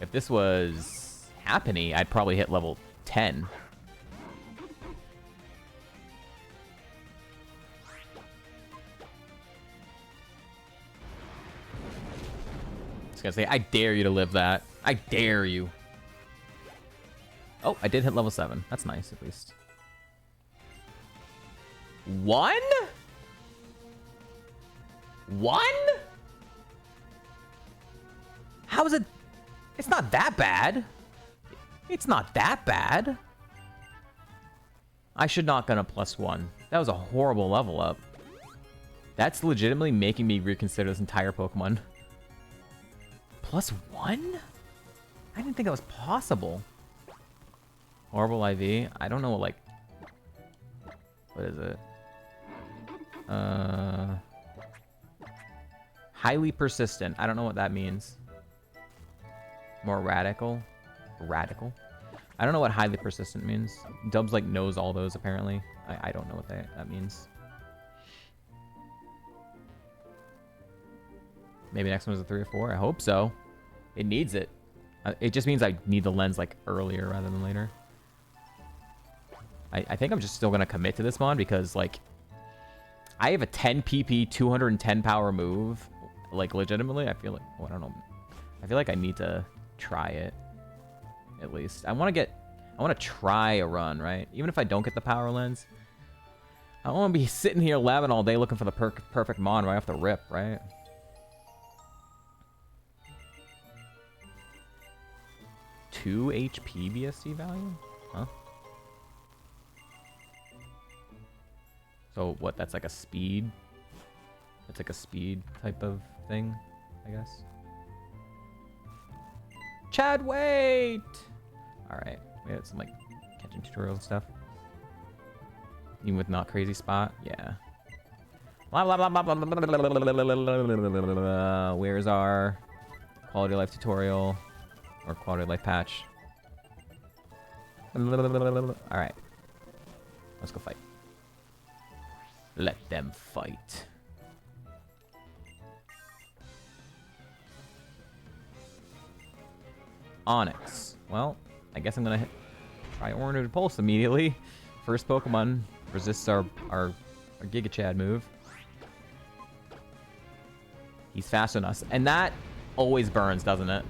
If this was Happiny, I'd probably hit level 10. I was gonna say, I dare you to live that. I dare you. Oh, I did hit level 7. That's nice, at least. 1? 1? How is it? It's not that bad. It's not that bad. I should not gonna +1. That was a horrible level up. That's legitimately making me reconsider this entire Pokemon. +1? I didn't think that was possible. Horrible IV. I don't know, like... What is it? Highly persistent. I don't know what that means. More radical? Radical? I don't know what highly persistent means. Dubs like knows all those apparently. I don't know what that means. Maybe next one is a 3 or 4. I hope so. It needs it. It just means I need the lens like earlier rather than later. I think I'm just still gonna commit to this mon because like I have a 10 PP 210 power move. Like legitimately, I feel like I don't know. I feel like I need to try it at least. I want to try a run, right? Even if I don't get the power lens, I don't want to be sitting here labbing all day looking for the perfect mon right off the rip, right? Two HP BST value? Huh? So what, that's like a speed? That's like a speed type of thing, I guess. Chad, wait! Alright, we had some like catching tutorials and stuff. Even with not crazy spot, yeah. Where's our quality of life tutorial? Or quality of life patch? Alright. Let's go fight. Let them fight. Onyx. Well, I guess I'm gonna try Ornate Pulse immediately. First Pokemon resists our Giga Chad move. He's faster than us, and that always burns, doesn't it?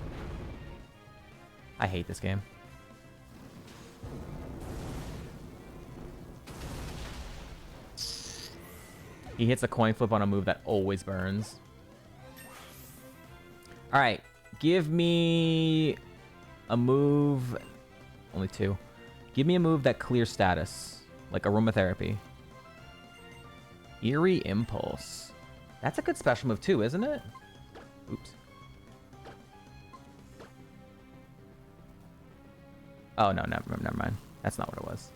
I hate this game. He hits a coin flip on a move that always burns. All right, give me a move. Only 2. Give me a move that clears status, like Aromatherapy. Eerie Impulse. That's a good special move too, isn't it? Oops. Oh no, never mind. That's not what it was.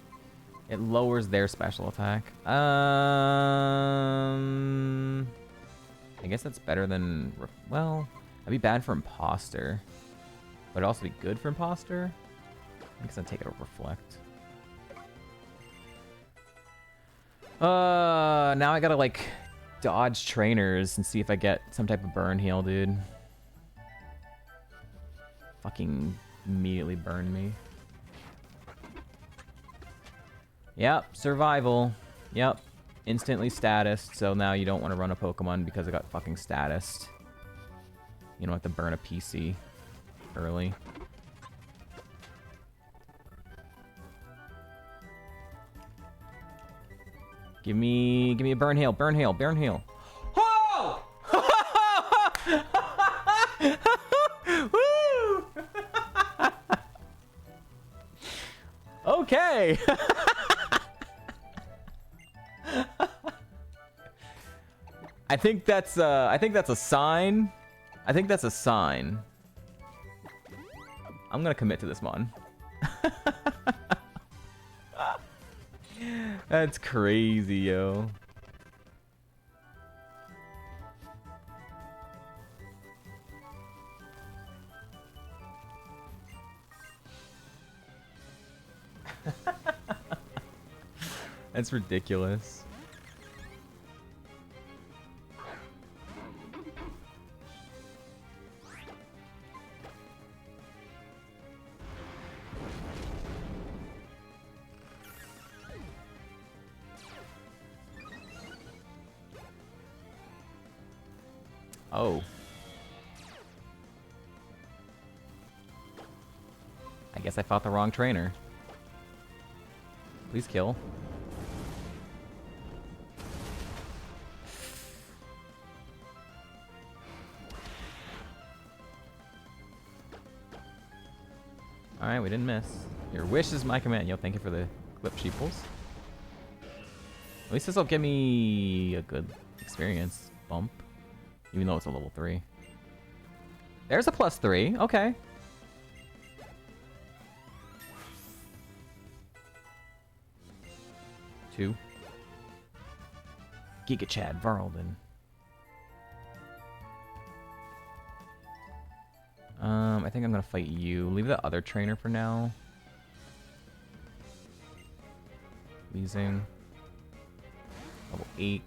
It lowers their special attack. I guess that's better than... Well, that'd be bad for Imposter. But it'd also be good for Imposter. I guess I'd take it over Reflect. Now I gotta, like, dodge trainers and see if I get some type of burn heal, dude. Fucking immediately burned me. Yep, survival. Yep. Instantly statused, so now you don't want to run a Pokemon because it got fucking statused. You don't have to burn a PC early. Give me a burn hail, burn hail, burn hail. Oh! Woo! Okay. I think that's a sign. I think that's a sign. I'm gonna commit to this one. That's crazy, yo. That's ridiculous. Oh. I guess I fought the wrong trainer. Please kill. Alright, we didn't miss. Your wish is my command. Yo, thank you for the clip sheeples. At least this will give me a good experience bump. Even though it's a level 3. There's a +3. Okay. Two. Giga Chad Varlden. I think I'm gonna fight you. Leave the other trainer for now. Weezing. Level 8.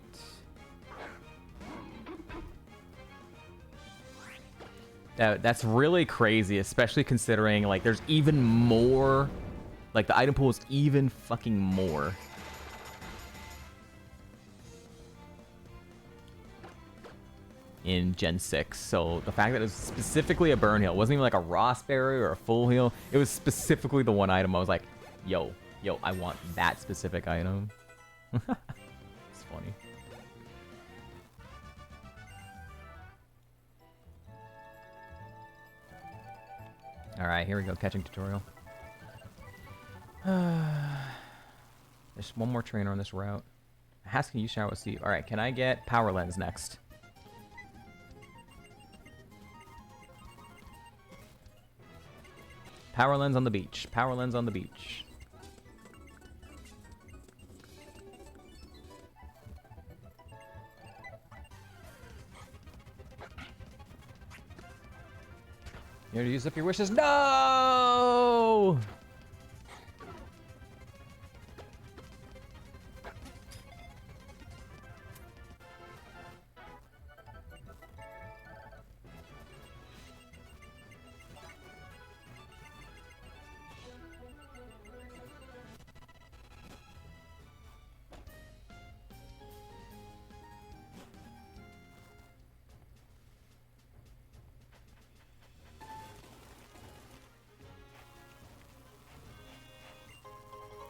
That's really crazy, especially considering, like, there's even more. Like, the item pool is even fucking more. In Gen 6. So, the fact that it was specifically a burn heal. It wasn't even like a Ross Berry or a full heal. It was specifically the one item I was like, yo, I want that specific item. It's funny. Alright, here we go. Catching tutorial. There's one more trainer on this route. Has can you shower with Steve? Alright, can I get Power Lens next? Power Lens on the beach. Power Lens on the beach. You to use up your wishes? No!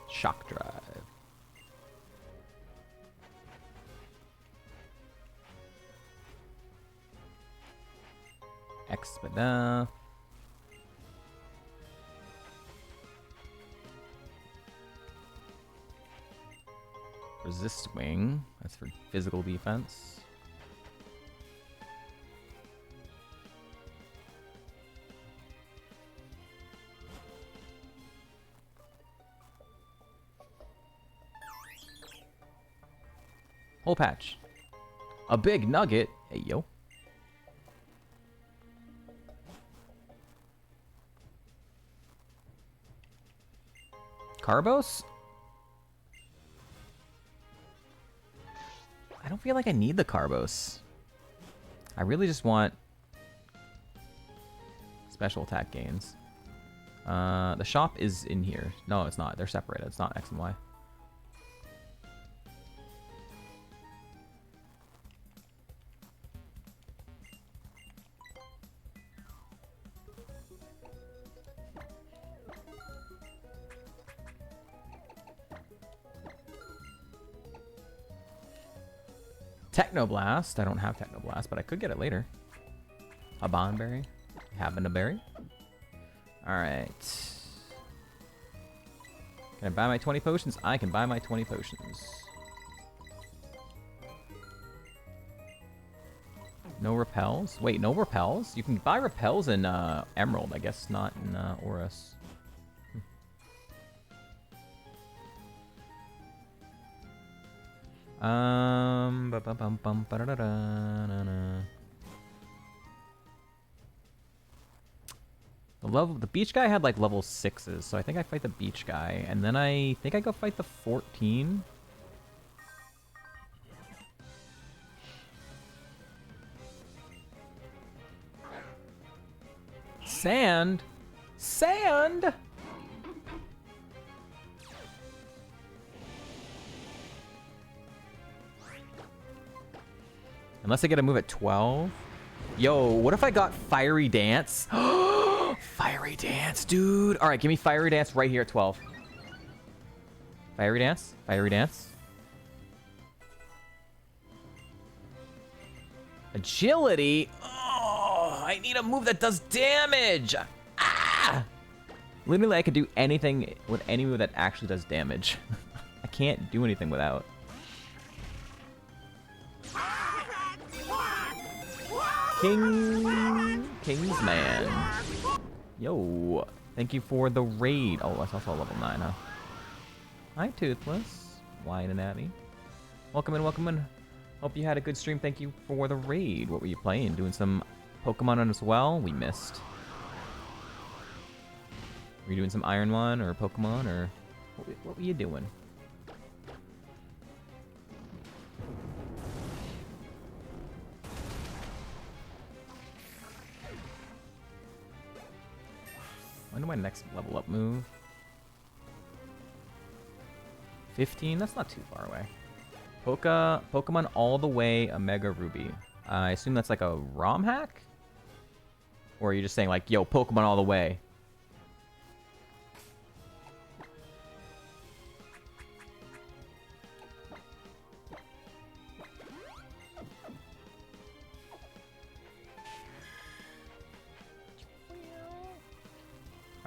Shock Drive. Expedite. Resist Wing. That's for physical defense. Whole patch. A big nugget. Hey, yo. Carbos? I don't feel like I need the Carbos. I really just want special attack gains. The shop is in here. No, it's not. They're separated. It's not X and Y. Technoblast. I don't have Technoblast, but I could get it later. A Bonberry. Habanberry. Alright. Can I buy my 20 potions? I can buy my 20 potions. No repels? Wait, no repels? You can buy repels in Emerald, I guess not in Oris. The beach guy had like level 6s, so I think I fight the beach guy, and then I think I go fight the 14. Sand? Sand? Unless I get a move at 12. Yo, what if I got Fiery Dance? Fiery Dance, dude. All right, give me Fiery Dance right here at 12. Fiery Dance? Fiery Dance? Agility? Oh, I need a move that does damage. Ah! Literally, I could do anything with any move that actually does damage. I can't do anything without. Kingsman. Yo, thank you for the raid. Oh, that's also a level 9, huh? Hi, Toothless. Whining at me. Welcome in, welcome in. Hope you had a good stream. Thank you for the raid. What were you playing? Doing some Pokemon on as well? We missed. Were you doing some Ironmon or Pokemon, or what were you doing? When do my next level up move? 15? That's not too far away. Pokemon all the way Omega Ruby. I assume that's like a ROM hack? Or are you just saying like, yo, Pokemon all the way?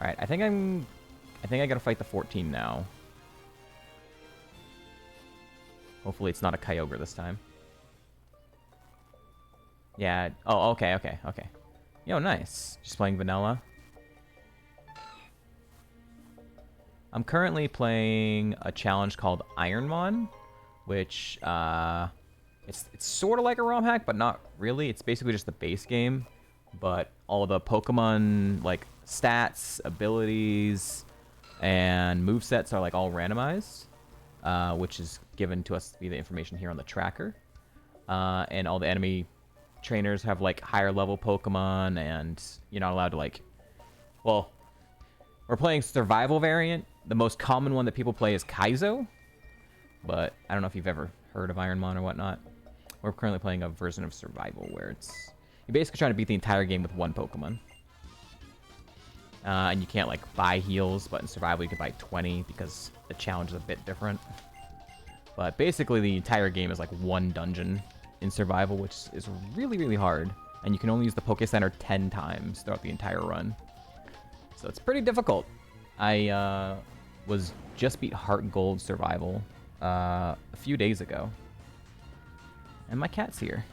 Alright, I think I gotta fight the 14 now. Hopefully it's not a Kyogre this time. Yeah, oh, okay. Yo, nice. Just playing vanilla. I'm currently playing a challenge called Ironmon, which, it's sort of like a ROM hack, but not really. It's basically just the base game, but all the Pokemon, like, stats, abilities, and movesets are like all randomized, which is given to us via the information here on the tracker. And all the enemy trainers have like higher level Pokemon, and you're not allowed to like, well, we're playing survival variant. The most common one that people play is Kaizo, but I don't know if you've ever heard of Ironmon or whatnot. We're currently playing a version of survival where you're basically trying to beat the entire game with one Pokemon. And you can't like buy heals, but in survival you can buy 20 because the challenge is a bit different. But basically the entire game is like one dungeon in survival, which is really, really hard. And you can only use the Poké Center 10 times throughout the entire run. So it's pretty difficult. I was just beat Heart Gold Survival a few days ago. And my cat's here.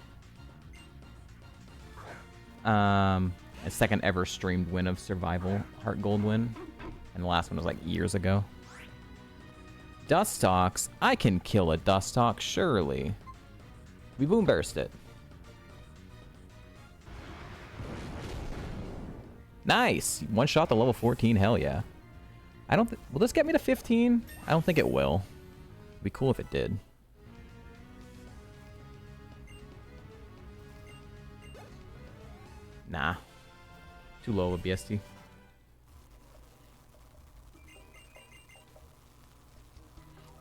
A second ever streamed win of Survival Heart Gold win. And the last one was like years ago. Dustox? I can kill a Dustox, surely. We boom burst it. Nice! One shot to level 14, hell yeah. Will this get me to 15? I don't think it will. It'd be cool if it did. Nah. Too low of a BST.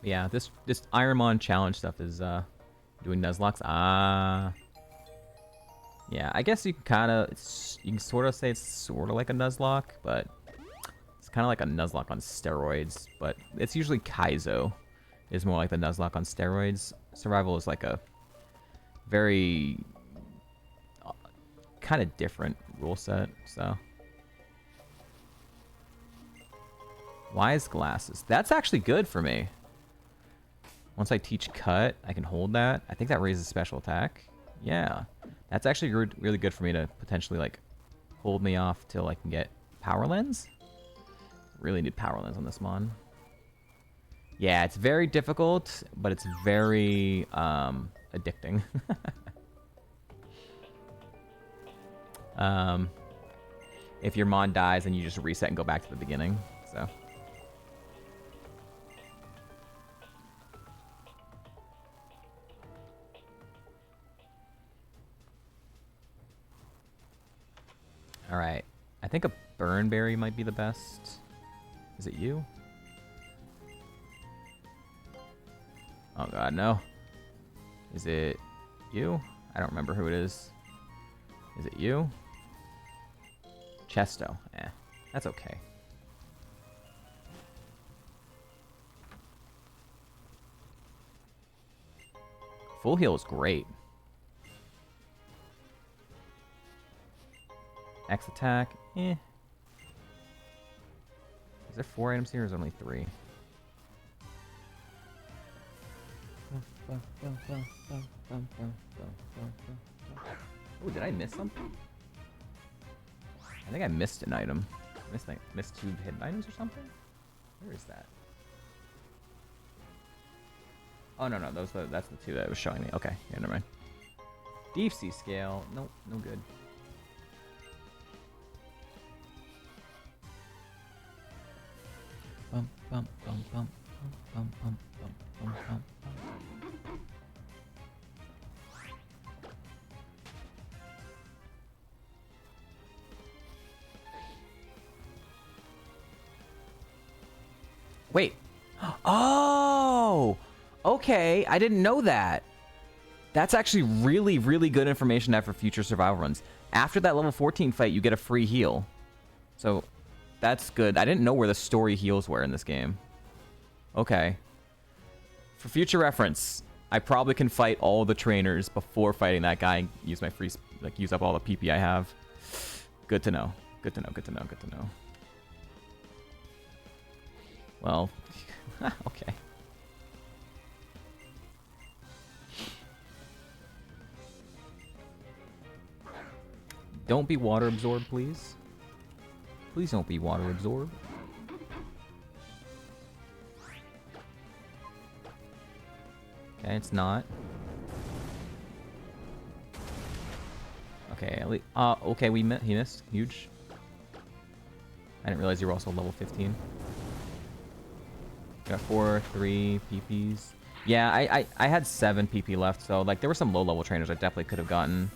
Yeah, this Ironmon challenge stuff is doing Nuzlocke. Yeah, I guess you can sort of say it's sort of like a Nuzlocke, but it's kind of like a Nuzlocke on steroids. But it's usually Kaizo is more like the Nuzlocke on steroids. Survival is like a very kind of different rule set, so. Wise glasses. That's actually good for me. Once I teach cut, I can hold that. I think that raises special attack. Yeah. That's actually really good for me to potentially, like, hold me off till I can get Power Lens. Really need Power Lens on this mon. Yeah, it's very difficult, but it's very addicting. If your mon dies, then you just reset and go back to the beginning. So. All right. I think a burn berry might be the best. Is it you? Oh god, no. Is it you? I don't remember who it is. Is it you? Chesto. Eh, that's okay. Full heal is great. X attack, eh. Is there 4 items here or is there only 3? Oh, did I miss something? I think I missed an item. Missed 2 hidden items or something? Where is that? Oh, no, that's the 2 that it was showing me. Okay, yeah, never mind. Deep sea scale. Nope, no good. Bum, bum, bum, bum, bum, bum, bum, bum, bum, bum. Wait. Oh! Okay, I didn't know that. That's actually really, really good information to have for future survival runs. After that level 14 fight, you get a free heal. So, that's good. I didn't know where the story heals were in this game. Okay. For future reference, I probably can fight all the trainers before fighting that guy and use my free, like, use up all the PP I have. Good to know. Good to know, good to know, good to know. Well, okay. Don't be water absorbed, please. Please don't be water absorbed. Okay, it's not. Okay, at least, okay, he missed. Huge. I didn't realize you were also level 15. Got 4, 3 PPs. Yeah, I had 7 PP left, so like there were some low-level trainers I definitely could have gotten.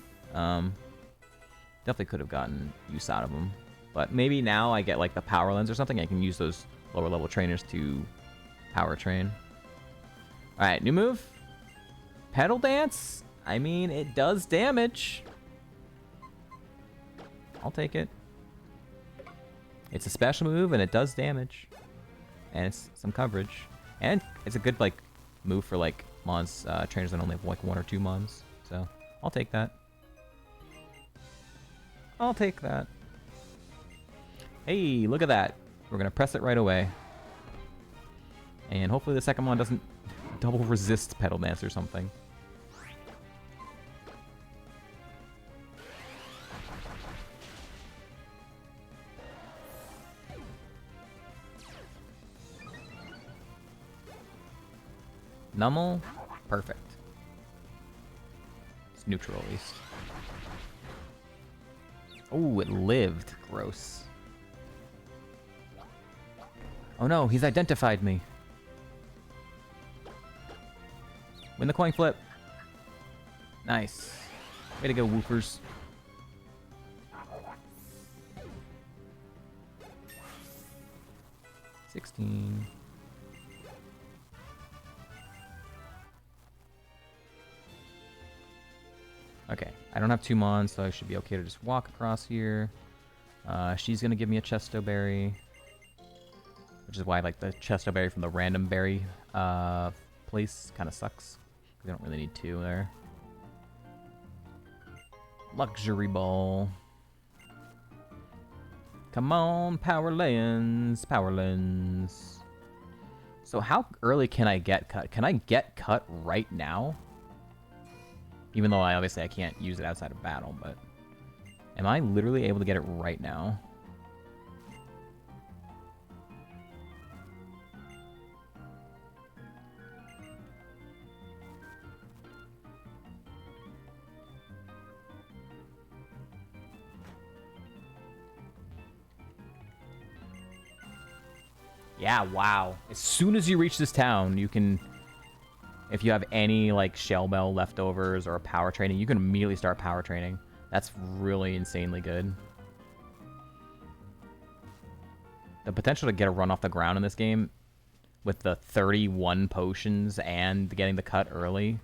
Definitely could have gotten use out of them. But maybe now I get like the power lens or something. I can use those lower-level trainers to power train. All right, new move. Pedal dance. I mean, it does damage. I'll take it. It's a special move and it does damage. And it's some coverage. And it's a good, like, move for, like, mons, trainers that only have, like, 1 or 2 mons. So, I'll take that. I'll take that. Hey, look at that. We're going to press it right away. And hopefully the second mon doesn't double resist Pedal Dance or something. Nummel, perfect. It's neutral at least. Oh, it lived. Gross. Oh no, he's identified me. Win the coin flip. Nice. Way to go, woofers. $16. Okay, I don't have 2 mons, so I should be okay to just walk across here. She's gonna give me a Chesto Berry, which is why I like the Chesto Berry from the random berry place. Kind of sucks. We don't really need 2 there. Luxury ball. Come on, power lens, power lens. So how early can I get cut? Can I get cut right now? Even though obviously I can't use it outside of battle, but am I literally able to get it right now? Yeah, wow. As soon as you reach this town, you can, if you have any like shell bell leftovers or power training, you can immediately start power training. That's really insanely good. The potential to get a run off the ground in this game with the 31 potions and getting the cut early is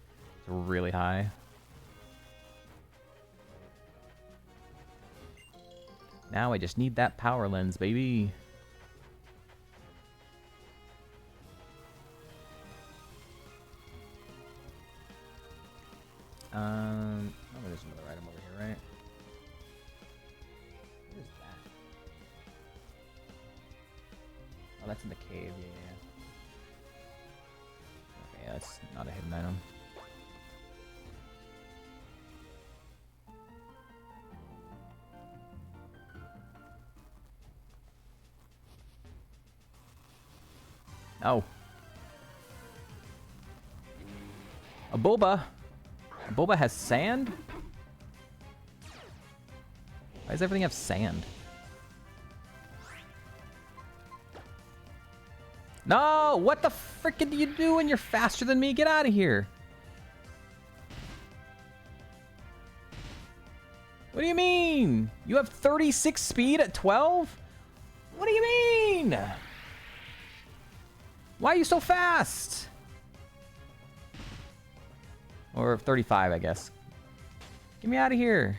really high. Now I just need that power lens, baby. Oh, there's another item over here, right? What is that? Oh, that's in the cave, yeah. Okay, that's not a hidden item. Oh. A boba. A boba has sand? Why does everything have sand? No! What the frickin' do you do when you're faster than me? Get out of here! What do you mean? You have 36 speed at 12? What do you mean? Why are you so fast? Or 35, I guess. Get me out of here.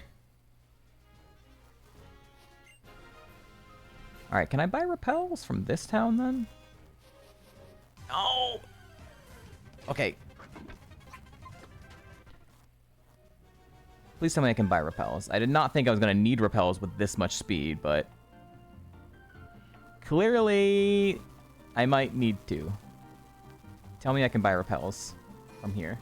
Alright, can I buy repels from this town then? No! Okay. Please tell me I can buy repels. I did not think I was going to need repels with this much speed, but clearly I might need to. Tell me I can buy repels from here.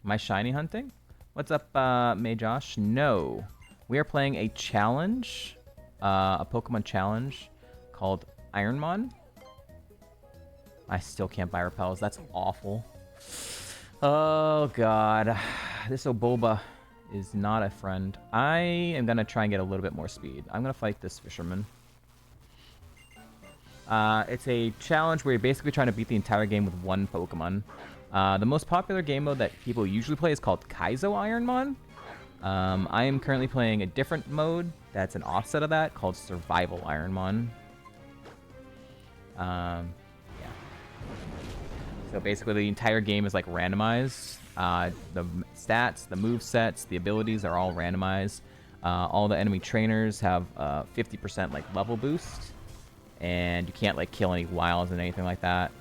Am I shiny hunting? What's up, May Josh? No. We are playing a challenge, a Pokemon challenge called Ironmon. I still can't buy repels. That's awful. Oh, God. This Oboba is not a friend. I am going to try and get a little bit more speed. I'm going to fight this fisherman. It's a challenge where you're basically trying to beat the entire game with one Pokemon. The most popular game mode that people usually play is called Kaizo Ironmon. I am currently playing a different mode that's an offset of that called Survival Ironmon. Yeah. So basically the entire game is like randomized. The stats, the move sets, the abilities are all randomized. All the enemy trainers have 50% like level boost. And you can't like kill any wilds and anything like that.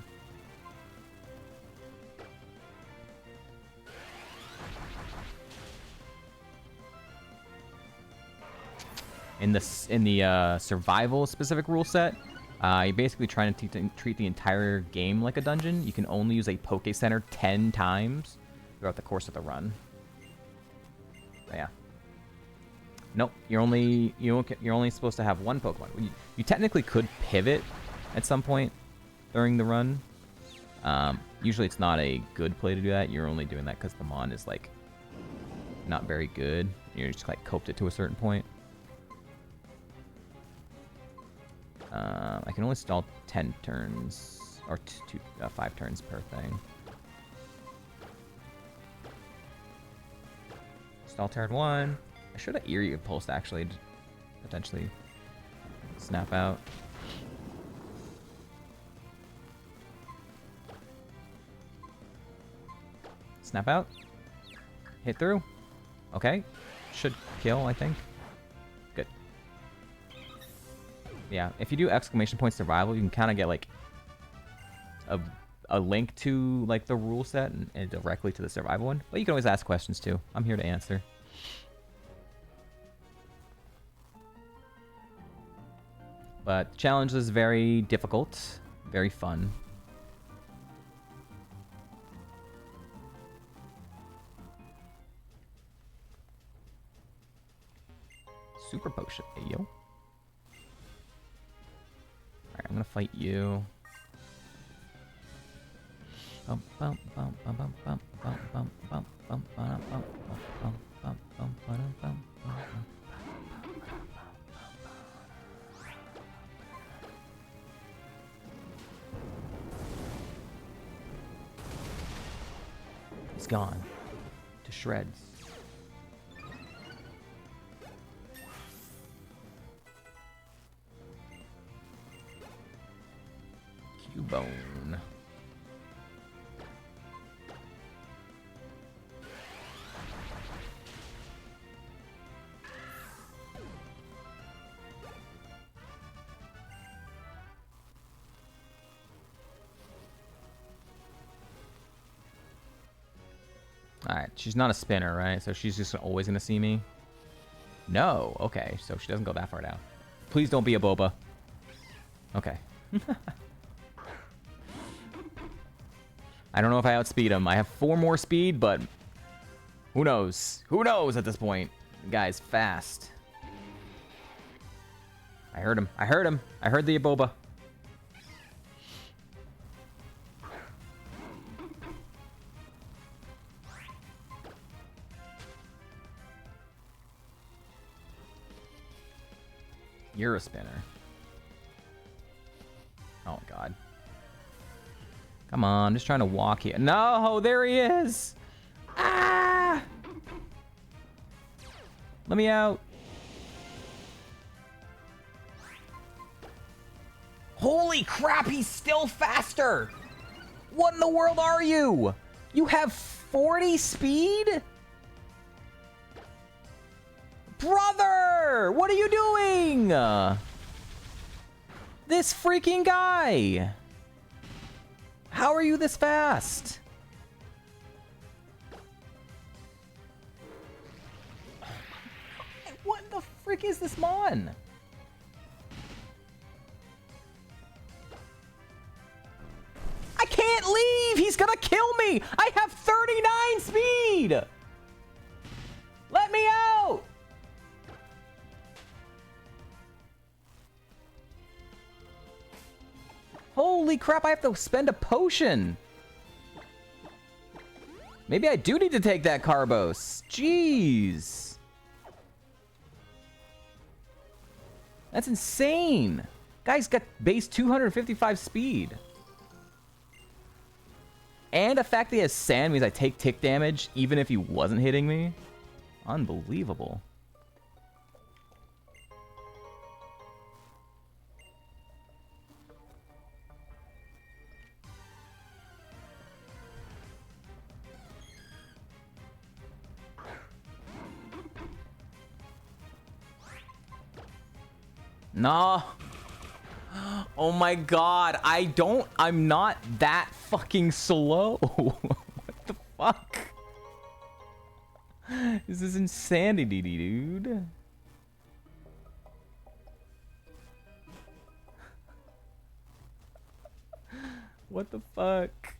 In the survival specific rule set, you're basically trying to treat the entire game like a dungeon. You can only use a Poké Center 10 times throughout the course of the run. But yeah. Nope, you're only supposed to have one Pokemon. You technically could pivot at some point during the run. Usually it's not a good play to do that. You're only doing that because the Mon is like not very good. You're just like coped it to a certain point. I can only stall 10 turns, or 5 turns per thing. Stall turn 1. I should have Eerie Impulsed actually, to potentially snap out. Snap out. Hit through. Okay. Should kill, I think. Good. Yeah, if you do exclamation point survival, you can kind of get like a link to like the rule set and directly to the survival one. But you can always ask questions too. I'm here to answer. But the challenge is very difficult, very fun. Super potion, hey, yo. Alright, I'm gonna fight you. He's gone to shreds. Cubone. Alright, she's not a spinner, right? So she's just always gonna see me? No, okay, so she doesn't go that far down. Please don't be a boba. Okay. I don't know if I outspeed him. I have 4 more speed, but who knows? Who knows at this point? The guy's fast. I heard him. I heard him. I heard the boba. You're a spinner. Oh, God. Come on, I'm just trying to walk here. No, there he is! Ah! Let me out. Holy crap, he's still faster! What in the world are you? You have 40 speed? Brother! What are you doing? This freaking guy! How are you this fast? What the frick is this mon? I can't leave! He's gonna kill me! I have 39 speed! Let me out! Holy crap, I have to spend a potion. Maybe I do need to take that Carbos. Jeez. That's insane. Guy's got base 255 speed. And the fact that he has sand means I take tick damage even if he wasn't hitting me. Unbelievable. No. Oh my god, I'm not that fucking slow. What the fuck? This is insanity, dude. What the fuck?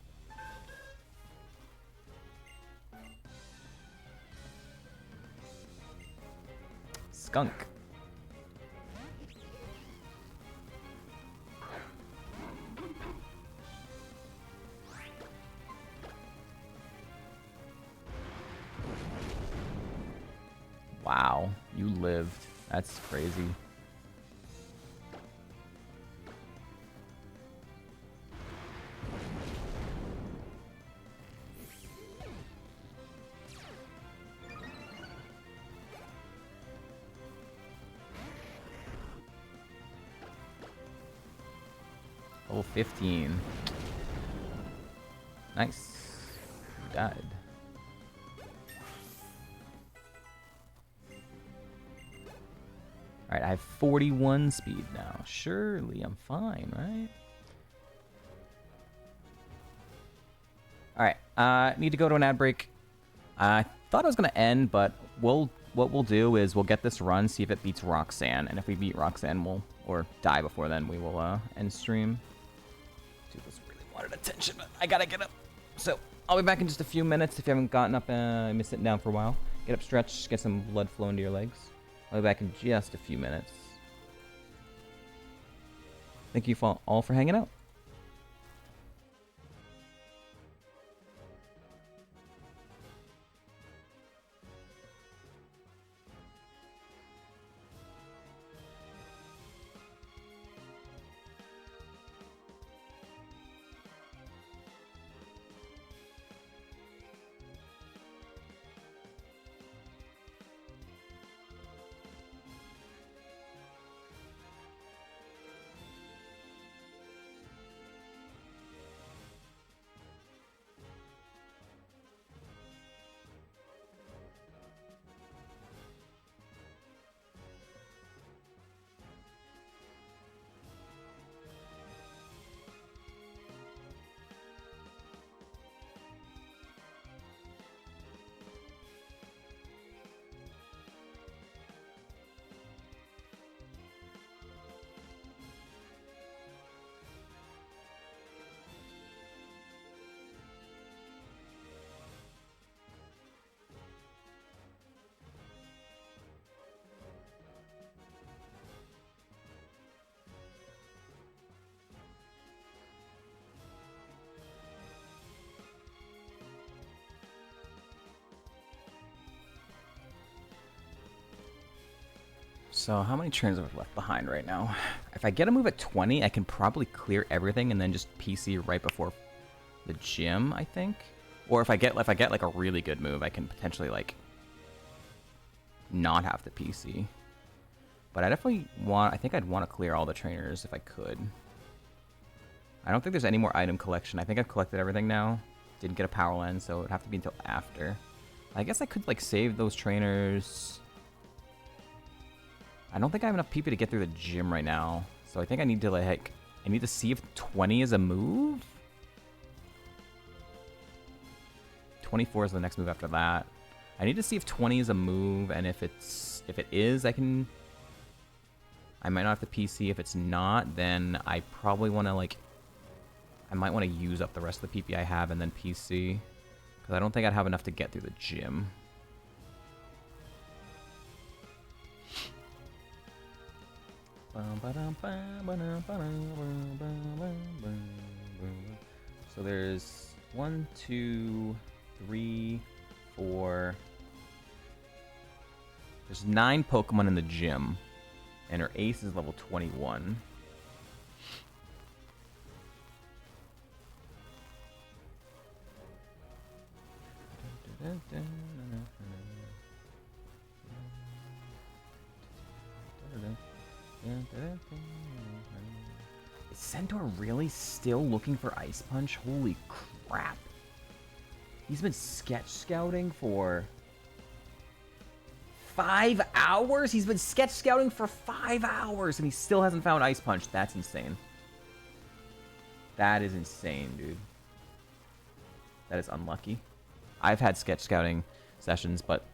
Skunk. Wow, you lived. That's crazy. Level 15. Nice. You died. Alright, I have 41 speed now. Surely I'm fine, right? Alright, need to go to an ad break. I thought it was gonna end, but what we'll do is we'll get this run, see if it beats Roxanne, and if we beat Roxanne, or die before then, we will end stream. Dude, this really wanted attention, but I gotta get up. So I'll be back in just a few minutes. If you haven't gotten up and been sitting down for a while, get up, stretch, get some blood flowing to your legs. I'll be back in just a few minutes. Thank you all for hanging out. So how many trainers have I left behind right now? If I get a move at 20, I can probably clear everything and then just PC right before the gym, I think. Or if I get like a really good move, I can potentially like not have to PC. But I think I'd want to clear all the trainers if I could. I don't think there's any more item collection. I think I've collected everything now. Didn't get a power lens, so it would have to be until after. I guess I could like save those trainers. I don't think I have enough PP to get through the gym right now. So I think I need to like, I need to see if 20 is a move. 24 is the next move after that. I need to see if 20 is a move, and if it is, I might not have to PC. If it's not, then I probably want to like, I might want to use up the rest of the PP I have and then PC. Because I don't think I'd have enough to get through the gym. So there's 1, 2, 3, 4. There's 9 Pokemon in the gym, and her ace is level 21. Is Centaur really still looking for Ice Punch? Holy crap. He's been sketch scouting for 5 hours? He's been sketch scouting for 5 hours and he still hasn't found Ice Punch. That's insane. That is insane, dude. That is unlucky. I've had sketch scouting sessions, but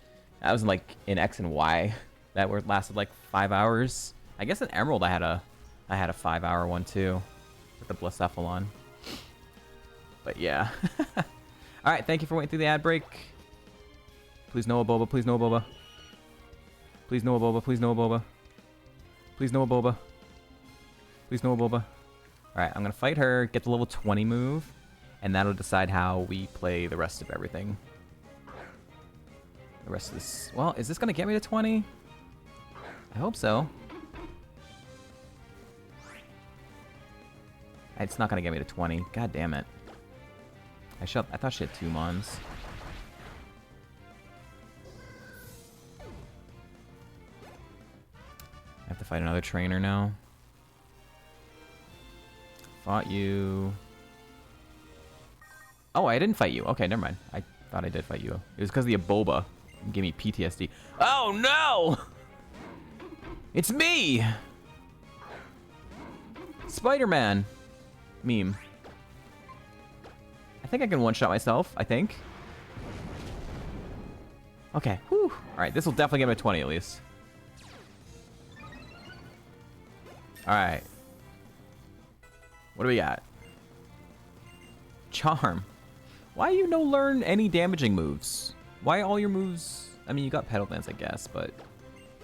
that was like in X and Y that lasted like 5 hours. I guess in Emerald I had a 5-hour one too with the Blacephalon. But yeah. Alright, thank you for waiting through the ad break. Please no Aboba, please no Aboba. Please no Aboba, please no Aboba. Please no Aboba. Please no Aboba. Alright, I'm gonna fight her, get the level 20 move, and that'll decide how we play the rest of everything. The rest of this... Well, is this gonna get me to 20? I hope so. It's not gonna get me to 20. God damn it. I thought she had 2 Mons. I have to fight another trainer now. Fought you. Oh, I didn't fight you. Okay, never mind. I thought I did fight you. It was because the Aboba gave me PTSD. Oh no! It's me! Spider-Man meme. I think I can one-shot myself, I think. Okay, whew. Alright, this will definitely get me a 20 at least. Alright. What do we got? Charm. Why you no learn any damaging moves? Why all your moves... I mean, you got Petal Dance, I guess, but...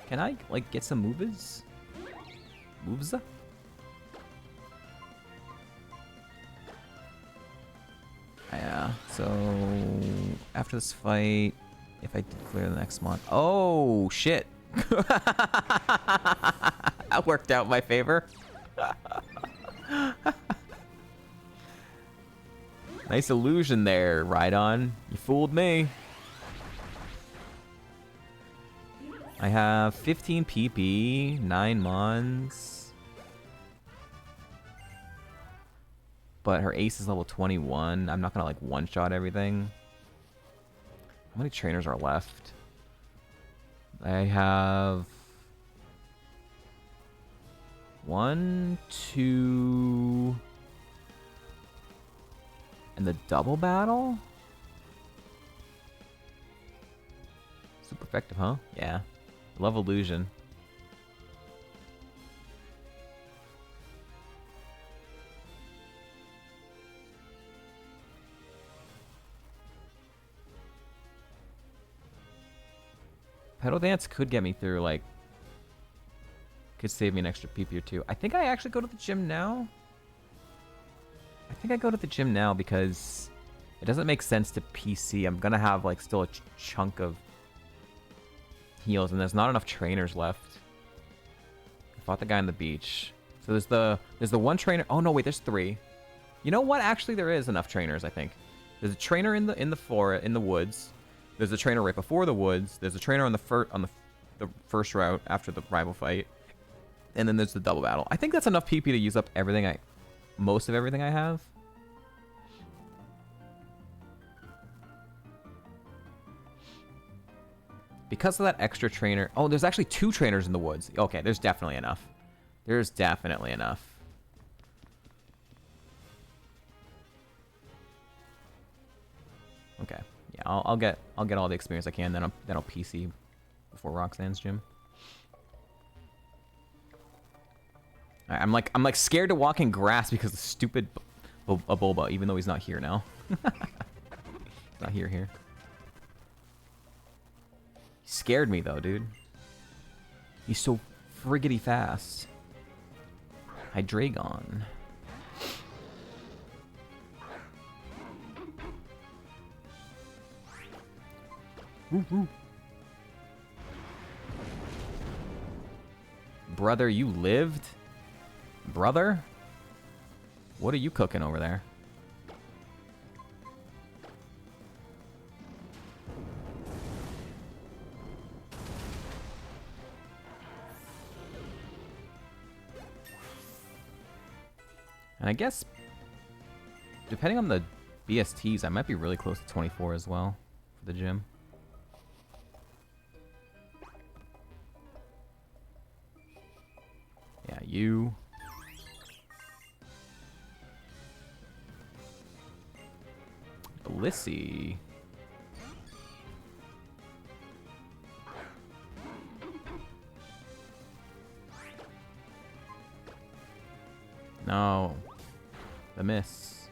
Can I, like, get some moves? Moves? Yeah, so... After this fight... If I clear the next month... Oh, shit! That worked out in my favor. Nice illusion there, Rhydon. You fooled me. I have 15 PP, 9 Mons. But her ace is level 21. I'm not gonna like one-shot everything. How many trainers are left? I have 1, 2, and the double battle? Super effective, huh? Yeah. Love illusion. Petal Dance could get me through, like... Could save me an extra PP or two. I think I actually go to the gym now. I think I go to the gym now because it doesn't make sense to PC. I'm gonna have, like, still a chunk of heals, and there's not enough trainers left. I fought the guy on the beach. So there's the one trainer. Oh, no, wait, there's 3. You know what? Actually, there is enough trainers, I think. There's a trainer in the forest, in the woods. There's a trainer right before the woods. There's a trainer on the first route after the rival fight. And then there's the double battle. I think that's enough PP to use up everything most of everything I have. Because of that extra trainer. Oh, there's actually 2 trainers in the woods. Okay, there's definitely enough. There's definitely enough. Okay. Yeah, I'll get all the experience I can, then I'll PC before Roxanne's gym. Right, I'm like scared to walk in grass because of stupid Bulba, even though he's not here now. He's not here. He scared me though, dude. He's so friggity fast. Hydreigon. Woo. Brother, you lived? Brother? What are you cooking over there? And I guess, depending on the BSTs, I might be really close to 24 as well for the gym. Yeah, you. Blissey. No. The miss.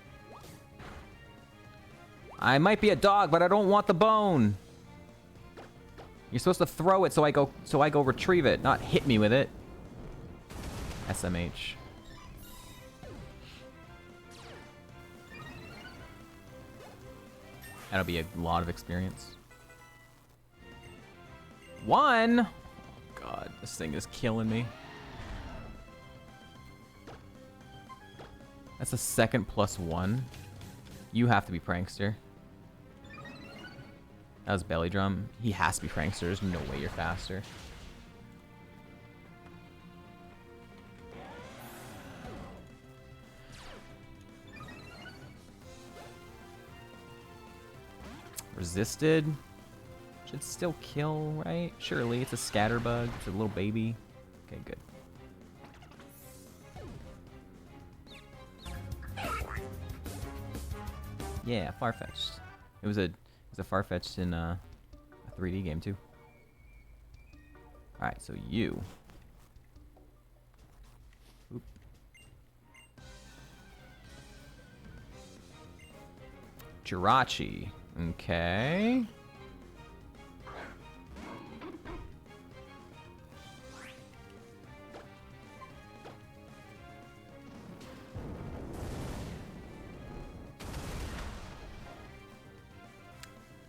I might be a dog, but I don't want the bone. You're supposed to throw it so I go retrieve it, not hit me with it. SMH. That'll be a lot of experience. 1! Oh, God, this thing is killing me. That's a second +1. You have to be Prankster. That was Belly Drum. He has to be Prankster. There's no way you're faster. Resisted. Should still kill, right? Surely. It's a scatterbug. It's a little baby. Okay, good. Yeah, Farfetch'd. It was a Farfetch'd in I 3D game too. All right, so you. Oop. Jirachi. Okay.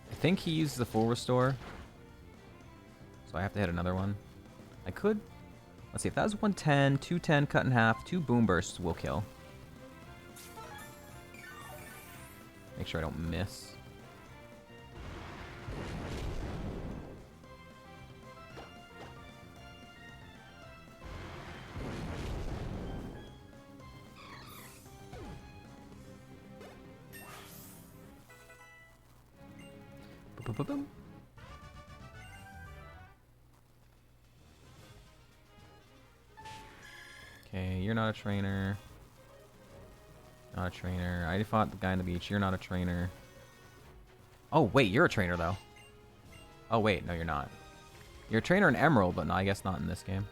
I think he uses the full restore. So I have to hit another one. I could. Let's see, if that was 110, 210 cut in half, 2 boom bursts will kill. Make sure I don't miss. Boom. Okay, you're not a trainer. Not a trainer. I already fought the guy on the beach. You're not a trainer. Oh, wait, you're a trainer, though. Oh, wait, no, you're not. You're a trainer in Emerald, but no, I guess not in this game.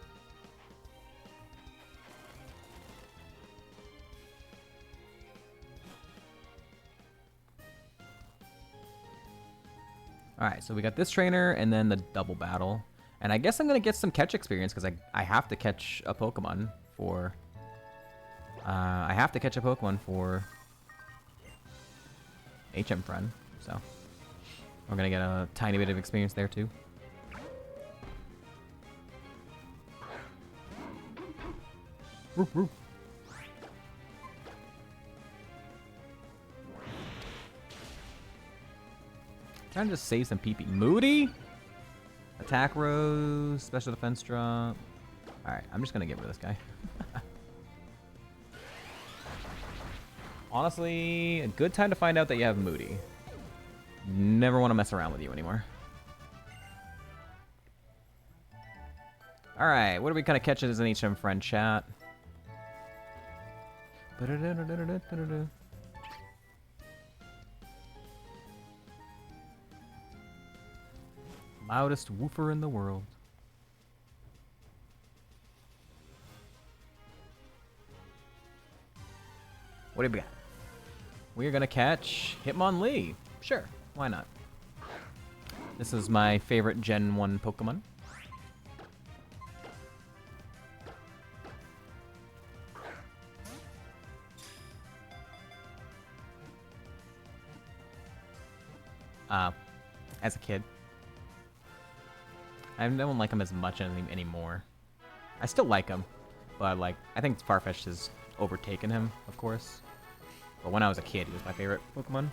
Alright, so we got this trainer and then the double battle. And I guess I'm going to get some catch experience because I have to catch a Pokemon for... I have to catch a Pokemon for HM Friend, so we're going to get a tiny bit of experience there too. Roof, roof. Trying to just save some PP. Moody? Attack Rose, special defense drop. Alright, I'm just gonna get rid of this guy. Honestly, a good time to find out that you have Moody. Never want to mess around with you anymore. Alright, what are we kind of catching as an HM Friend chat? Loudest woofer in the world. What do we got? We're gonna catch Hitmonlee. Sure, why not? This is my favorite Gen 1 Pokemon. As a kid. I don't like him as much anymore. I still like him, but like I think Farfetch'd has overtaken him, of course. But when I was a kid, he was my favorite Pokemon.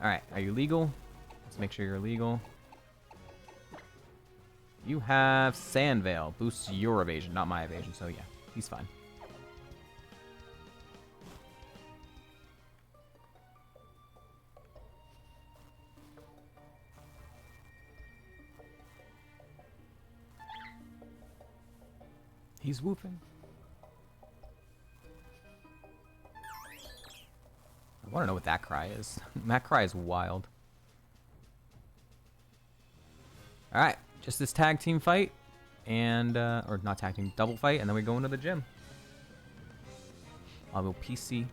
Alright, are you legal? Let's make sure you're legal. You have Sandveil. Boosts your evasion, not my evasion, so yeah, he's fine. He's woofing. I want to know what that cry is. That cry is wild. Alright, just this tag team fight. And, or not tag team, double fight, and then we go into the gym. I'll go PC.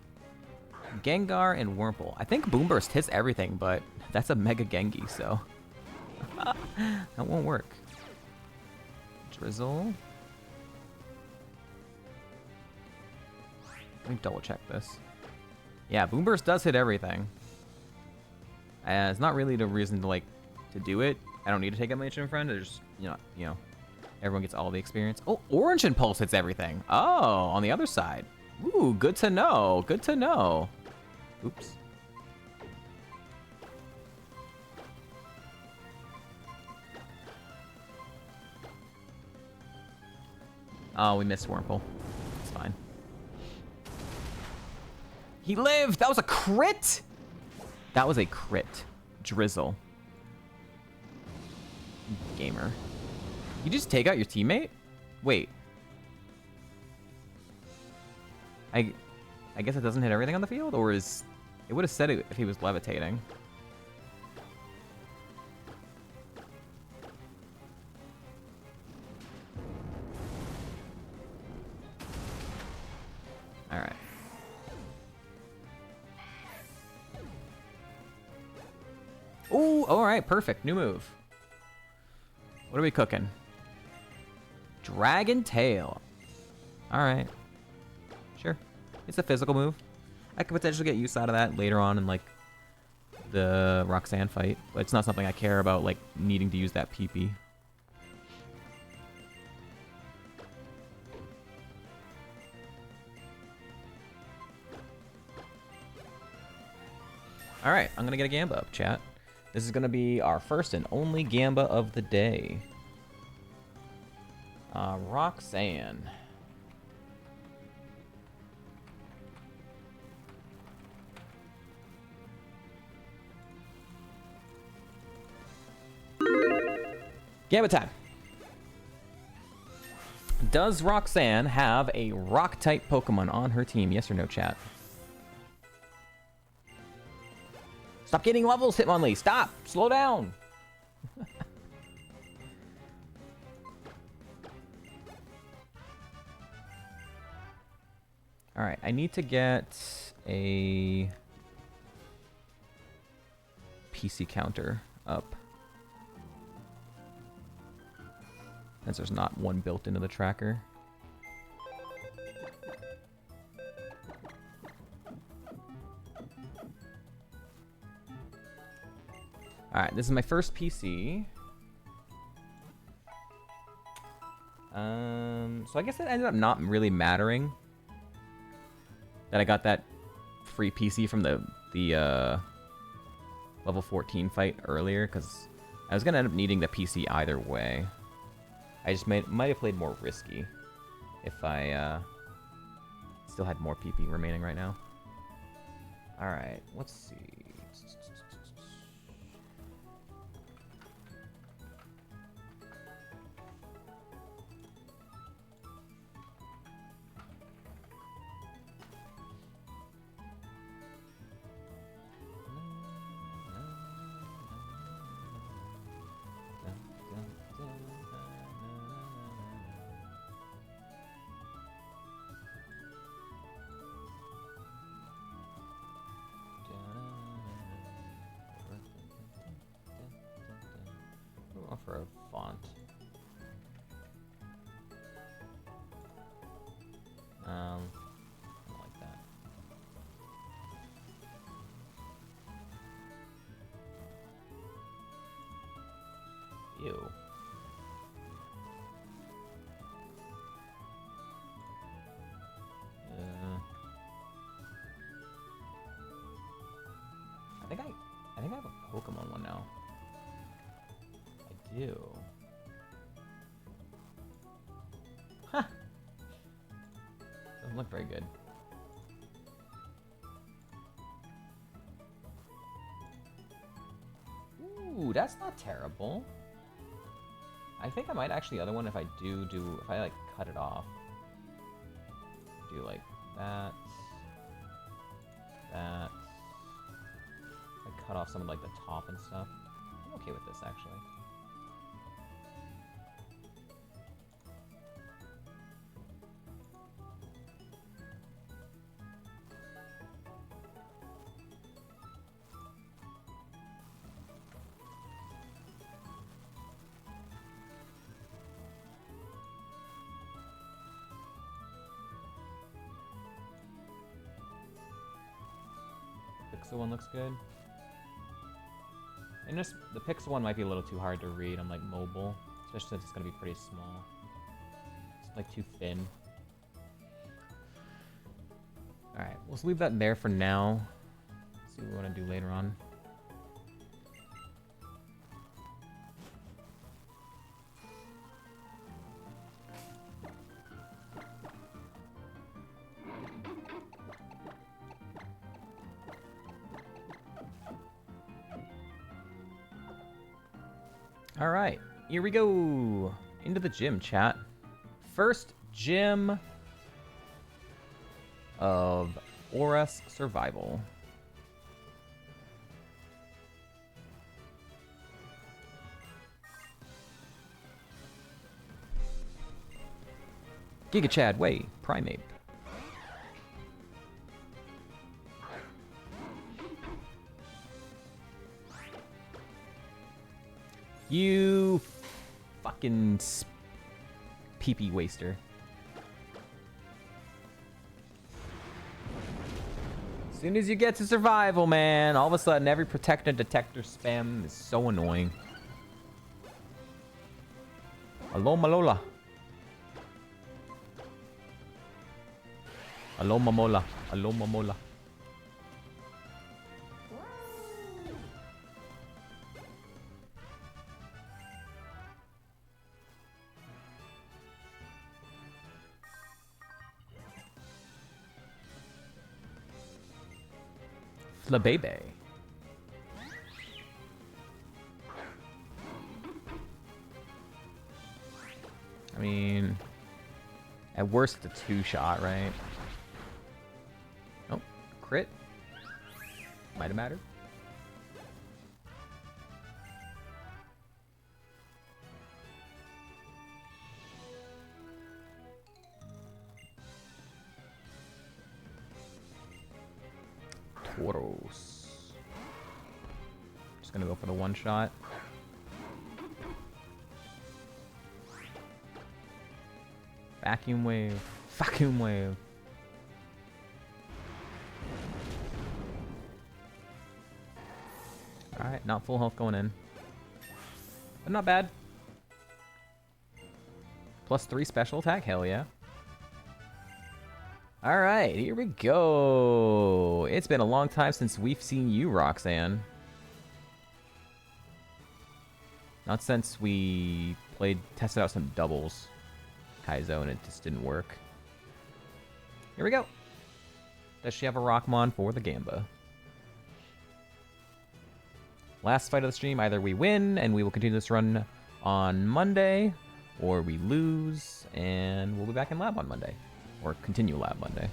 Gengar and Wurmple. I think Boomburst hits everything, but that's a Mega Gengi, so that won't work. Drizzle. Let me double check this. Yeah, Boomburst does hit everything. It's not really the reason to like to do it. I don't need to take out my HM Friend. There's you know, everyone gets all the experience. Oh, Orange Impulse hits everything. Oh, on the other side. Ooh, good to know. Good to know. Oops. Oh, we missed Wurmple. It's fine. He lived! That was a crit! That was a crit. Drizzle. Gamer. You just take out your teammate? Wait. I guess it doesn't hit everything on the field, or is... It would have said it if he was levitating. Alright. Ooh, alright, perfect. New move. What are we cooking? Dragon Tail. Alright. Sure. It's a physical move. I could potentially get use out of that later on in, like, the Roxanne fight. But it's not something I care about, like, needing to use that PP. Alright, I'm gonna get a Gamba up, chat. This is gonna be our first and only Gamba of the day. Roxanne. Gamba time. Does Roxanne have a rock-type Pokemon on her team? Yes or no, chat? Stop getting levels, Hitmonlee. Stop. Slow down. All right, I need to get a PC counter up. Since there's not one built into the tracker. Alright, this is my first PC. So I guess it ended up not really mattering that I got that free PC from the level 14 fight earlier, because I was going to end up needing the PC either way. I just might have played more risky if I still had more PP remaining right now. Alright, let's see. For a font. I don't like that. Ew. I think I have a Pokemon one now. I do. Huh. Doesn't look very good. Ooh, that's not terrible. I think I might actually other one if I if I like cut it off. Do like that. That. I cut off some of like the top and stuff. I'm okay with this actually. Pixel one looks good. And just the Pixel one might be a little too hard to read on like mobile, especially since it's gonna be pretty small. It's like too thin. Alright, let's leave that there for now. See what we want to do later on. Alright, here we go. Into the gym, chat. First gym of Aura's Survival. Giga Chad Way, Primeape. You fucking pee-pee waster. As soon as you get to survival, man, all of a sudden every protector detector spam is so annoying. Hello, Malola. Hello, Mamola. Hello, Mamola. Flabebe. I mean, at worst, it's a 2-shot, right? Nope. Crit. Might have mattered. Tauros. Just gonna go for the 1-shot. Vacuum wave. Vacuum wave. Alright, not full health going in. But not bad. +3 special attack, hell yeah. Alright, here we go. It's been a long time since we've seen you, Roxanne. Not since we tested out some doubles Kaizo and it just didn't work. Here we go. Does she have a Rockmon for the Gamba? Last fight of the stream, either we win and we will continue this run on Monday, or we lose and we'll be back in lab on Monday. Or continue lab Monday.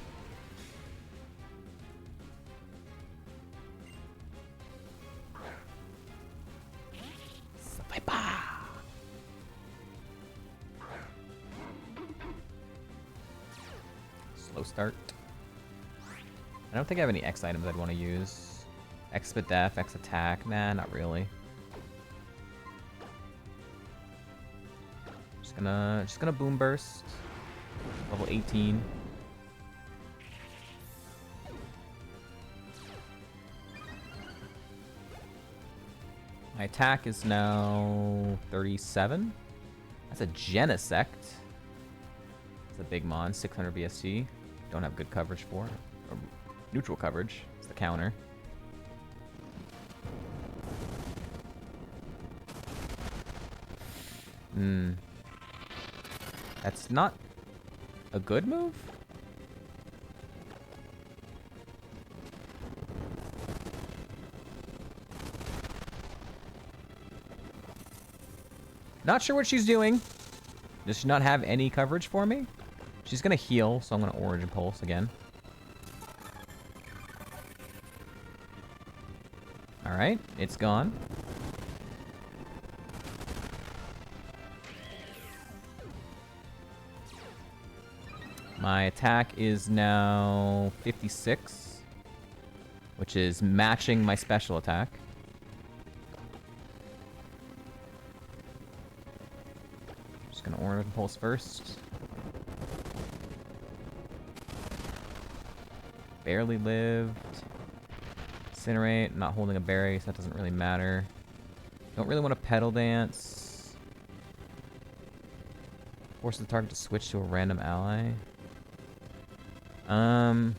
Slow start. I don't think I have any X items I'd want to use. X def, X attack. Nah, not really. Just gonna boom burst. Level 18. My attack is now 37. That's a Genesect. It's a big mon, 600 BST. Don't have good coverage for it. Or neutral coverage. It's the counter. That's not a good move? Not sure what she's doing. Does she not have any coverage for me? She's gonna heal, so I'm gonna Orange Pulse again. Alright, it's gone. My attack is now 56, which is matching my special attack. Just gonna Orange Pulse first. Barely lived. Incinerate, not holding a berry, so that doesn't really matter. Don't really want to Petal Dance. Forces the target to switch to a random ally. I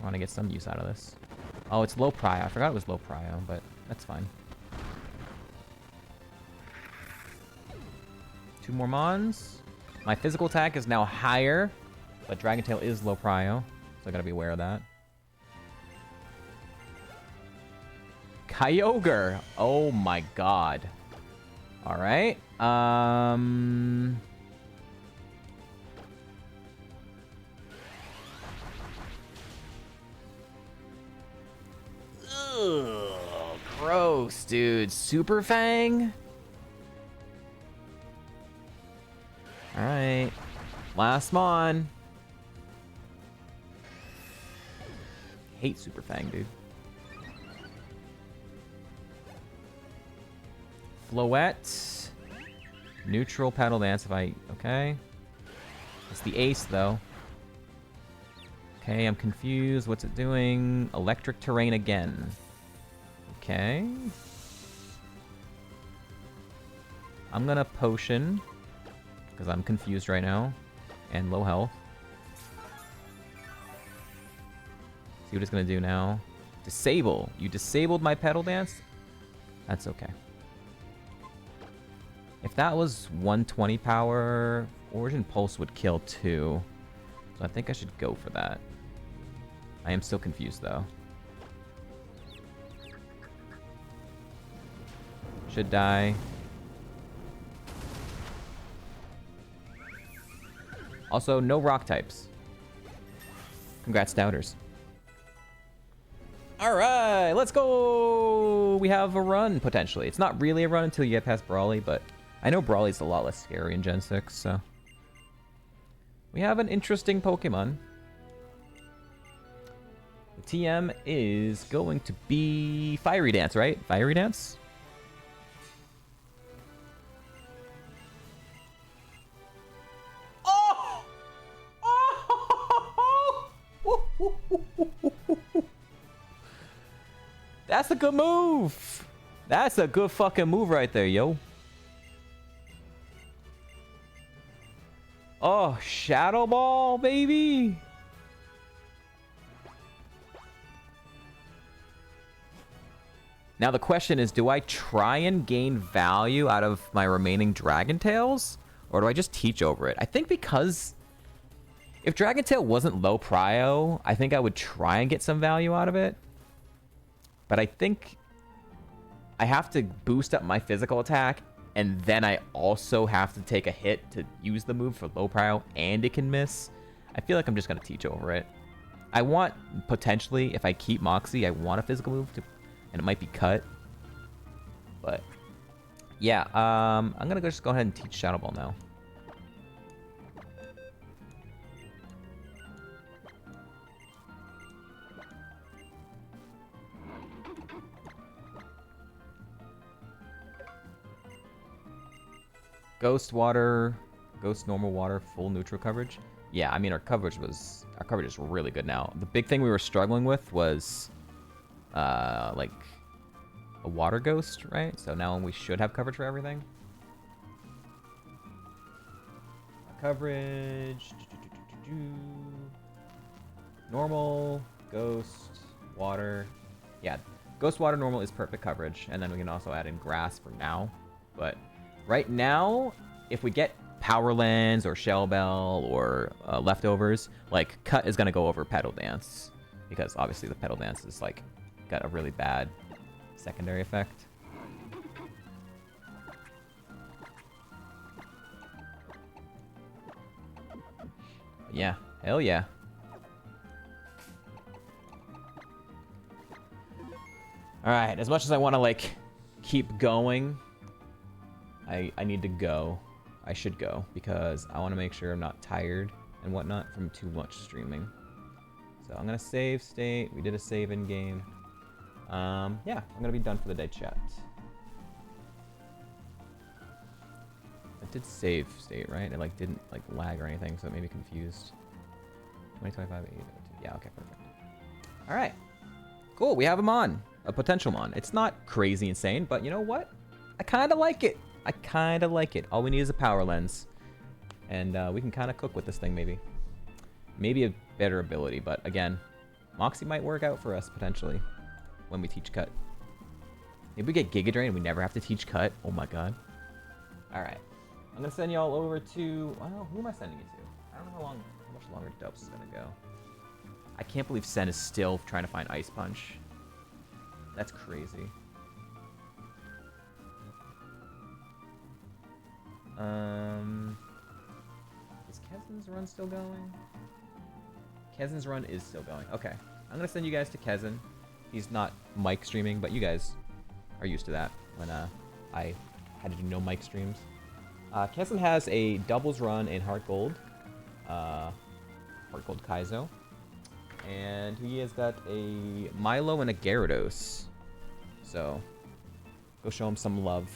want to get some use out of this. Oh, it's low prio. I forgot it was low prio, but that's fine. 2 more mons. My physical attack is now higher, but Dragon Tail is low prio, so I gotta be aware of that. Kyogre. Oh my god. All right. dude. Super Fang? Alright. Last Mon. Hate Super Fang, dude. Floette. Neutral Paddle Dance if I... Okay. It's the ace, though. Okay, I'm confused. What's it doing? Electric Terrain again. Okay. I'm gonna Potion. Because I'm confused right now. And low health. See what it's gonna do now. Disable. You disabled my Pedal Dance? That's okay. If that was 120 power, Origin Pulse would kill too. So I think I should go for that. I am still confused though. Should die. Also, no rock types. Congrats, doubters. Alright, let's go! We have a run, potentially. It's not really a run until you get past Brawly, but I know Brawly's a lot less scary in Gen 6, so... We have an interesting Pokemon. The TM is going to be Fiery Dance, right? Fiery Dance? Oh! Oh! That's a good move! That's a good fucking move right there, yo. Oh, Shadow Ball, baby! Now the question is, do I try and gain value out of my remaining Dragon Tails? Or do I just teach over it? I think because... if Dragon Tail wasn't low prio, I think I would try and get some value out of it. But I think I have to boost up my physical attack, and then I also have to take a hit to use the move for low prio, and it can miss. I feel like I'm just going to teach over it. I want, potentially, if I keep Moxie, I want a physical move, and it might be cut. But, yeah, I'm going to just go ahead and teach Shadow Ball now. Ghost Water, Ghost Normal Water, full neutral coverage. Yeah, I mean our coverage is really good now. The big thing we were struggling with was like a Water Ghost, right? So now we should have coverage for everything. Coverage. Normal, Ghost, Water. Yeah, Ghost Water Normal is perfect coverage, and then we can also add in Grass for now. But right now, if we get Power Lens or Shell Bell or Leftovers, like Cut is gonna go over Pedal Dance, because obviously the Pedal Dance is like got a really bad secondary effect. Yeah, hell yeah. All right, as much as I want to like keep going, I need to go. I should go because I want to make sure I'm not tired and whatnot from too much streaming. So I'm gonna save state. We did a save in game. Yeah, I'm gonna be done for the day, chat. I did save state, right? It like didn't like lag or anything, so it made me confused. 2025 802. Yeah, okay, perfect. All right, cool. We have a Mon, a potential Mon. It's not crazy insane, but you know what? I kind of like it. I kind of like it. All we need is a Power Lens, and we can kind of cook with this thing maybe. Maybe a better ability, but again, Moxie might work out for us potentially when we teach Cut. Maybe we get Giga Drain and we never have to teach Cut. Oh my god. All right, I'm gonna send y'all over to. Well, who am I sending you to? I don't know how much longer Dubs is gonna go. I can't believe Sen is still trying to find Ice Punch. That's crazy. Is Kezin's run still going? Kezin's run is still going. Okay. I'm gonna send you guys to Kezin. He's not mic streaming, but you guys are used to that when I had to do no mic streams. Kesen has a doubles run in Heart Gold Kaizo, and he has got a Milo and a Gyarados. So go show him some love.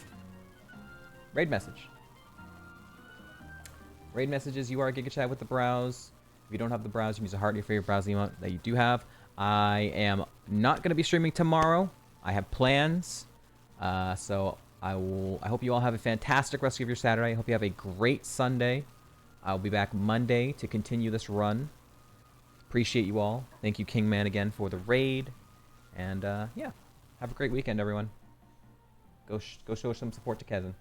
Raid message. Raid messages, you are Giga Chat with the browse. If you don't have the browse, you can use a heart in your favorite browse emote that you do have. I am not going to be streaming tomorrow. I have plans. So I hope you all have a fantastic rest of your Saturday. I hope you have a great Sunday. I'll be back Monday to continue this run. Appreciate you all. Thank you, Kingman, again for the raid. And yeah, have a great weekend, everyone. Go show some support to Kevin.